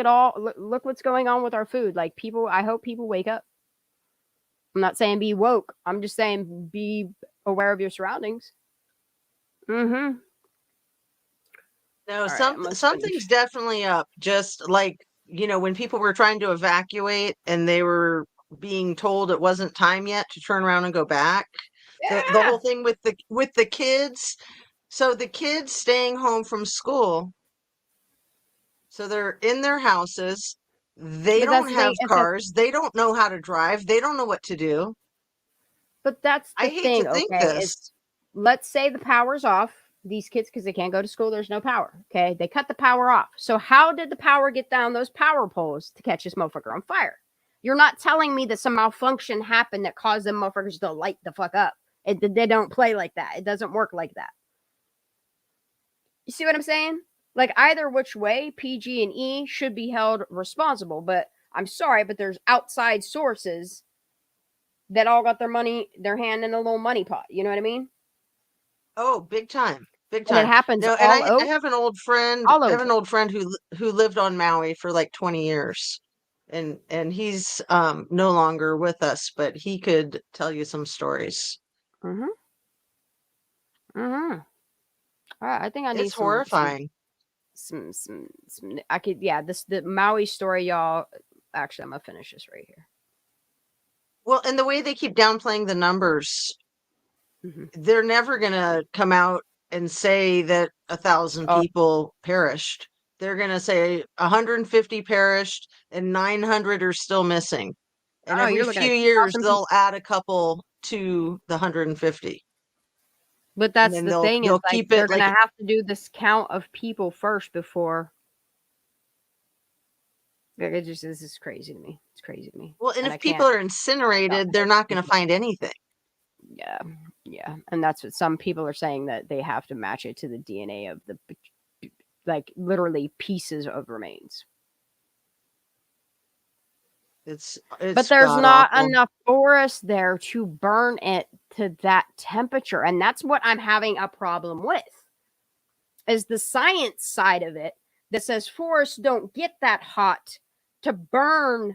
what's going on with our food. Like, people, I hope people wake up. I'm not saying be woke. I'm just saying be aware of your surroundings. No, something's definitely up. Just like, when people were trying to evacuate and they were being told it wasn't time yet to turn around and go back. The whole thing with the kids. So the kids staying home from school. So they're in their houses. They don't have cars. They don't know how to drive. They don't know what to do. But that's the thing, to think this. Let's say the power's off. These kids, because they can't go to school, there's no power. Okay, they cut the power off. So how did the power get down those power poles to catch this motherfucker on fire? You're not telling me that some malfunction happened that caused them motherfuckers to light the fuck up. They don't play like that. It doesn't work like that. You see what I'm saying? Like, either which way, PG and E should be held responsible. But I'm sorry, but there's outside sources that all got their hand in a little money pot. You know what I mean? Oh, big time. Big And time. it happens No, all and I over. have an old friend. All I have over. an old friend who lived on Maui for like 20 years. And he's no longer with us, but he could tell you some stories. I think I need It's horrifying. I could, yeah, the Maui story, y'all. Actually, I'm gonna finish this right here. Well, and the way they keep downplaying the numbers, they're never gonna come out and say that 1,000 people perished. They're gonna say 150 perished and 900 are still missing. And every few years they'll add a couple to the 150. But that's then the thing, is they'll like keep they're it gonna like have to do this count of people first before. It just this is crazy to me. It's crazy to me. well, and I if people can't are incinerated, they're not going to find anything. Yeah, yeah, and that's what some people are saying, that they have to match it to the DNA of the, like, literally pieces of remains. But there's not enough forest there to burn it to that temperature, and that's what I'm having a problem with. Is the science side of it that says forests don't get that hot to burn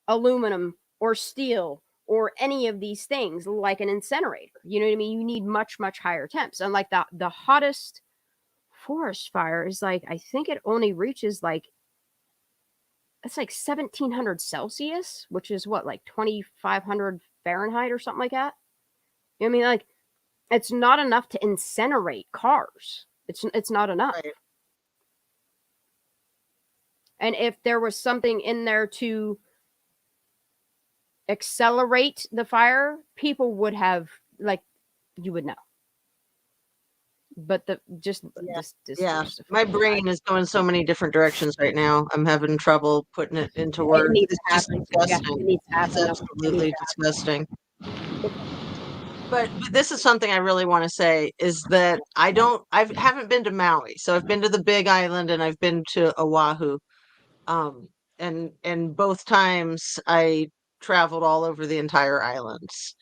aluminum or steel or any of these things like an incinerator. You know what I mean? You need much, much higher temps. And like the hottest forest fire is like, I think it only reaches like, it's like 1700 Celsius, which is what, like 2500 Fahrenheit or something like that. You know what I mean? Like, it's not enough to incinerate cars. It's not enough. Right. And if there was something in there to accelerate the fire, people would have, like, you would know. But this my brain is going so many different directions right now. I'm having trouble putting it into words. It needs It's to happen. disgusting. Yeah, it needs to happen. It's absolutely disgusting. But this is something I really want to say, is that I haven't been to Maui. So I've been to the Big Island and I've been to Oahu. And both times I traveled all over the entire islands.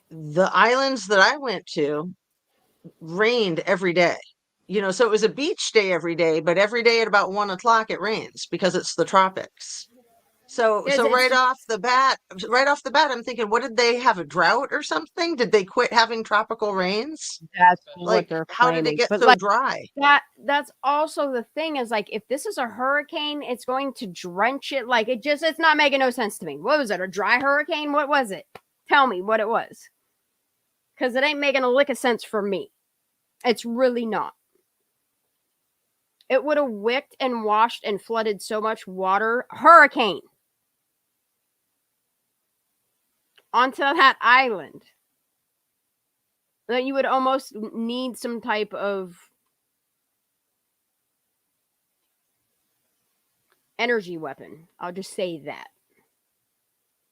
The islands that I went to rained every day. You know, so it was a beach day every day, but every day at about 1 o'clock it rains because it's the tropics. So right off the bat, I'm thinking, what did they have, a drought or something? Did they quit having tropical rains? That's like, what they're how claiming. did it get But so like, dry? That's also the thing, is like, if this is a hurricane, it's going to drench it. Like, it's not making no sense to me. What was it? A dry hurricane? What was it? Tell me what it was. Because it ain't making a lick of sense for me. It's really not. It would have wicked and washed and flooded so much water. Hurricane. Onto that island. That you would almost need some type of energy weapon. I'll just say that.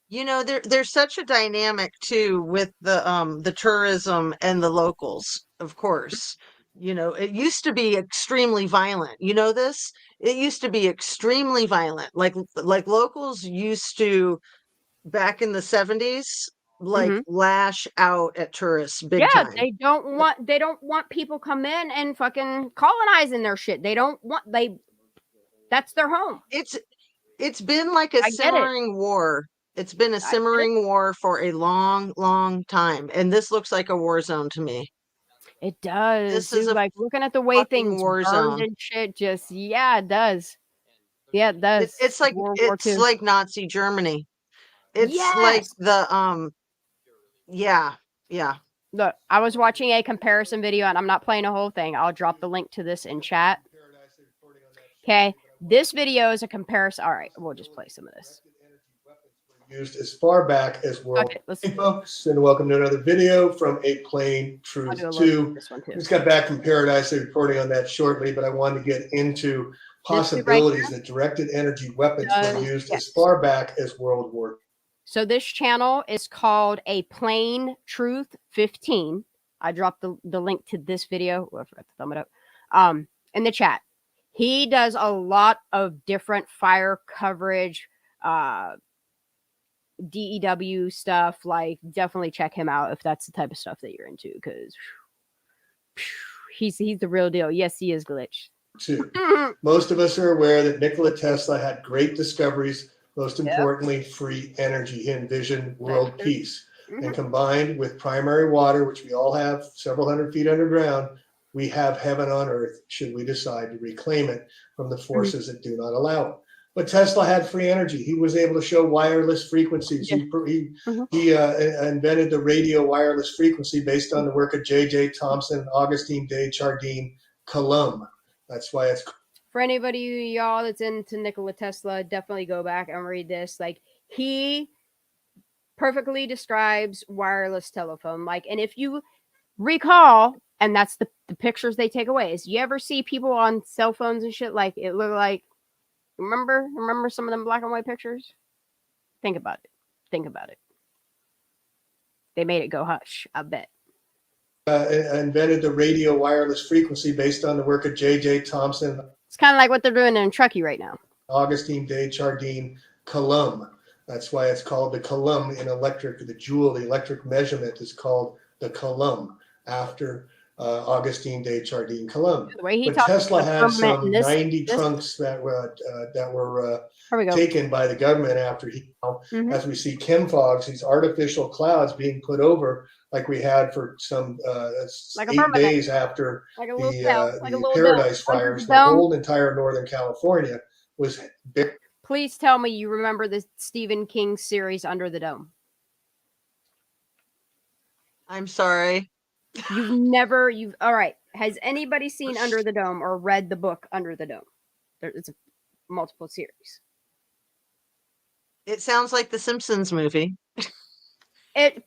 You know, there's such a dynamic too with the tourism and the locals, of course. You know, it used to be extremely violent. You know this? It used to be extremely violent. Like locals used to, back in the 70s, like lash out at tourists big time. They don't want people come in and fucking colonizing their shit. That's their home. It's been like a simmering war. It's been a simmering war for a long, long time. And this looks like a war zone to me. It does. This is like looking at the way things war burned zone. And shit. Just it does. Yeah, it does. It's like like Nazi Germany. It's like the yeah. Look, I was watching a comparison video, and I'm not playing a whole thing. I'll drop the link to this in chat. Okay, this video is a comparison. All right, we'll just play some of this. Used as far back as world. Hey folks, and welcome to another video from A Plain Truth 2. Just got back from Paradise. They're reporting on that shortly, but I wanted to get into possibilities that directed energy weapons were used as far back as World War. So this channel is called A Plain Truth 15. I dropped the link to this video. Oh, I forgot to thumb it up. In the chat. He does a lot of different fire coverage, DEW stuff. Like, definitely check him out if that's the type of stuff that you're into, because he's the real deal. Yes, he is Glitch. Most of us are aware that Nikola Tesla had great discoveries. Most importantly, free energy. He envisioned world peace. And combined with primary water, which we all have several hundred feet underground, We have heaven on earth should we decide to reclaim it from the forces that do not allow it. But Tesla had free energy. He was able to show wireless frequencies. He invented the radio wireless frequency based on the work of J.J. Thomson, Augustine de Chardin, Colomb. That's why it's. For anybody y'all that's into Nikola Tesla, definitely go back and read this. Like, he perfectly describes wireless telephone. Like, and if you recall, and that's the pictures they take away, is you ever see people on cell phones and shit, like it look like, remember some of them black and white pictures? Think about it. They made it go hush, I bet. Invented the radio wireless frequency based on the work of J.J. Thomson. It's kind of like what they're doing in Truckee right now. Augustine de Chardin, Colomb. That's why it's called the Colomb in electric. The joule, the electric measurement, is called the Colomb after Augustine de Chardin, Colomb. But Tesla had some 90 trunks that were taken by the government after he. As we see chem fogs, these artificial clouds being put over, like we had for some like 8 days after the Paradise fires. The whole entire Northern California was. Please tell me you remember the Stephen King series Under the Dome. I'm sorry. All right. Has anybody seen Under the Dome or read the book Under the Dome? It's a multiple series. It sounds like the Simpsons movie. It's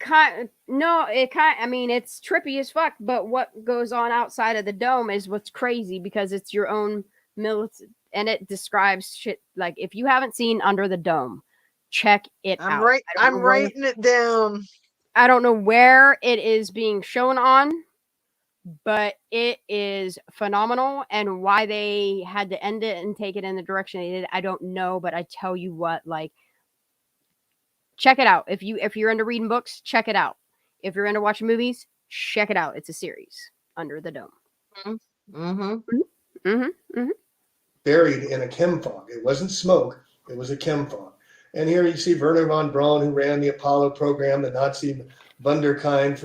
trippy as fuck, but what goes on outside of the dome is what's crazy, because it's your own military, and it describes shit. Like, if you haven't seen Under the Dome, check it out. I'm writing it down. I don't know where it is being shown on, but it is phenomenal, and why they had to end it and take it in the direction they did, I don't know, but I tell you what, like, check it out. If you're into reading books, check it out. If you're into watching movies, check it out. It's a series, Under the Dome. Buried in a chem fog. It wasn't smoke. It was a chem fog. And here you see Werner von Braun, who ran the Apollo program, the Nazi Wunderkind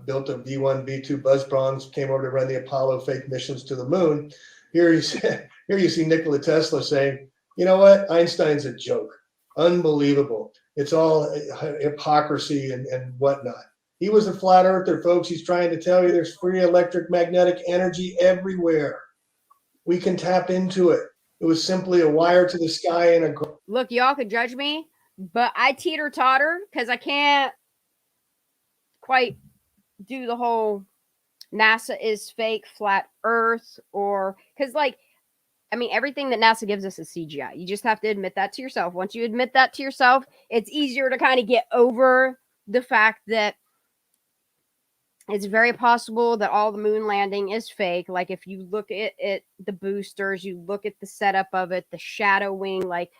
built a B-1, B-2 Buzzbronze, came over to run the Apollo fake missions to the moon. Here you see Nikola Tesla saying, you know what? Einstein's a joke. Unbelievable. It's all hypocrisy and whatnot. He was a flat earther, folks. He's trying to tell you there's free electromagnetic energy everywhere. We can tap into it. It was simply a wire to the sky and a. Look, y'all could judge me, but I teeter-totter because I can't quite do the whole NASA is fake, flat Earth, or because, like, I mean, everything that NASA gives us is CGI. You just have to admit that to yourself. Once you admit that to yourself, it's easier to kind of get over the fact that it's very possible that all the moon landing is fake. Like, if you look at the boosters, you look at the setup of it, the shadowing, like,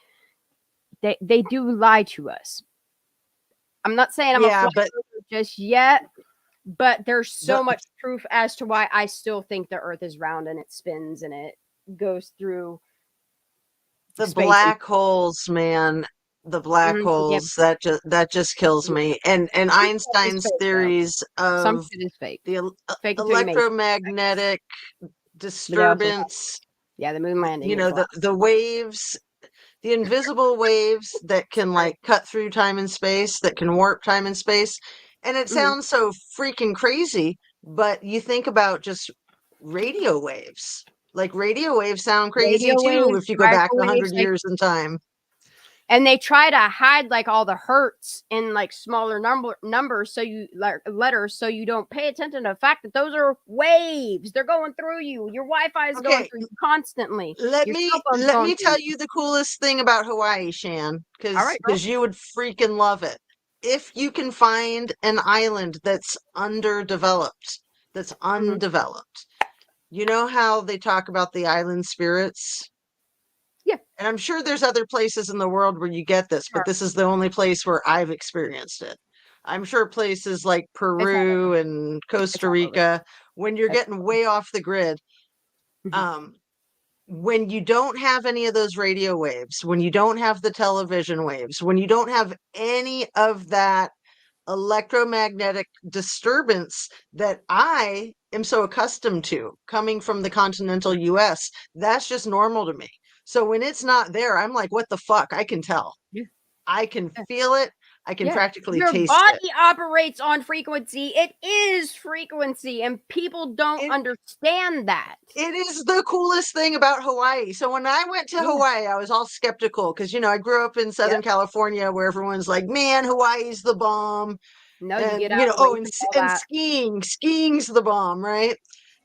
they do lie to us. I'm not saying I'm a flat earther just yet, but there's so much proof as to why I still think the Earth is round and it spins and it goes through the black holes, man. The black holes, that just kills me. And Einstein's theories of some shit is fake. The electromagnetic disturbance. Yeah, the moon landing. You know, the waves, the invisible waves that can, like, cut through time and space, that can warp time and space. And it sounds so freaking crazy, but you think about just radio waves. Like, radio waves sound crazy too if you go back 100 years in time. And they try to hide, like, all the hertz in, like, smaller numbers, so you letters, so you don't pay attention to the fact that those are waves. They're going through you. Your Wi-Fi is going through you constantly. Let me tell you the coolest thing about Hawaii, Shan, because you would freaking love it. If you can find an island that's undeveloped, you know how they talk about the island spirits? Yeah. And I'm sure there's other places in the world where you get this, but this is the only place where I've experienced it. I'm sure places like Peru and Costa Rica, when you're getting way off the grid, when you don't have any of those radio waves, when you don't have the television waves, when you don't have any of that electromagnetic disturbance that I am so accustomed to coming from the continental US. That's just normal to me. So when it's not there, I'm like, what the fuck? I can tell. Yeah. I can feel it. I can Yeah. practically Your taste body it. operates on frequency. It is frequency, and people don't understand that. It is the coolest thing about Hawaii. So when I went to Hawaii, I was all skeptical because, you know, I grew up in Southern California where everyone's like, man, Hawaii's the bomb. No, and, you get out oh, away and, from all and that. skiing's the bomb, right?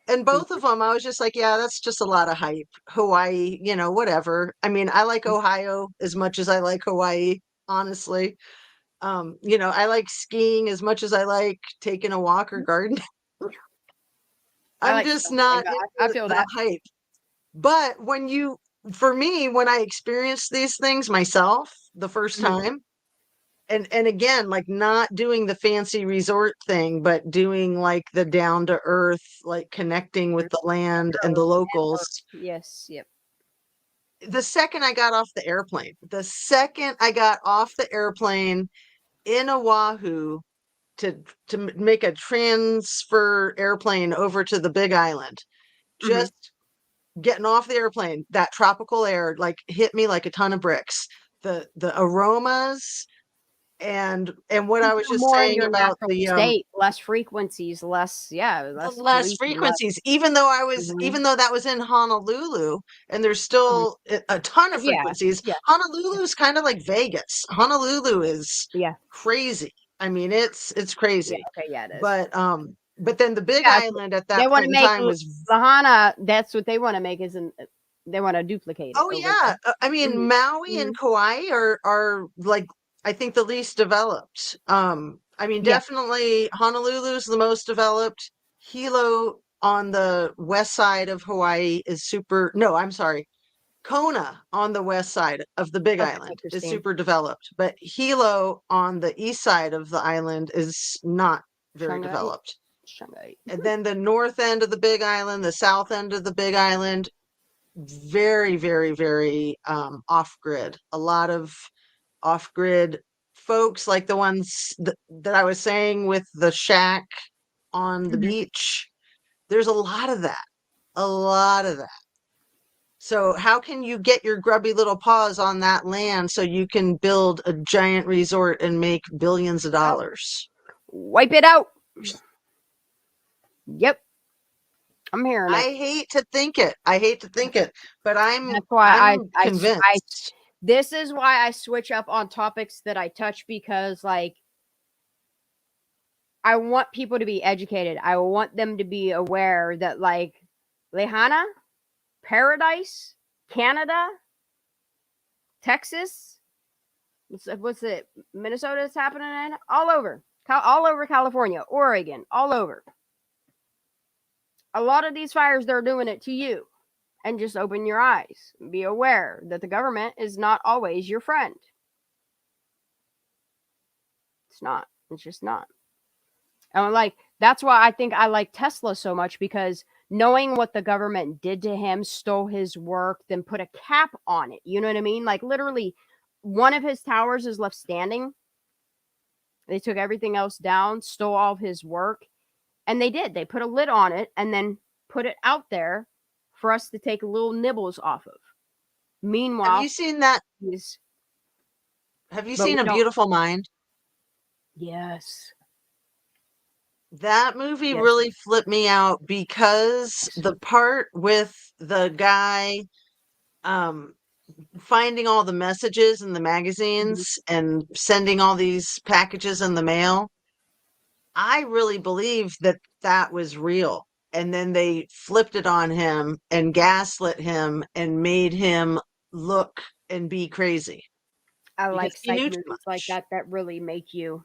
And both of them, I was just like, yeah, that's just a lot of hype. Hawaii, you know, whatever. I mean, I like Ohio as much as I like Hawaii, honestly. You know, I like skiing as much as I like taking a walk or gardening. I'm like just something, not I into feel the that. hype. But for me, when I experienced these things myself the first time, and again, like not doing the fancy resort thing, but doing like the down to earth, like connecting with the land and the locals. Yes, yep. The second I got off the airplane in Oahu to make a transfer airplane over to the Big Island, just getting off the airplane, that tropical air like hit me like a ton of bricks. The aromas and what I was just more in saying your about natural the state, less frequencies, less less pollution, frequencies, even though that was in Honolulu and there's still a ton of frequencies. Honolulu's kind of like Vegas. Honolulu is crazy. I mean, it's crazy. Okay, it is. But then the Big Island at that they want point to in make time was Lahaina. That's what they want to make, they want to duplicate it. Oh yeah, I mean Maui and Kauai are like I think the least developed. I mean definitely Honolulu's the most developed. Hilo on the west side of Hawaii is super. No, I'm sorry. Kona on the west side of the Big Island is super developed, but Hilo on the east side of the island is not very developed. And then the north end of the Big Island, the south end of the Big Island, very, very, very off-grid. A lot of off-grid folks like the ones that I was saying with the shack on the beach. There's a lot of that. A lot of that. So how can you get your grubby little paws on that land so you can build a giant resort and make billions of dollars? Wipe it out. Yep. I'm hearing it. I hate to think it, but That's why I'm convinced. This is why I switch up on topics that I touch, because like I want people to be educated. I want them to be aware that like Lahaina, Paradise, Canada, Texas, what's it? Minnesota's happening in all over California, Oregon, all over. A lot of these fires, they're doing it to you. And just open your eyes. Be aware that the government is not always your friend. It's not. It's just not. And like that's why I think I like Tesla so much, because knowing what the government did to him, stole his work, then put a cap on it. You know what I mean? Like literally one of his towers is left standing. They took everything else down, stole all of his work. And they did. They put a lid on it and then put it out there for us to take little nibbles off of. Meanwhile, have you seen that? Have you seen A Beautiful Mind? Yes. That movie really flipped me out because the part with the guy finding all the messages in the magazines and sending all these packages in the mail, I really believe that was real. And then they flipped it on him and gaslit him and made him look and be crazy. I like he knew too movies like that really make you.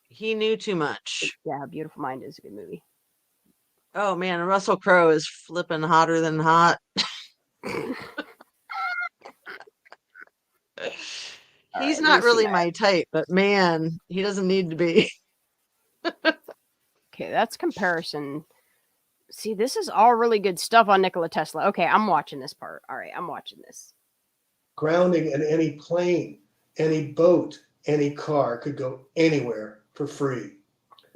He knew too much. Yeah, Beautiful Mind is a good movie. Oh man, Russell Crowe is flipping hotter than hot. He's not really my type, but man, he doesn't need to be. Okay, that's comparison. See, this is all really good stuff on Nikola Tesla. Okay, I'm watching this part. All right, I'm watching this. Grounding in any plane, any boat, any car could go anywhere for free.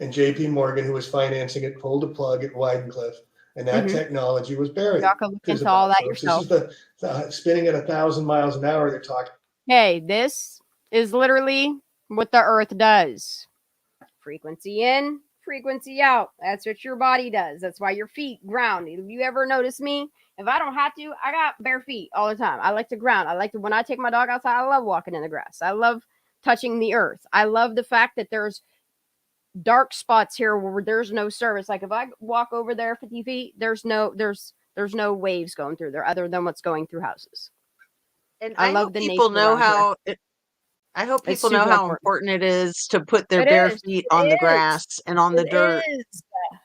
and J.P. Morgan, who was financing it, pulled a plug at Weidencliff, and that technology was buried. Y'all can look There's into all about, that folks, yourself. this is the spinning at 1,000 miles an hour. They're talking. Hey, this is literally what the earth does. Frequency in, frequency out. That's what your body does. That's why your feet ground. If you ever notice me, if I don't have to, I got bare feet all the time. I like to ground. I like to, when I take my dog outside, I love walking in the grass. I love touching the earth. I love the fact that there's dark spots here where there's no service. Like if I walk over there 50 feet, there's no waves going through there other than what's going through houses. And I love hope the people nature know around here. how I hope It's people know super how important. important it is to put their It bare is. feet It on the is. grass and on the It dirt. is.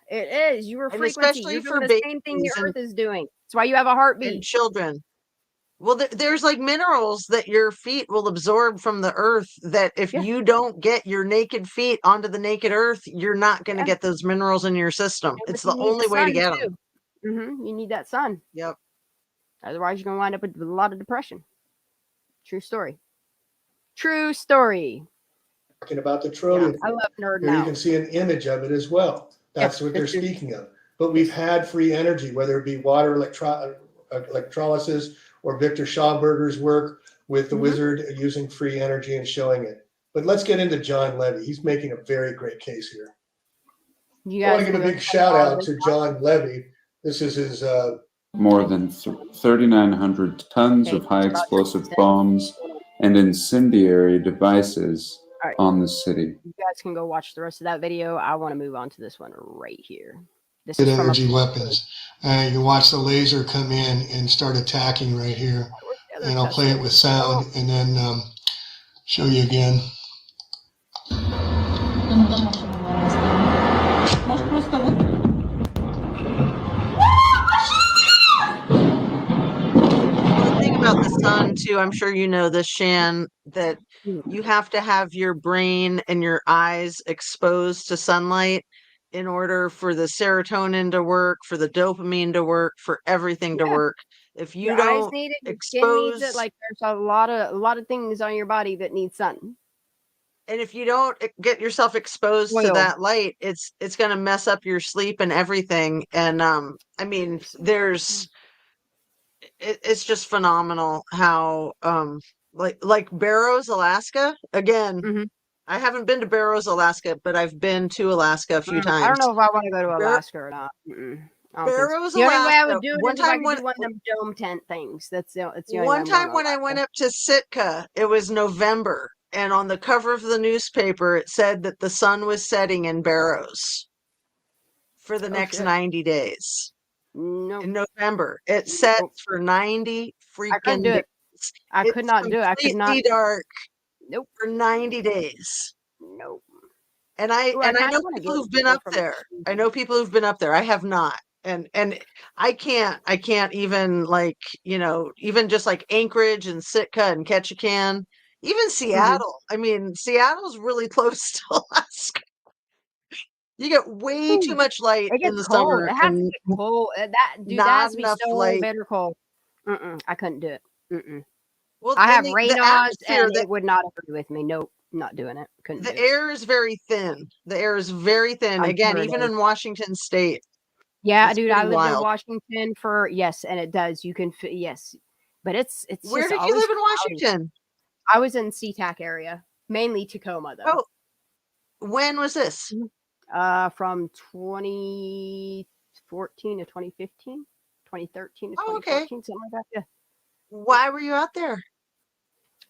It is. You are And frequency. especially You're for doing the same thing the babies earth is doing. That's why you have a heartbeat. and children. Well, there's like minerals that your feet will absorb from the earth that if you don't get your naked feet onto the naked earth, you're not going to get those minerals in your system. It's the You need only way to sun, get them. too. You need that sun. Yep. Otherwise, you're going to wind up with a lot of depression. True story. True story. Talking about the trillium. I love nerding Here you out. can see an image of it as well. That's what they're speaking of. But we've had free energy, whether it be water electrolysis or Victor Schauberger's work with the wizard using free energy and showing it. But let's get into John Levy. He's making a very great case here. I want to give a big shout out to John Levy. This is his more than 3,900 tons of high explosive bombs and incendiary devices on the city. You guys can go watch the rest of that video. I want to move on to this one right here. This good is from energy weapons. You can watch the laser come in and start attacking right here. And I'll play it with sound and then show you again. The thing about the sun too, I'm sure you know this, Shan, that you have to have your brain and your eyes exposed to sunlight in order for the serotonin to work, for the dopamine to work, for everything to work. If you your eyes don't need it, your skin needs it. Like there's a lot of things on your body that need sun. And if you don't get yourself exposed to that light, it's going to mess up your sleep and everything. And I mean, it's just phenomenal how like Barrows, Alaska. Again, I haven't been to Barrows, Alaska, but I've been to Alaska a few times. I don't know if I want to go to Alaska or not. Barrows, the only way I Alaska. would do it is if I could do one of them dome tent things. It's the only One way time when I went up to Sitka, it was November, and on the cover of the newspaper, it said that the sun was setting in Barrows for the next 90 days. In November, it sets for 90 freaking days. I could not do it. I could not. Completely dark. Nope. For 90 days. Nope. And I know people who've been up there. I know people who've been up there. I have not. And I can't even like, even just like Anchorage and Sitka and Ketchikan, even Seattle. I mean, Seattle's really close to Alaska. You get way too much light It in gets the cold. summer. It has to get cold. That has to be so light. bitter cold. I couldn't do it. Well, I have the rain odds, atmosphere and it would not agree with me. Nope, not doing it. Couldn't do The it. air is very thin. The air is very thin. I'm Again, sure it even is. in Washington State. Yeah, It's dude, pretty I lived in wild. Washington for and it does. You can yes, but it's Where just did you always live in cloudy. Washington? I was in SeaTac area, mainly Tacoma though. Oh, when was this? From 2014 to 2015, 2013 to 2014, something like that. Yeah. Why were you out there?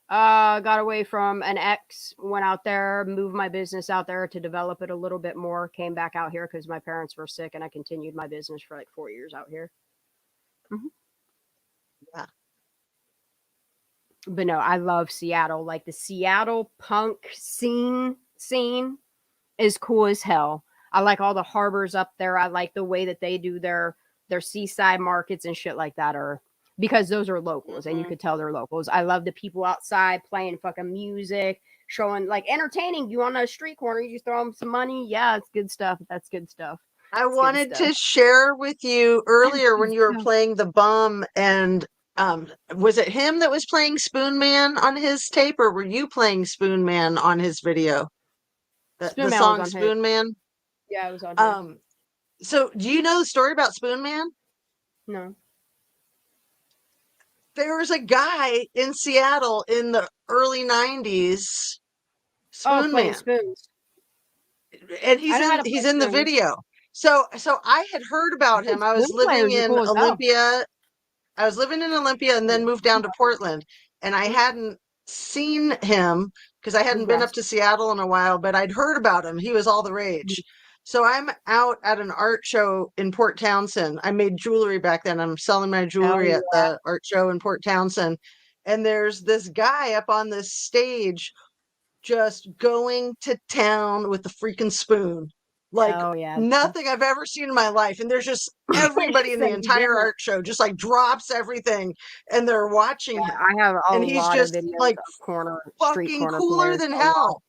Got away from an ex, went out there, moved my business out there to develop it a little bit more, came back out here because my parents were sick, and I continued my business for like 4 years out here. Yeah. But no, I love Seattle. Like the Seattle punk scene is cool as hell. I like all the harbors up there. I like the way that they do their seaside markets and shit like that, because those are locals and you could tell they're locals. I love the people outside playing fucking music, showing like entertaining you on a street corner. You just throw them some money. Yeah, it's good stuff. That's good stuff. I wanted to share with you earlier when you were playing the bum, and was it him that was playing Spoon Man on his tape, or were you playing Spoon Man on his video? The Spoon Man song was on Spoon Man? Yeah, it was on here. So do you know the story about Spoon Man? No. There was a guy in Seattle in the early 90s, Spoon playing Man. spoons. And I know how to he's play in the spoons. video. So I had heard about him. I was Spoon living players are in cool as hell. Olympia. I was living in Olympia and then moved down to Portland. And I hadn't seen him because I hadn't been up to Seattle in a while, but I'd heard about him. He was all the rage. So I'm out at an art show in Port Townsend. I made jewelry back then. I'm selling my jewelry at the art show in Port Townsend. And there's this guy up on this stage just going to town with the freaking spoon. Like nothing I've ever seen in my life. And there's just everybody in the entire art show just like drops everything and they're watching him. I have a And he's lot just of videos like of street fucking corner cooler players. than hell.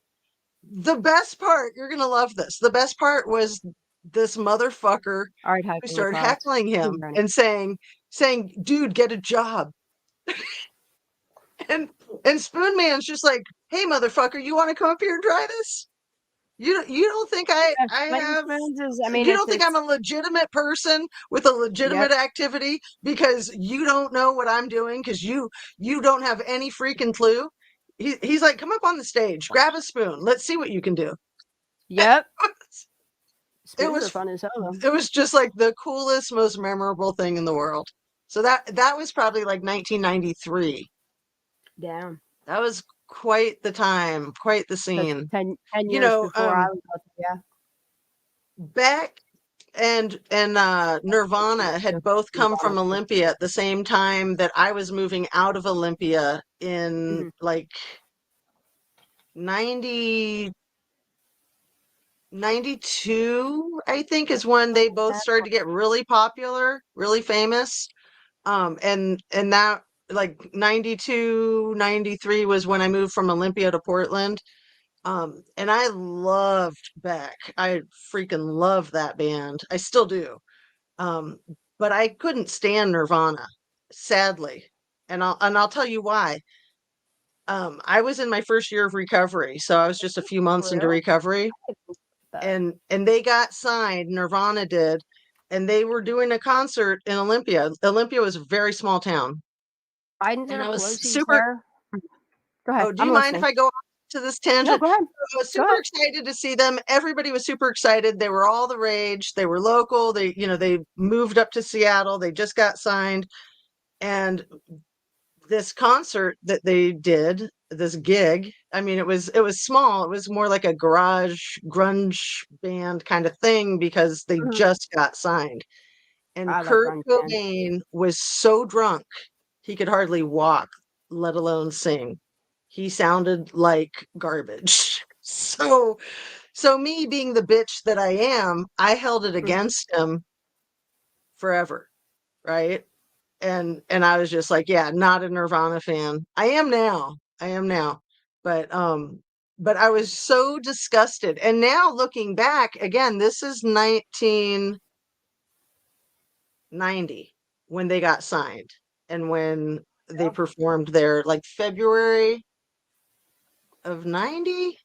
The best part, you're gonna love this. The best part was this motherfucker who started heckling him and saying, dude, get a job. and Spoon Man's just like, hey motherfucker, you want to come up here and try this? You don't think I have you don't think I'm a legitimate person with a legitimate activity because you don't know what I'm doing because you don't have any freaking clue? He's like, come up on the stage, grab a spoon, let's see what you can do. Yep. It was fun as hell. It was just like the coolest, most memorable thing in the world. So that was probably like 1993. Damn. That was quite the time, quite the scene. 10 years before I was up, Beck and Nirvana had both come from Olympia at the same time that I was moving out of Olympia in like 92, I think is when they both started to get really popular, really famous. And that like 92, 93 was when I moved from Olympia to Portland. And I loved Beck. I freaking loved that band. I still do. But I couldn't stand Nirvana, sadly. And I'll tell you why. I was in my first year of recovery, so I was just a few months into recovery. And they got signed, Nirvana did, and they were doing a concert in Olympia. Olympia was a very small town. And I was Pelosi's super there. Go ahead. Oh, do you mind if I go to this tangent? No, go ahead. I was super excited to see them. Everybody was super excited. They were all the rage. They were local. They moved up to Seattle. They just got signed. And this concert that they did, this gig, I mean, it was small. It was more like a garage grunge band kind of thing because they just got signed. And Kurt Cobain was so drunk he could hardly walk, let alone sing. He sounded like garbage. So me being the bitch that I am, I held it against him forever, right? And I was just like, yeah, not a Nirvana fan. I am now. But I was so disgusted. And now looking back, again, this is 1990 when they got signed and when they performed there, like February of 90,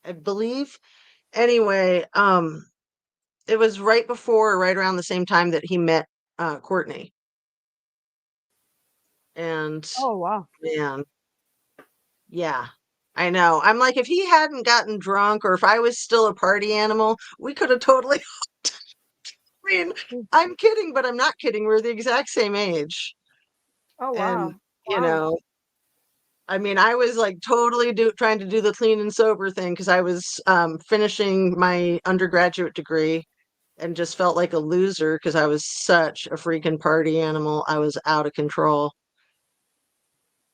I believe. Anyway, it was right before or right around the same time that he met Courtney. And oh wow, man, yeah, I know. I'm like, if he hadn't gotten drunk or if I was still a party animal, we could have totally I mean, I'm kidding, but I'm not kidding. We're the exact same age. Oh wow. And I mean, I was like totally trying to do the clean and sober thing because I was finishing my undergraduate degree and just felt like a loser because I was such a freaking party animal. I was out of control.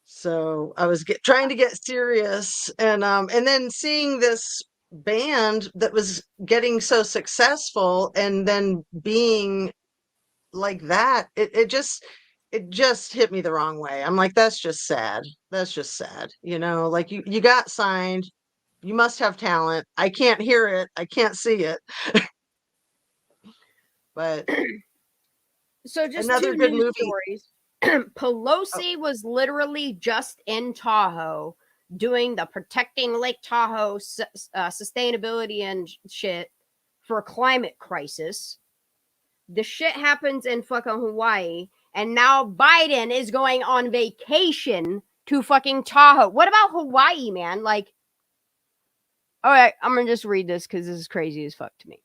So I was trying to get serious, and then seeing this band that was getting so successful and then being like that, it just hit me the wrong way. I'm like, that's just sad. Like you got signed, you must have talent. I can't hear it, I can't see it. But so just another two good news movie. Stories. Pelosi was literally just in Tahoe doing the protecting Lake Tahoe sustainability and shit for a climate crisis. The shit happens in fucking Hawaii, and now Biden is going on vacation to fucking Tahoe. What about Hawaii, man? Like, all right, I'm gonna just read this because this is crazy as fuck to me.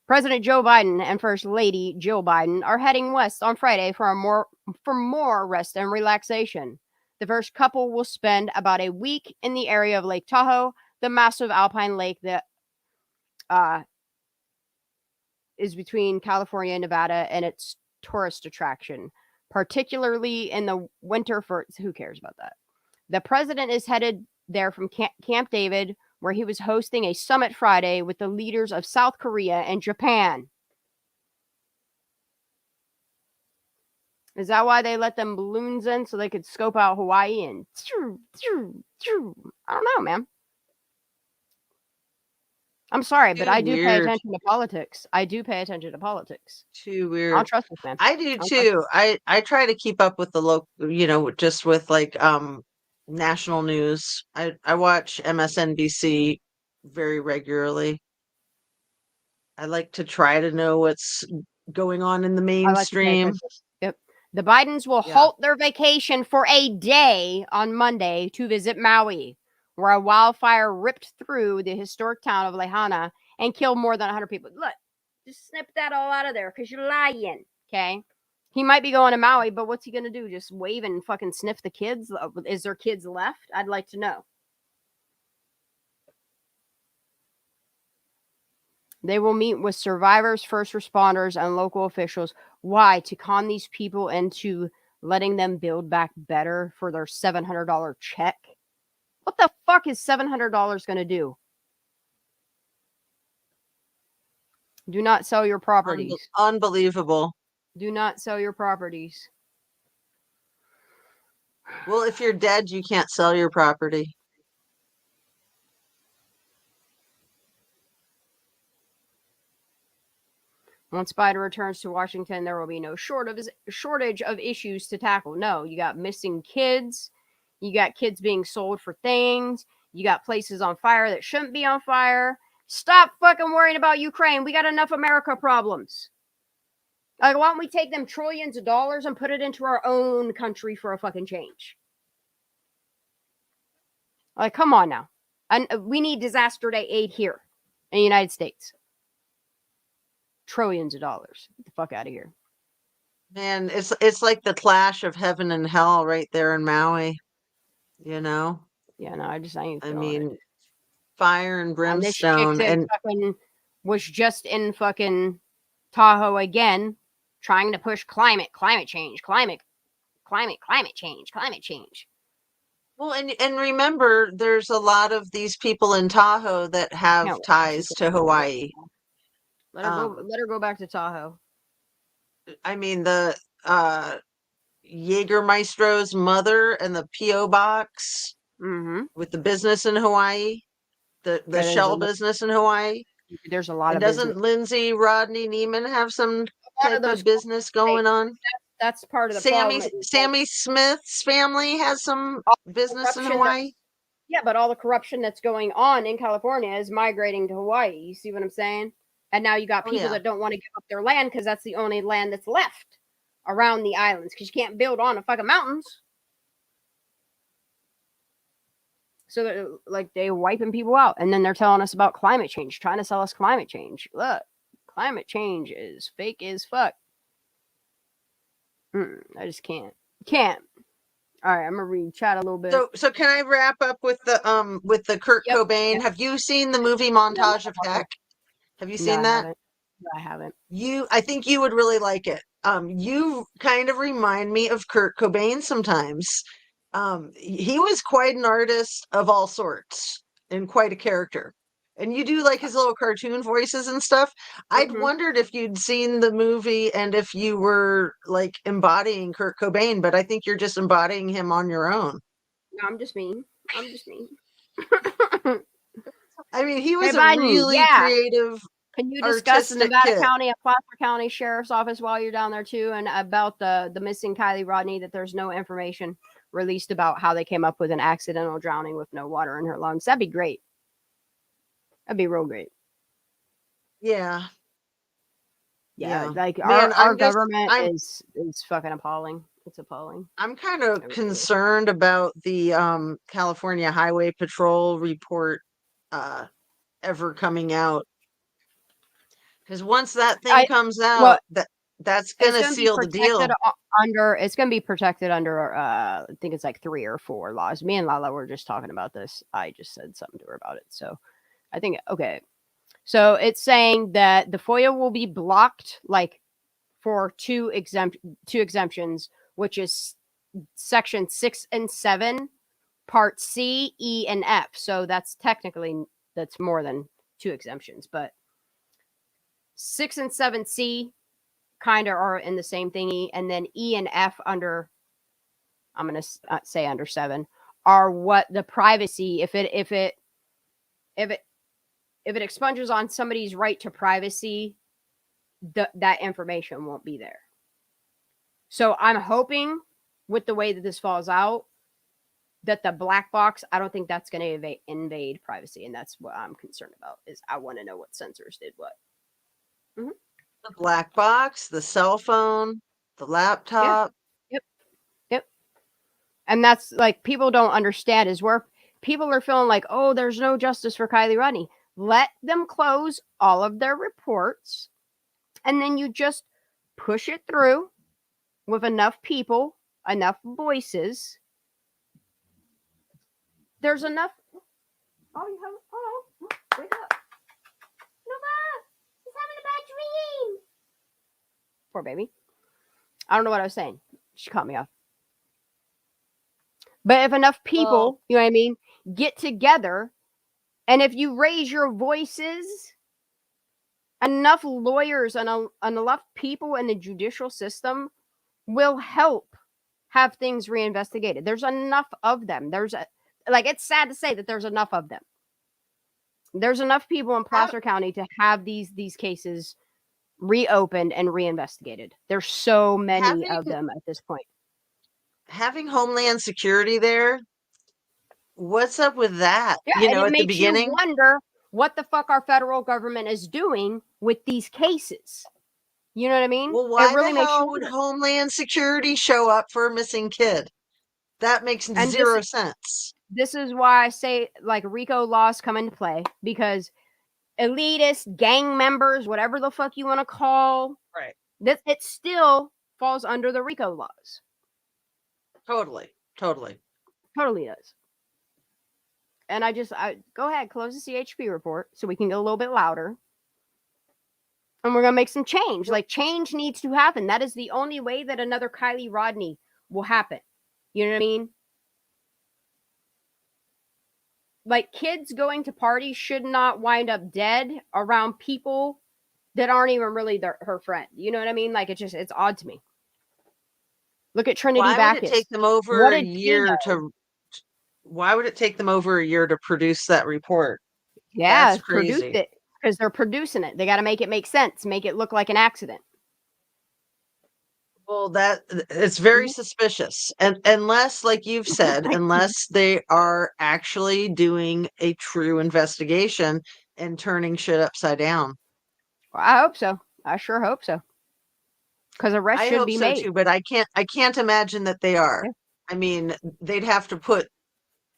President Joe Biden and First Lady Jill Biden are heading west on Friday for more rest and relaxation. The first couple will spend about a week in the area of Lake Tahoe, the massive alpine lake that is between California and Nevada, and its tourist attraction, particularly in the winter. For who cares about that? The president is headed there from Camp David, where he was hosting a summit Friday with the leaders of South Korea and Japan. Is that why they let them balloons in so they could scope out Hawaii? And I don't know, man. I'm sorry, but I do pay attention to politics. I do pay attention to politics. Too weird. I don't trust this man. I do too. I try to keep up with the local, just with like national news. I watch MSNBC very regularly. I like to try to know what's going on in the mainstream. Yep. The Bidens will halt their vacation for a day on Monday to visit Maui, where a wildfire ripped through the historic town of Lahaina and killed more than 100 people. Look, just snip that all out of there because you're lying, okay? He might be going to Maui, but what's he going to do? Just wave and fucking sniff the kids? Is there kids left? I'd like to know. They will meet with survivors, first responders, and local officials. Why? To con these people into letting them build back better for their $700 check? What the fuck is $700 going to do? Do not sell your properties. Unbelievable. Do not sell your properties. Well, if you're dead, you can't sell your property. Once Biden returns to Washington, there will be no shortage of issues to tackle. No, you got missing kids. You got kids being sold for things. You got places on fire that shouldn't be on fire. Stop fucking worrying about Ukraine. We got enough America problems. Like, why don't we take them trillions of dollars and put it into our own country for a fucking change? Like, come on now. And we need disaster aid here in the United States. Trillions of dollars. Get the fuck out of here. Man, it's like the clash of heaven and hell right there in Maui. Yeah, no, I mean, fire and brimstone. And fucking was just in fucking Tahoe again, trying to push climate change. Well, and remember, there's a lot of these people in Tahoe that have ties to Hawaii. Let her go back to Tahoe. I mean, the Jägermeistro's mother and the P.O. box with the business in Hawaii, the shell business in Hawaii. There's a lot of doesn't Lindsay Rodney Neiman have some type of business going on? That's part of the problem. Sammy Smith's family has some business in Hawaii. Yeah, but all the corruption that's going on in California is migrating to Hawaii. You see what I'm saying? And now you got people that don't want to give up their land because that's the only land that's left around the islands because you can't build on the fucking mountains. So they're wiping people out. And then they're telling us about climate change, trying to sell us climate change. Look, climate change is fake as fuck. I just can't. All right, I'm gonna read chat a little bit. So can I wrap up with the Kurt Cobain? Yep. Have you seen the movie Montage of Heck? Have you seen that? I haven't. I think you would really like it. You kind of remind me of Kurt Cobain sometimes. He was quite an artist of all sorts and quite a character. And you do like his little cartoon voices and stuff. I'd wondered if you'd seen the movie and if you were like embodying Kurt Cobain, but I think you're just embodying him on your own. No, I'm just mean. I mean, he was a really creative. Can you discuss the Nevada County and Placer County Sheriff's Office while you're down there too, and about the missing Kylie Rodney? That there's no information. released about how they came up with an accidental drowning with no water in her lungs. That'd be great. That'd be real great. Yeah. Yeah, like Man, our government is fucking appalling. It's appalling. I'm kind of concerned about the California Highway Patrol report ever coming out. Because once that thing comes out, that's gonna seal the deal. It's gonna be protected under I think it's like 3 or 4 laws. Me and Lala were just talking about this. I just said something to her about it. So I think okay. So it's saying that the FOIA will be blocked like for two exemptions, which is section 6 and 7, part C, E, and F. So that's more than 2 exemptions, but 6 and 7C kind of are in the same thingy, and then E and F under, I'm going to say under 7, are what the privacy, if it expunges on somebody's right to privacy, that information won't be there. So I'm hoping with the way that this falls out, that the black box, I don't think that's going to invade privacy. And that's what I'm concerned about, is I want to know what sensors did what. Mm-hmm. The black box, the cell phone, the laptop. Yep. And that's like, people don't understand is where people are feeling like, oh, there's no justice for Kylie Rodney. Let them close all of their reports. And then you just push it through with enough people, enough voices. There's enough. Wake up. Nova, he's having a bad dream. Poor baby. I don't know what I was saying. She caught me off. But if enough people, you know what I mean, get together, and if you raise your voices, enough lawyers and enough people in the judicial system will help have things reinvestigated. There's enough of them. It's sad to say that there's enough of them. There's enough people in Placer County to have these cases reopened and reinvestigated. There's so many of them at this point. Having Homeland Security there, what's up with that? Yeah, at the beginning, you wonder what the fuck our federal government is doing with these cases. You know what I mean? Well, why the hell would Homeland Security show up for a missing kid? That makes zero sense. This is why I say, like, RICO laws come into play, because elitist gang members, whatever the fuck you want to call, right? It still falls under the RICO laws. Totally does. And I go ahead, close the CHP report so we can get a little bit louder. And we're going to make some change. Like, change needs to happen. That is the only way that another Kylie Rodney will happen. You know what I mean? Like, kids going to parties should not wind up dead around people that aren't even really her friend. You know what I mean? Like, it's odd to me. Look at Trinity Backus. Why would it take them over a year Why would it take them over a year to produce that report? Yeah, that's crazy. Produce it because they're producing it. They got to make it make sense, make it look like an accident. Well, it's very suspicious, and unless, like you've said, unless they are actually doing a true investigation and turning shit upside down. Well, I hope so. I sure hope so. Because arrest should be made too, but I can't imagine that they are. Yeah. I mean, they'd have to put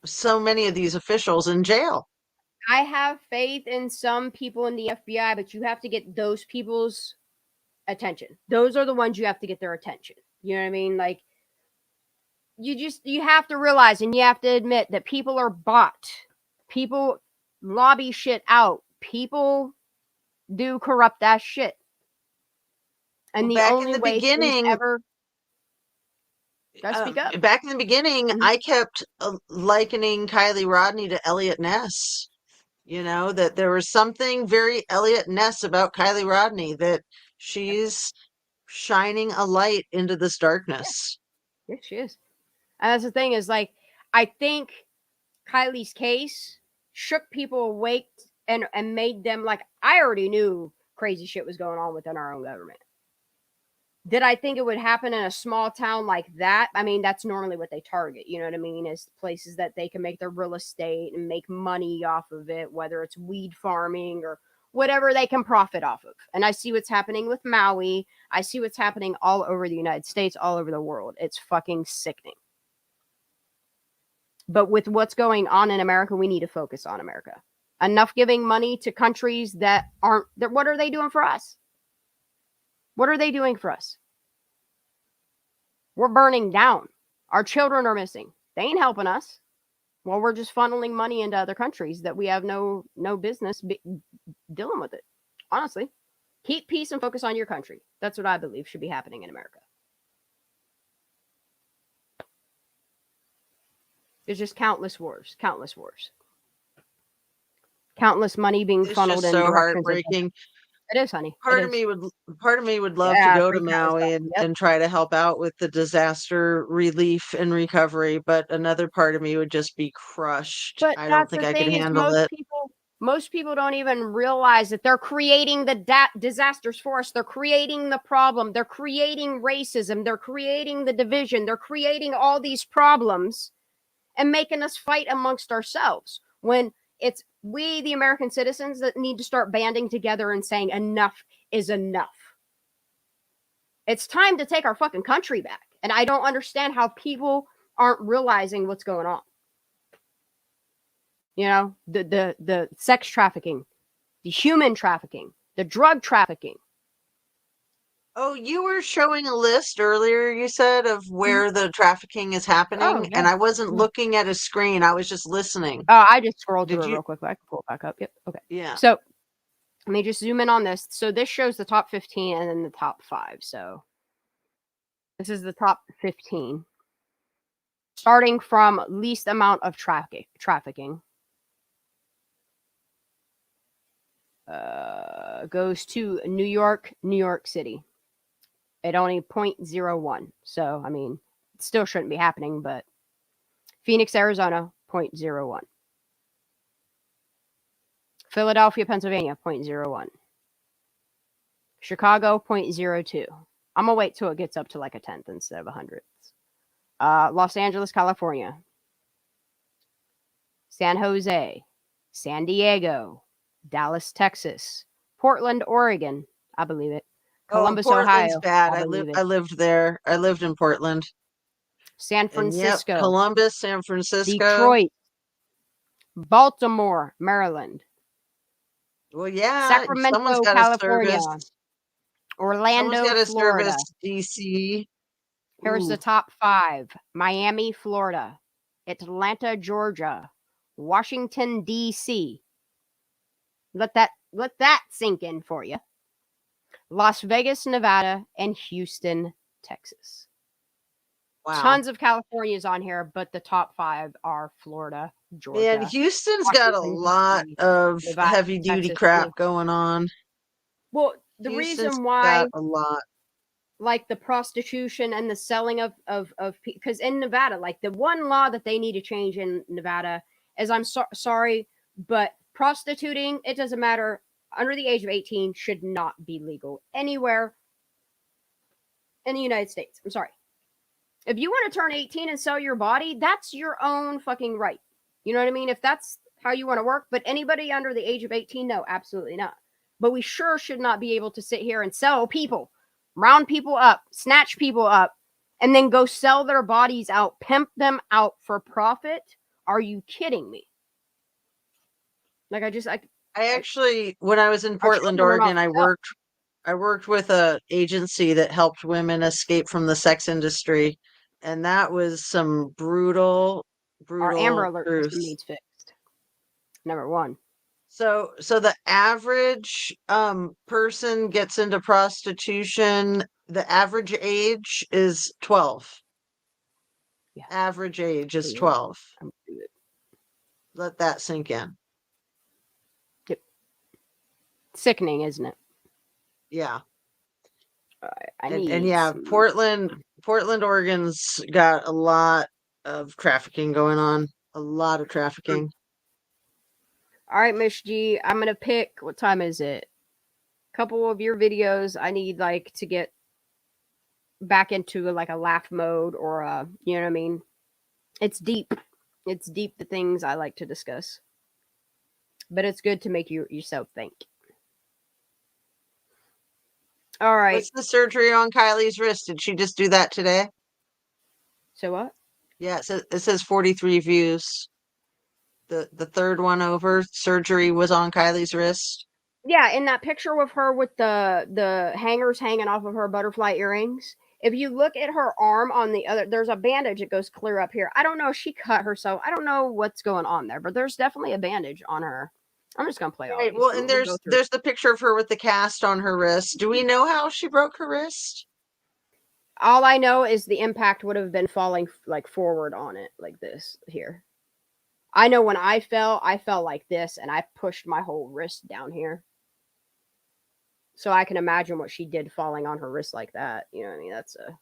so many of these officials in jail. I have faith in some people in the FBI, but you have to get those people's attention. Those are the ones you have to get their attention. You know what I mean? Like, you have to realize and you have to admit that people are bought. People lobby shit out. People do corrupt ass shit. And the only way things ever... Speak up. Back in the beginning, I kept likening Kylie Rodney to Elliot Ness. That there was something very Elliot Ness about Kylie Rodney, that she's shining a light into this darkness. Yeah, she is. And that's the thing is, like, I think Kylie's case shook people awake and made them, like, I already knew crazy shit was going on within our own government. Did I think it would happen in a small town like that? I mean, that's normally what they target. You know what I mean? Is places that they can make their real estate and make money off of it, whether it's weed farming or whatever they can profit off of. And I see what's happening with Maui. I see what's happening all over the United States, all over the world. It's fucking sickening. But with what's going on in America, we need to focus on America. Enough giving money to countries that aren't, what are they doing for us? What are they doing for us? We're burning down. Our children are missing. They ain't helping us. Well, we're just funneling money into other countries that we have no business dealing with it. Honestly, keep peace and focus on your country. That's what I believe should be happening in America. There's just countless wars, countless money being funneled in so directions. heartbreaking. It is, honey. Part of me would love to go to Maui and try to help out with the disaster relief and recovery, but another part of me would just be crushed. But I don't think I could handle it. Most people don't even realize that they're creating the disasters for us. They're creating the problem. They're creating racism. They're creating the division. They're creating all these problems and making us fight amongst ourselves, when it's we, the American citizens, that need to start banding together and saying enough is enough. It's time to take our fucking country back. And I don't understand how people aren't realizing what's going on. You know, the sex trafficking, the human trafficking, the drug trafficking. Oh, you were showing a list earlier, you said, of where the trafficking is happening, and I wasn't looking at a screen. I was just listening. Oh, I just scrolled through it real quick. I can pull it back up. Yep. Okay. Yeah. So let me just zoom in on this. So this shows the top 15 and then the top 5. So this is the top 15. Starting from least amount of trafficking. Goes to New York City. At only 0.01. So, I mean, it still shouldn't be happening, but Phoenix, Arizona, 0.01. Philadelphia, Pennsylvania, 0.01. Chicago, 0.02. I'm going to wait till it gets up to like a 10th instead of 100th. Los Angeles, California. San Jose. San Diego. Dallas, Texas. Portland, Oregon. I believe it. Columbus, Portland's Ohio. bad. I lived there. I lived in Portland. San Francisco. Yep, Columbus, San Francisco. Detroit. Baltimore, Maryland. Well, yeah. Sacramento, California. Orlando, Florida. Florida. DC. Here's the top 5. Miami, Florida. Atlanta, Georgia. Washington, D.C. Let that sink in for you. Las Vegas, Nevada, and Houston, Texas. Wow. Tons of California's on here, but the top 5 are Florida, Georgia. And Houston's got a lot of heavy duty crap going on. Well, the reason why a lot, like the prostitution and the selling of because in Nevada, like the one law that they need to change in Nevada is, I'm sorry, but prostituting, it doesn't matter, under the age of 18 should not be legal anywhere in the United States. I'm sorry. If you want to turn 18 and sell your body, that's your own fucking right. You know what I mean? If that's how you want to work, but anybody under the age of 18, no, absolutely not. But we sure should not be able to sit here and sell people, round people up, snatch people up, and then go sell their bodies out, pimp them out for profit. Are you kidding me? Like I actually, when I was in Portland, Oregon, I worked with a agency that helped women escape from the sex industry, and that was some brutal Our Amber Alert truth. system needs fixed. Number 1. So the average person gets into prostitution. The average age is 12. Yeah. Average age is 12. Let that sink in. Sickening, isn't it? Yeah. And Portland, Oregon's got a lot of trafficking going on. A lot of trafficking. All right, Miss G, I'm going to pick, what time is it? A couple of your videos I need to get back into like a laugh mode or a, you know what I mean? It's deep. It's deep, the things I like to discuss. But it's good to make yourself think. All right. What's the surgery on Kylie's wrist? Did she just do that today? So what? Yeah, it says 43 views. The third one over, surgery was on Kylie's wrist. Yeah, in that picture with her with the hangers hanging off of her butterfly earrings. If you look at her arm on the other, there's a bandage that goes clear up here. I don't know if she cut herself. I don't know what's going on there, but there's definitely a bandage on her. I'm just gonna play all Right. these. Well, and there's the picture of her with the cast on her wrist. Do we know how she broke her wrist? All I know is the impact would have been falling like forward on it, like this here. I know when I fell like this, and I pushed my whole wrist down here. So I can imagine what she did falling on her wrist like that. You know what I mean? That's a...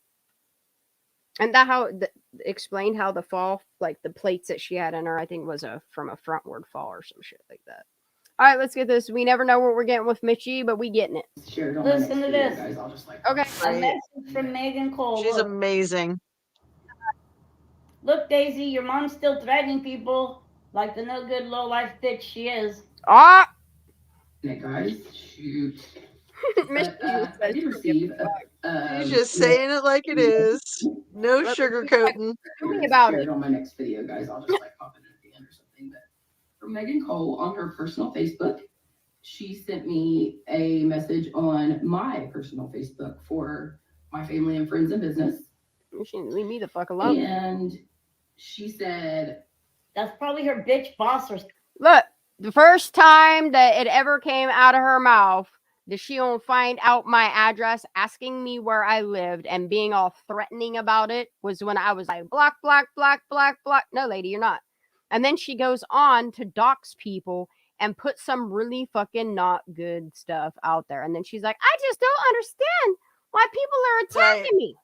And that explained how the fall, like the plates that she had in her, I think was from a frontward fall or some shit like that. All right, let's get this. We never know what we're getting with Mitchie, but we getting it. Listen to this. Okay. A message from Megan Cole. She's Look. amazing. Look, Daisy, your mom's still threatening people like the no good, low life bitch she is. Ah! Hey guys, shoot. I did receive She's just saying it like it is. No sugarcoating. Tell me about it. On my next video, guys, I'll just like pop it at the end or something. But from Megan Cole on her personal Facebook, she sent me a message on my personal Facebook for my family and friends and business. She didn't leave me the fuck alone. And she said, "That's probably her bitch boss." Or look, the first time that it ever came out of her mouth that she don't find out my address, asking me where I lived, and being all threatening about it was when I was like, block, block, block, block, block. No, lady, you're not. And then she goes on to dox people and put some really fucking not good stuff out there. And then she's like, I just don't understand why people are attacking me.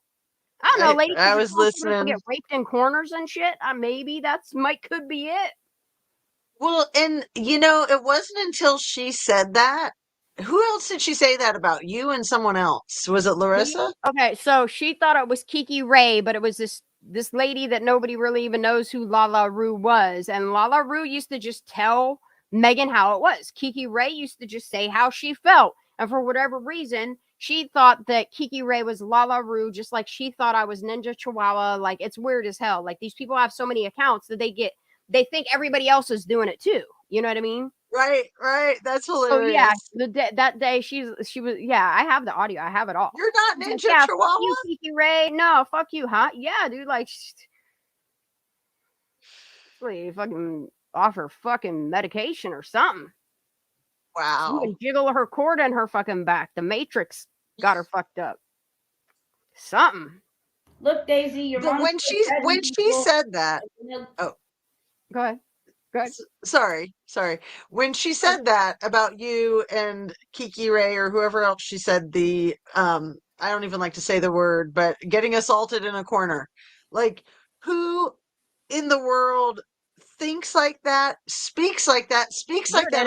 I don't know, lady. I was listening. Get raped in corners and shit. Maybe could be it. Well, and you know, it wasn't until she said that. Who else did she say that about? You and someone else? Was it Larissa? Okay, so she thought it was Kiki Ray, but it was this lady that nobody really even knows who Lala Roo was. And Lala Roo used to just tell Megan how it was. Kiki Ray used to just say how she felt. And for whatever reason, she thought that Kiki Ray was Lala Roo, just like she thought I was Ninja Chihuahua. Like, it's weird as hell. Like, these people have so many accounts that they think everybody else is doing it too. You know what I mean? Right. That's hilarious. Oh yeah, that day she was. Yeah, I have the audio. I have it all. You're not Ninja Chihuahua. Fuck you, Kiki Ray. No, fuck you, huh? Yeah, dude. Like, fucking offer fucking medication or something. Wow. She can jiggle her cord in her fucking back. The Matrix got her fucked up. Something. Look, Daisy, your mom. When she said that. Oh, go ahead. Sorry. When she said that about you and Kiki Ray or whoever else she said I don't even like to say the word, but getting assaulted in a corner. Like, who in the world thinks like that, speaks like that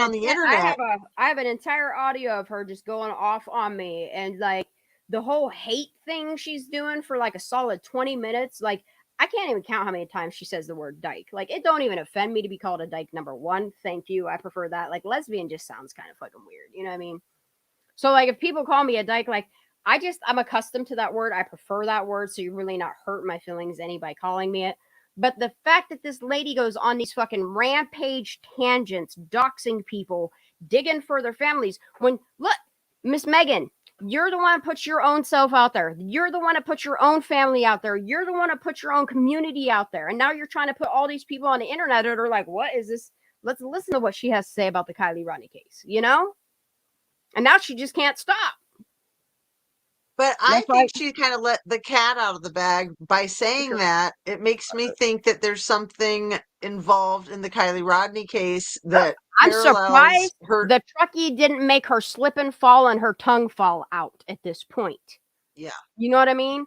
on the internet? I have an entire audio of her just going off on me, and like the whole hate thing she's doing for like a solid 20 minutes. Like, I can't even count how many times she says the word dyke. Like, it don't even offend me to be called a dyke, number one. Thank you. I prefer that. Like, lesbian just sounds kind of fucking weird. You know what I mean? So, like, if people call me a dyke, like, I'm accustomed to that word. I prefer that word. So you're really not hurting my feelings any by calling me it. But the fact that this lady goes on these fucking rampage tangents, doxing people, digging for their families. Look, Miss Megan, you're the one that puts your own self out there. You're the one that puts your own family out there. You're the one that puts your own community out there. And now you're trying to put all these people on the internet that are like, what is this? Let's listen to what she has to say about the Kylie Rodney case, you know? And now she just can't stop. But I think she kind of let the cat out of the bag by saying that. It makes me think that there's something involved in the Kylie Rodney case that I'm surprised the truckie didn't make her slip and fall and her tongue fall out at this point. Yeah. You know what I mean?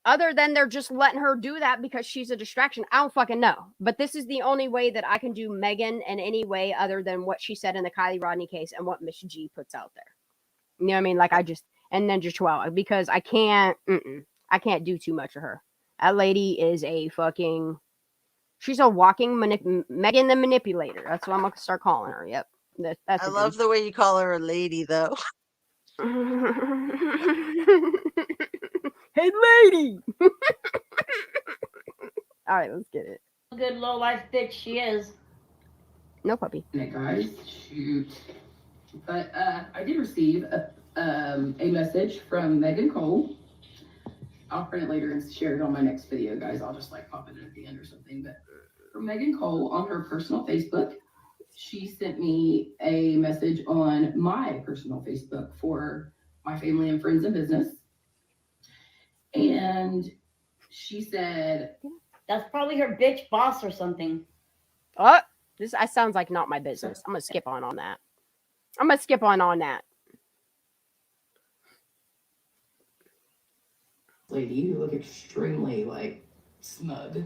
Other than they're just letting her do that because she's a distraction. I don't fucking know. But this is the only way that I can do Megan in any way other than what she said in the Kylie Rodney case and what Miss G puts out there. You know what I mean? Like, and Ninja Chihuahua because I can't do too much of her. That lady is a fucking. She's a walking Megan the Manipulator. That's what I'm gonna start calling her. Yep. That's I love the way you call her a lady, though. Hey, lady. All right, let's get it. Good low life bitch she is. No puppy. Guys, shoot. But I did receive a message from Megan Cole. I'll print it later and share it on my next video, guys. I'll just like pop it in at the end or something. But from Megan Cole on her personal Facebook, she sent me a message on my personal Facebook for my family and friends and business. And she said, that's probably her bitch boss or something. Oh, this sounds like not my business. I'm gonna skip on that. Lady, you look extremely like smug.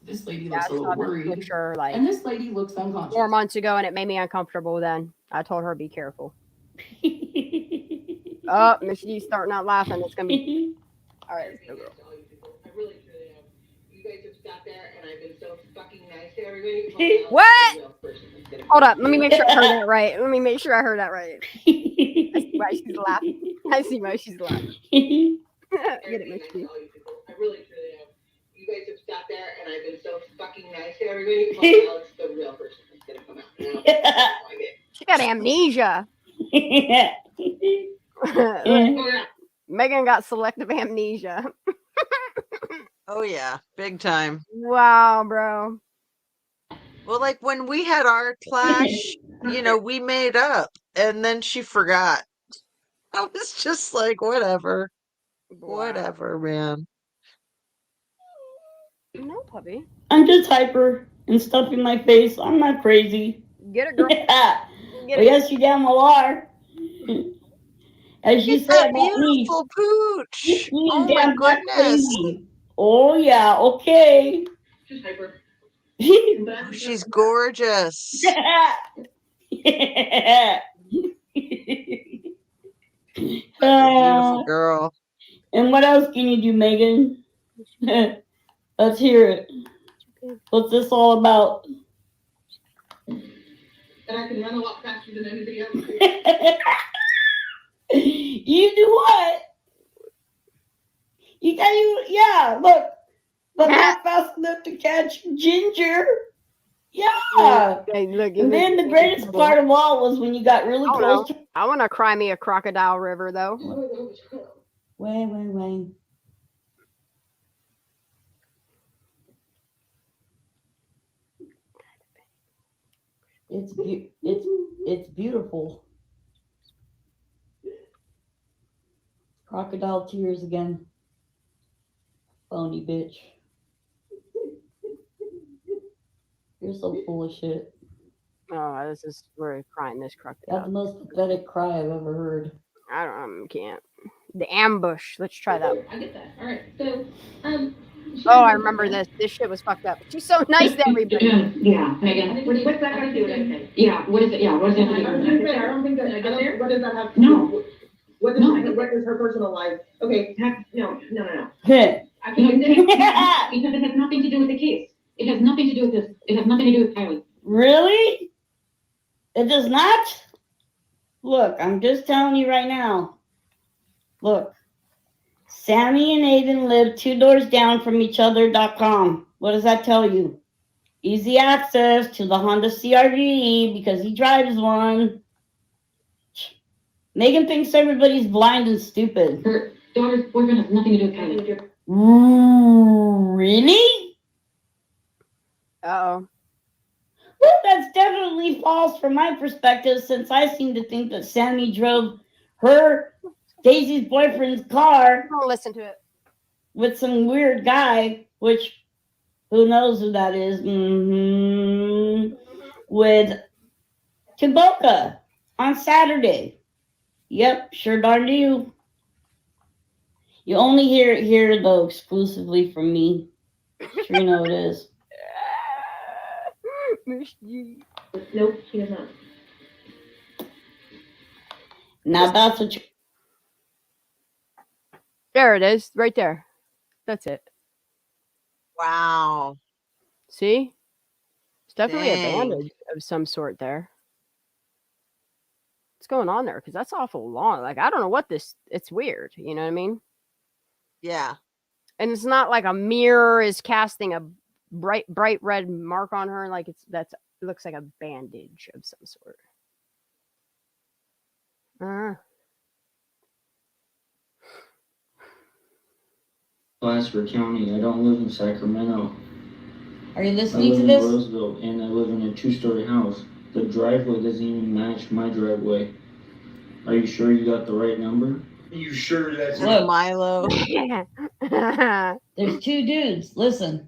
This lady looks a little worried. Picture, like, and this lady looks unconscious. 4 months ago, and it made me uncomfortable. Then I told her, "Be careful." Oh, Miss G's starting out laughing. It's gonna be all right. Let's go, girl. I really truly am. You guys have sat there, and I've been so fucking nice to everybody. What? Hold up. Let me make sure I heard that right. I see why she's laughing. Get it, Miss G. I really truly am. You guys have sat there, and I've been so fucking nice to everybody. Now it's the real person that's gonna come out. She got amnesia. Megan got selective amnesia. Oh yeah, big time. Wow, bro. Well, like when we had our clash, we made up, and then she forgot. I was just like, whatever, man. No, puppy. I'm just hyper and stuff in my face. I'm not crazy. Get it, girl. Yes, you damn well are. As you said, beautiful pooch. Oh my goodness. Crazy. Oh yeah, okay. Just hyper. She's gorgeous. Beautiful girl. And what else can you do, Megan? Let's hear it. What's this all about? And I can run a lot faster than anybody else. You do what? Look. But not fast enough to catch Ginger. Yeah. Hey, look, and then the greatest part of all was when you got really close to... I want to cry me a crocodile river, though. Wait. It's beautiful. Crocodile tears again. Phony bitch. You're so full of shit. Oh, we're crying this crocodile. That's the most pathetic cry I've ever heard. I can't. The ambush. Let's try that one. I get that. All right. So, oh, I remember this. This shit was fucked up. She's so nice to everybody. Yeah, Megan. What's that got to do with anything? Yeah. What is it? Yeah. What does it have to do with anything? I don't think that. What does that have to do? No. What is her personal life? Okay. No. Because it has nothing to do with the case. It has nothing to do with this. It has nothing to do with Kylie. Really? It does not? Look, I'm just telling you right now. Look. Sammy and Aiden live 2 doors down from each other.com. What does that tell you? Easy access to the Honda CRV because he drives one. Megan thinks everybody's blind and stupid. Her daughter's boyfriend has nothing to do with Kylie. Really? Uh-oh. Well, that's definitely false from my perspective, since I seem to think that Sammy drove Daisy's boyfriend's car. Don't listen to it. With some weird guy, which who knows who that is? With Kiboka on Saturday. Yep, sure darn do. You only hear it here, though, exclusively from me. Sure you know it is. Nope, she does not. Now that's what you... There it is, right there. That's it. Wow. See? It's definitely a Dang. bandage of some sort there. What's going on there? Because that's awful long. Like, I don't know what this. It's weird. You know what I mean? Yeah. And it's not like a mirror is casting a bright red mark on her. Like it looks like a bandage of some sort. Placer County. I don't live in Sacramento. Are you I listening live to in this? Roseville, and I live in a 2-story house. The driveway doesn't even match my driveway. Are you sure you got the right number? Are you sure that's Look, Milo. There's two dudes. Listen.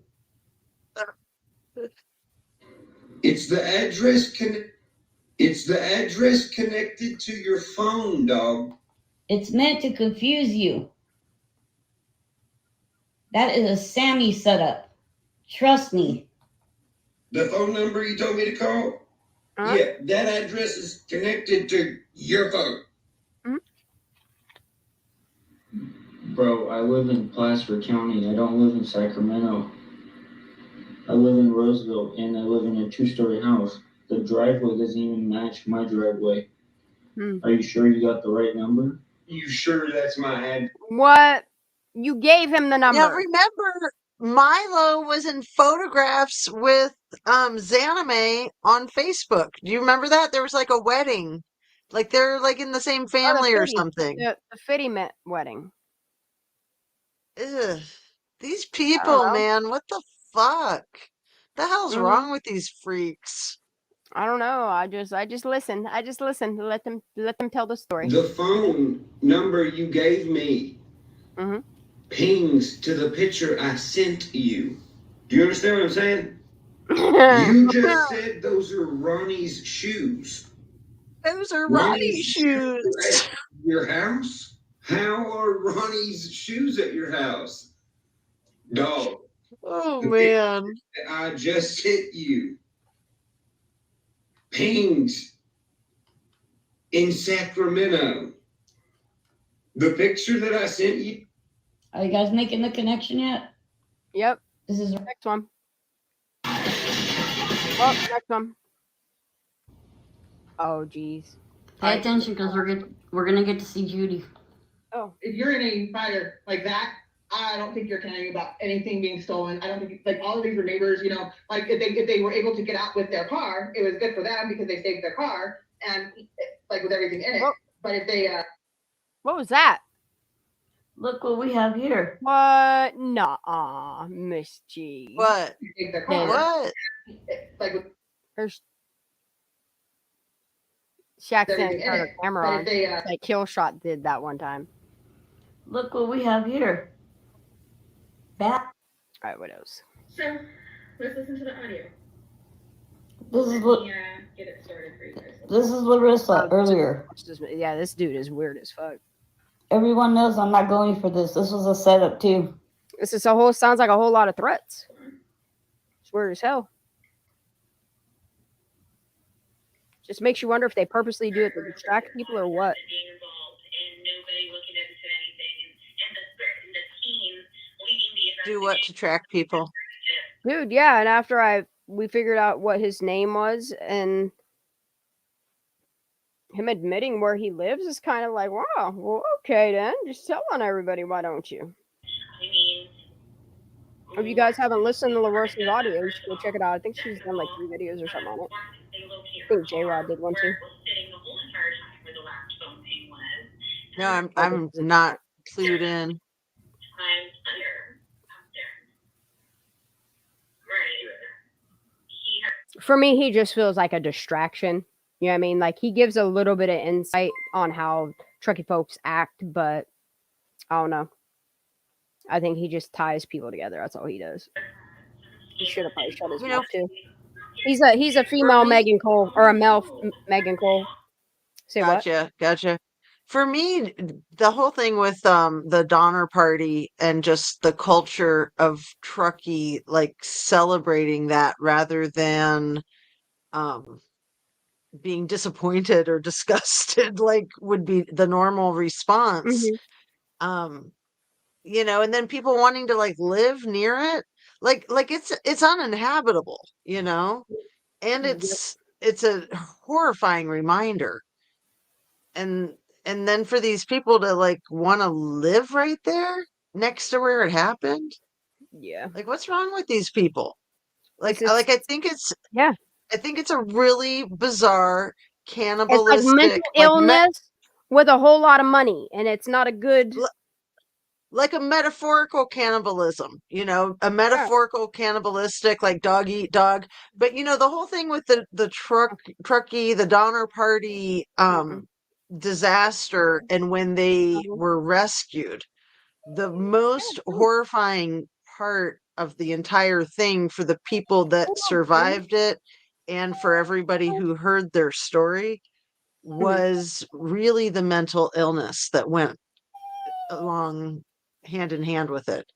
It's the address It's the address connected to your phone, dog. It's meant to confuse you. That is a Sammy setup. Trust me. The phone number you told me to call? Yeah, that address is connected to your phone. Bro, I live in Placer County. I don't live in Sacramento. I live in Roseville, and I live in a 2-story house. The driveway doesn't even match my driveway. Are you sure you got the right number? You sure that's my ad? What? You gave him the number. Now remember, Milo was in photographs with Zanime on Facebook. Do you remember that? There was like a wedding. Like they're like in the same family or something. The Fitty wedding. Ugh. These people, man, what the fuck? The hell's wrong with these freaks? I don't know. I just listen. I just listen. Let them tell the story. The phone number you gave me pings to the picture I sent you. Do you understand what I'm saying? You just said those are Ronnie's shoes. Those are Ronnie's shoes. At your house? How are Ronnie's shoes at your house? Dog. Oh, man. I just sent you pings in Sacramento. The picture that I sent you. Are you guys making the connection yet? Yep. This is next one. Oh, next one. Oh, geez. Pay attention because we're gonna get to see Judy. Oh. If you're in a fire like that, I don't think you're caring about anything being stolen. I don't think like all of these were neighbors, you know, like if they were able to get out with their car, it was good for them because they saved their car and like with everything in it. But if they What was that? Look what we have here. What? Nuh-uh, Miss G. What? What? Like there's Shaq Everything sent in her it. camera But on. if they, Like Killshot did that one time. Look what we have here. Bat. All right, what else? So let's listen to the audio. This is what. Get it started for you guys. This is Larissa earlier. Yeah, this dude is weird as fuck. Everyone knows I'm not going for this. This was a setup too. This is sounds like a whole lot of threats. It's weird as hell. Just makes you wonder if they purposely do it to distract people or what. Do what to track people? Dude, yeah, and after we figured out what his name was and him admitting where he lives is kind of like, wow, well, okay then. Just tell on everybody, why don't you? If you guys haven't listened to Larissa's audio, you should go check it out. I think she's done like 3 videos or something on it. I think J-Rod did one too. No, I'm not clued in. For me, he just feels like a distraction. You know what I mean? Like he gives a little bit of insight on how Truckee folks act, but I don't know. I think he just ties people together. That's all he does. He should have probably shut his mouth too. He's a female Megan Cole or a male Megan Cole. Say Gotcha, what? gotcha. For me, the whole thing with the Donner Party and just the culture of Truckee, like celebrating that rather than being disappointed or disgusted, like would be the normal response. you know, and then people wanting to like live near it. Like it's uninhabitable, you know? And it's a horrifying reminder. And then for these people to like want to live right there next to where it happened. Yeah. Like what's wrong with these people? Like It's I think it's yeah. I think it's a really bizarre It's like cannibalistic mental illness with a whole lot of money, and it's not a good like a metaphorical cannibalism, you know, a metaphorical cannibalistic like dog eat dog. But you know, the whole thing with the truckee, the Donner Party disaster, and when they were rescued, the most horrifying part of the entire thing for the people that survived it and for everybody who heard their story was really the mental illness that went along hand in hand with it.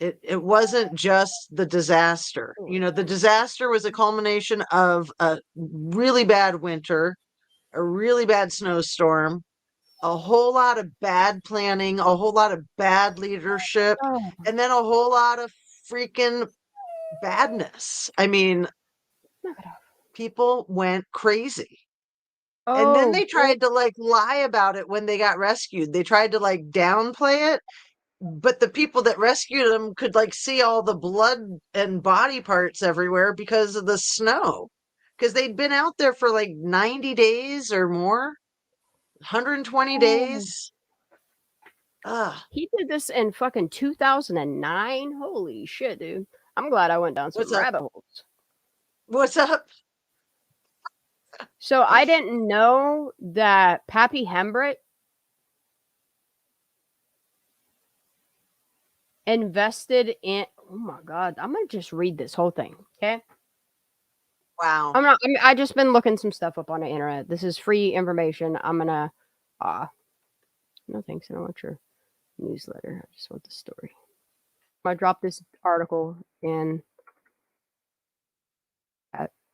It wasn't just the disaster. You know, the disaster was a culmination of a really bad winter, a really bad snowstorm, a whole lot of bad planning, a whole lot of bad leadership, and then a whole lot of freaking badness. I mean, people went crazy. And then they tried to like lie about it when they got rescued. They tried to like downplay it, but the people that rescued them could like see all the blood and body parts everywhere because of the snow. Because they'd been out there for like 90 days or more, 120 days. He did this in fucking 2009. Holy shit, dude. I'm glad I went down some rabbit holes. What's up? So I didn't know that Pappy Hembrick invested in. Oh my god! I'm gonna just read this whole thing, okay? Wow. I just been looking some stuff up on the internet. This is free information. I'm gonna. No thanks. I don't want your newsletter. I just want the story. I dropped this article in.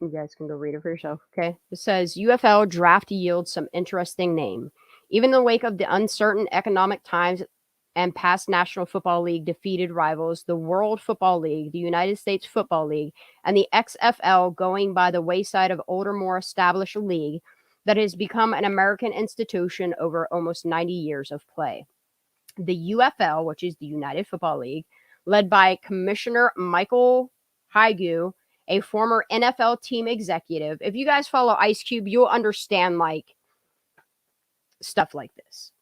You guys can go read it for yourself, okay? It says UFL draft yields some interesting name. Even in the wake of the uncertain economic times and past National Football League defeated rivals, the World Football League, the United States Football League, and the XFL going by the wayside of older, more established league that has become an American institution over almost 90 years of play. The UFL, which is the United Football League, led by Commissioner Michael Haigu, a former NFL team executive. If you guys follow Ice Cube, you'll understand like stuff like this.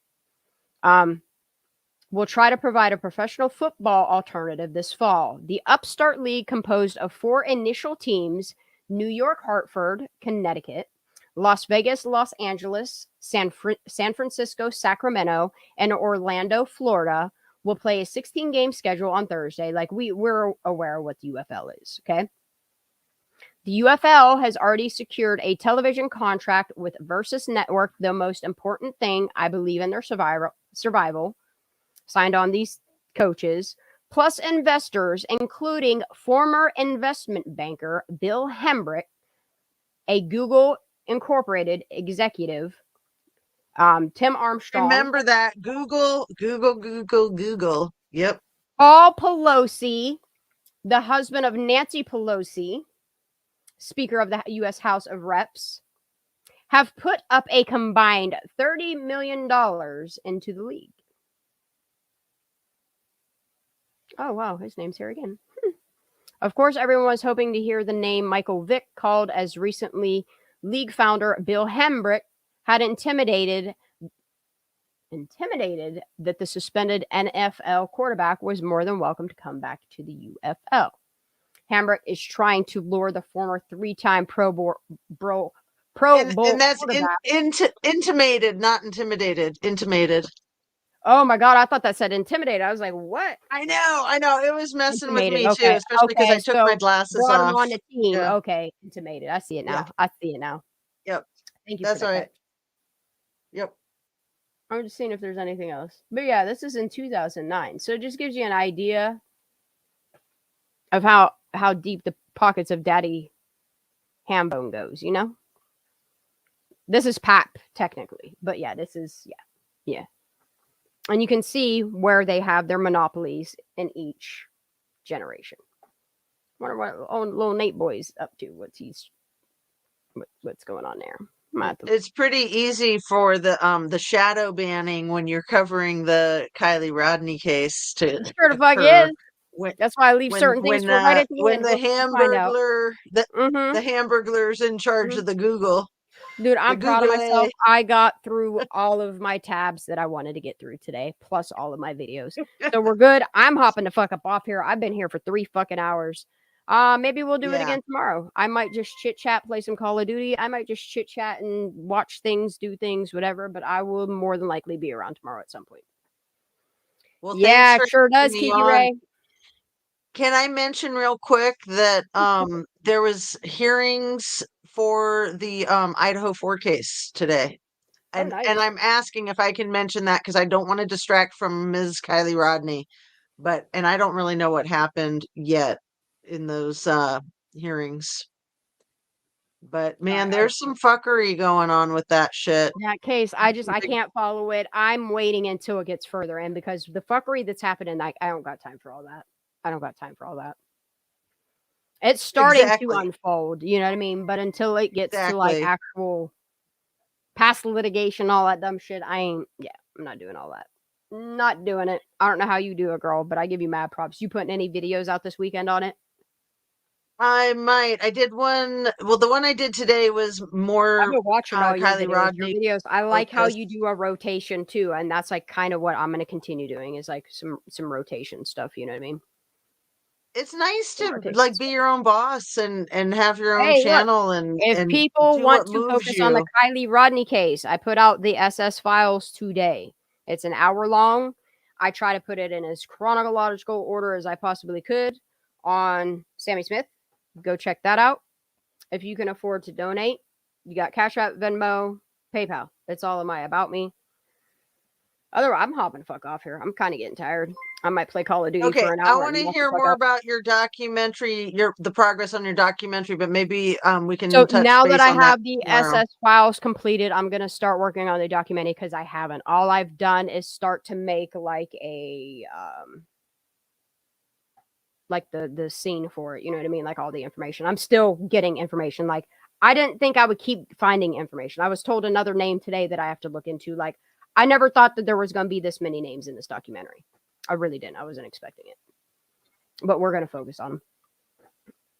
We'll try to provide a professional football alternative this fall. The upstart league, composed of 4 initial teams: New York, Hartford, Connecticut, Las Vegas, Los Angeles, San Francisco, Sacramento, and Orlando, Florida, will play a 16-game schedule on Thursday. Like we're aware of what the UFL is, okay? The UFL has already secured a television contract with Versus Network, the most important thing, I believe, in their survival. Signed on these coaches, plus investors, including former investment banker Bill Hembrick, a Google Incorporated executive, Tim Armstrong. Remember that. Google. Yep. Paul Pelosi, the husband of Nancy Pelosi, Speaker of the U.S. House of Reps, have put up a combined $30 million into the league. Oh, wow. His name's here again. Of course, everyone was hoping to hear the name Michael Vick called, as recently league founder Bill Hembrick had intimidated that the suspended NFL quarterback was more than welcome to come back to the UFL. Hembrick is trying to lure the former 3-time Pro Bowl and that's intimated, not intimidated. Intimated. Oh my god, I thought that said intimidated. I was like, what? I know. It was messing with me Okay. too, especially because I took my glasses brought off. him on the team. Yeah. Okay, intimidated. I see it now. Yep. Thank you. That's for all that. right. Yep. I'm just seeing if there's anything else. But yeah, this is in 2009. So it just gives you an idea of how deep the pockets of Daddy Hambone goes, you know? This is Pap, technically. But yeah, this is, yeah. And you can see where they have their monopolies in each generation. Wonder what little Nate boy's up to. What's going on there? It's pretty easy for the shadow banning when you're covering the Kylie Rodney case to sure the fuck occur. is. That's why I leave certain things for right at the when end. the Hamburglar, the Hamburglar's in charge of the Google. Dude, I'm proud of Google myself. I got through all of my tabs that I wanted to get through today, plus all of my videos. So we're good. I'm hopping the fuck up off here. I've been here for 3 fucking hours. Maybe we'll do it again tomorrow. I might just chit chat, play some Call of Duty. I might just chit chat and watch things, do things, whatever. But I will more than likely be around tomorrow at some point. Well, yeah, thanks for sure does, having me Kiki on. Ray. Can I mention real quick that there was hearings for the Idaho 4 case today? And I'm asking if I can mention that because I don't want to distract from Ms. Kylie Rodney, and I don't really know what happened yet in those hearings. But man, there's some fuckery going on with that shit. That case, I can't follow it. I'm waiting until it gets further in because the fuckery that's happening, I don't got time for all that. I don't got time for all that. It's starting to unfold, you know what I mean? But until it gets to like actual past litigation, all that dumb shit, I'm not doing all that. Not doing it. I don't know how you do it, girl, but I give you mad props. You putting any videos out this weekend on it? I might. I did one. Well, the one I did today was more I've been watching all Kylie Rodney videos. I like how you do a rotation too, and that's like kind of what I'm going to continue doing is like some rotation stuff. You know what I mean? It's nice to like be your own boss and have your own channel look, if people want to focus on the Kylie Rodney case, I put out the SS files today. It's an hour long. I try to put it in as chronological order as I possibly could on Sammy Smith. Go check that out. If you can afford to donate, you got Cash App, Venmo, PayPal. It's all in my About Me. Otherwise, I'm hopping the fuck off here. I'm kind of getting tired. I might play Call of Duty for an hour. I want to hear more about your documentary, the progress on your documentary, but maybe we can touch now base that I on have the tomorrow. SS files completed, I'm going to start working on the documentary because I haven't. All I've done is start to make like a like the scene for it, you know what I mean? Like all the information. I'm still getting information. Like I didn't think I would keep finding information. I was told another name today that I have to look into. Like I never thought that there was going to be this many names in this documentary. I really didn't. I wasn't expecting it. But we're going to focus on them.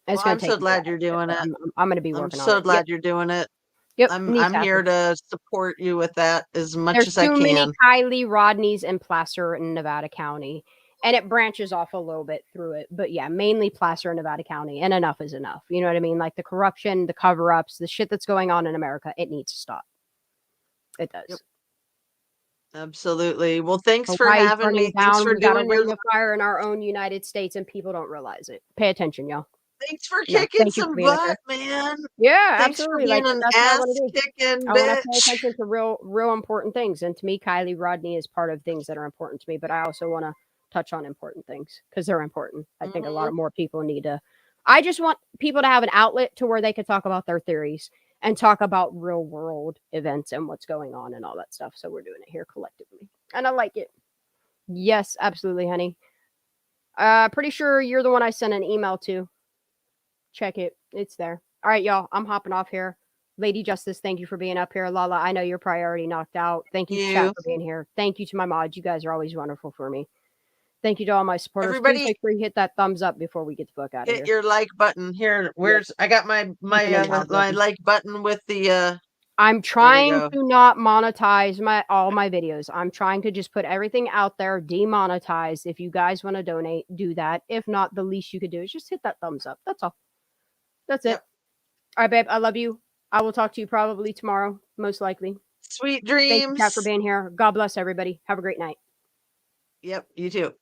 Well, I'm so glad you're doing it. I'm going to be working on it. I'm so glad you're doing it. Yep. I'm here to support you with that as much There's as I can. too many Kylie Rodneys in Placer in Nevada County. And it branches off a little bit through it. But yeah, mainly Placer in Nevada County. And enough is enough. You know what I mean? Like the corruption, the cover-ups, the shit that's going on in America, it needs to stop. It does. Yep. Absolutely. Well, thanks for Hawaii's having me. down. Thanks for We got a doing your ring of fire in our own United States and people don't realize it. Pay attention, y'all. Thanks for kicking some butt, man. Yeah, Thanks absolutely. for being like, an that's ass what I want to do. kicking I want to pay bitch. attention to real important things. And to me, Kylie Rodney is part of things that are important to me. But I also want to touch on important things because they're important. I think a lot of more people need to. I just want people to have an outlet to where they can talk about their theories and talk about real world events and what's going on and all that stuff. So we're doing it here collectively. And I like it. Yes, absolutely, honey. Pretty sure you're the one I sent an email to. Check it. It's there. All right, y'all. I'm hopping off here. Lady Justice, thank you for being up here. Lala, I know you're probably already knocked out. Thank you, chat, for being here. Thank you to my mods. You guys are always wonderful for me. Thank you to all my supporters. Please make sure you hit that thumbs up before we get the fuck out of here. Hit your like button here. I got my like button with the. I'm trying to not monetize all my videos. I'm trying to just put everything out there, demonetize. If you guys want to donate, do that. If not, the least you could do is just hit that thumbs up. That's all. That's it. All right, babe. I love you. I will talk to you probably tomorrow, most likely. Sweet dreams. Thank you, Kat, for being here. God bless everybody. Have a great night. Yep, you too.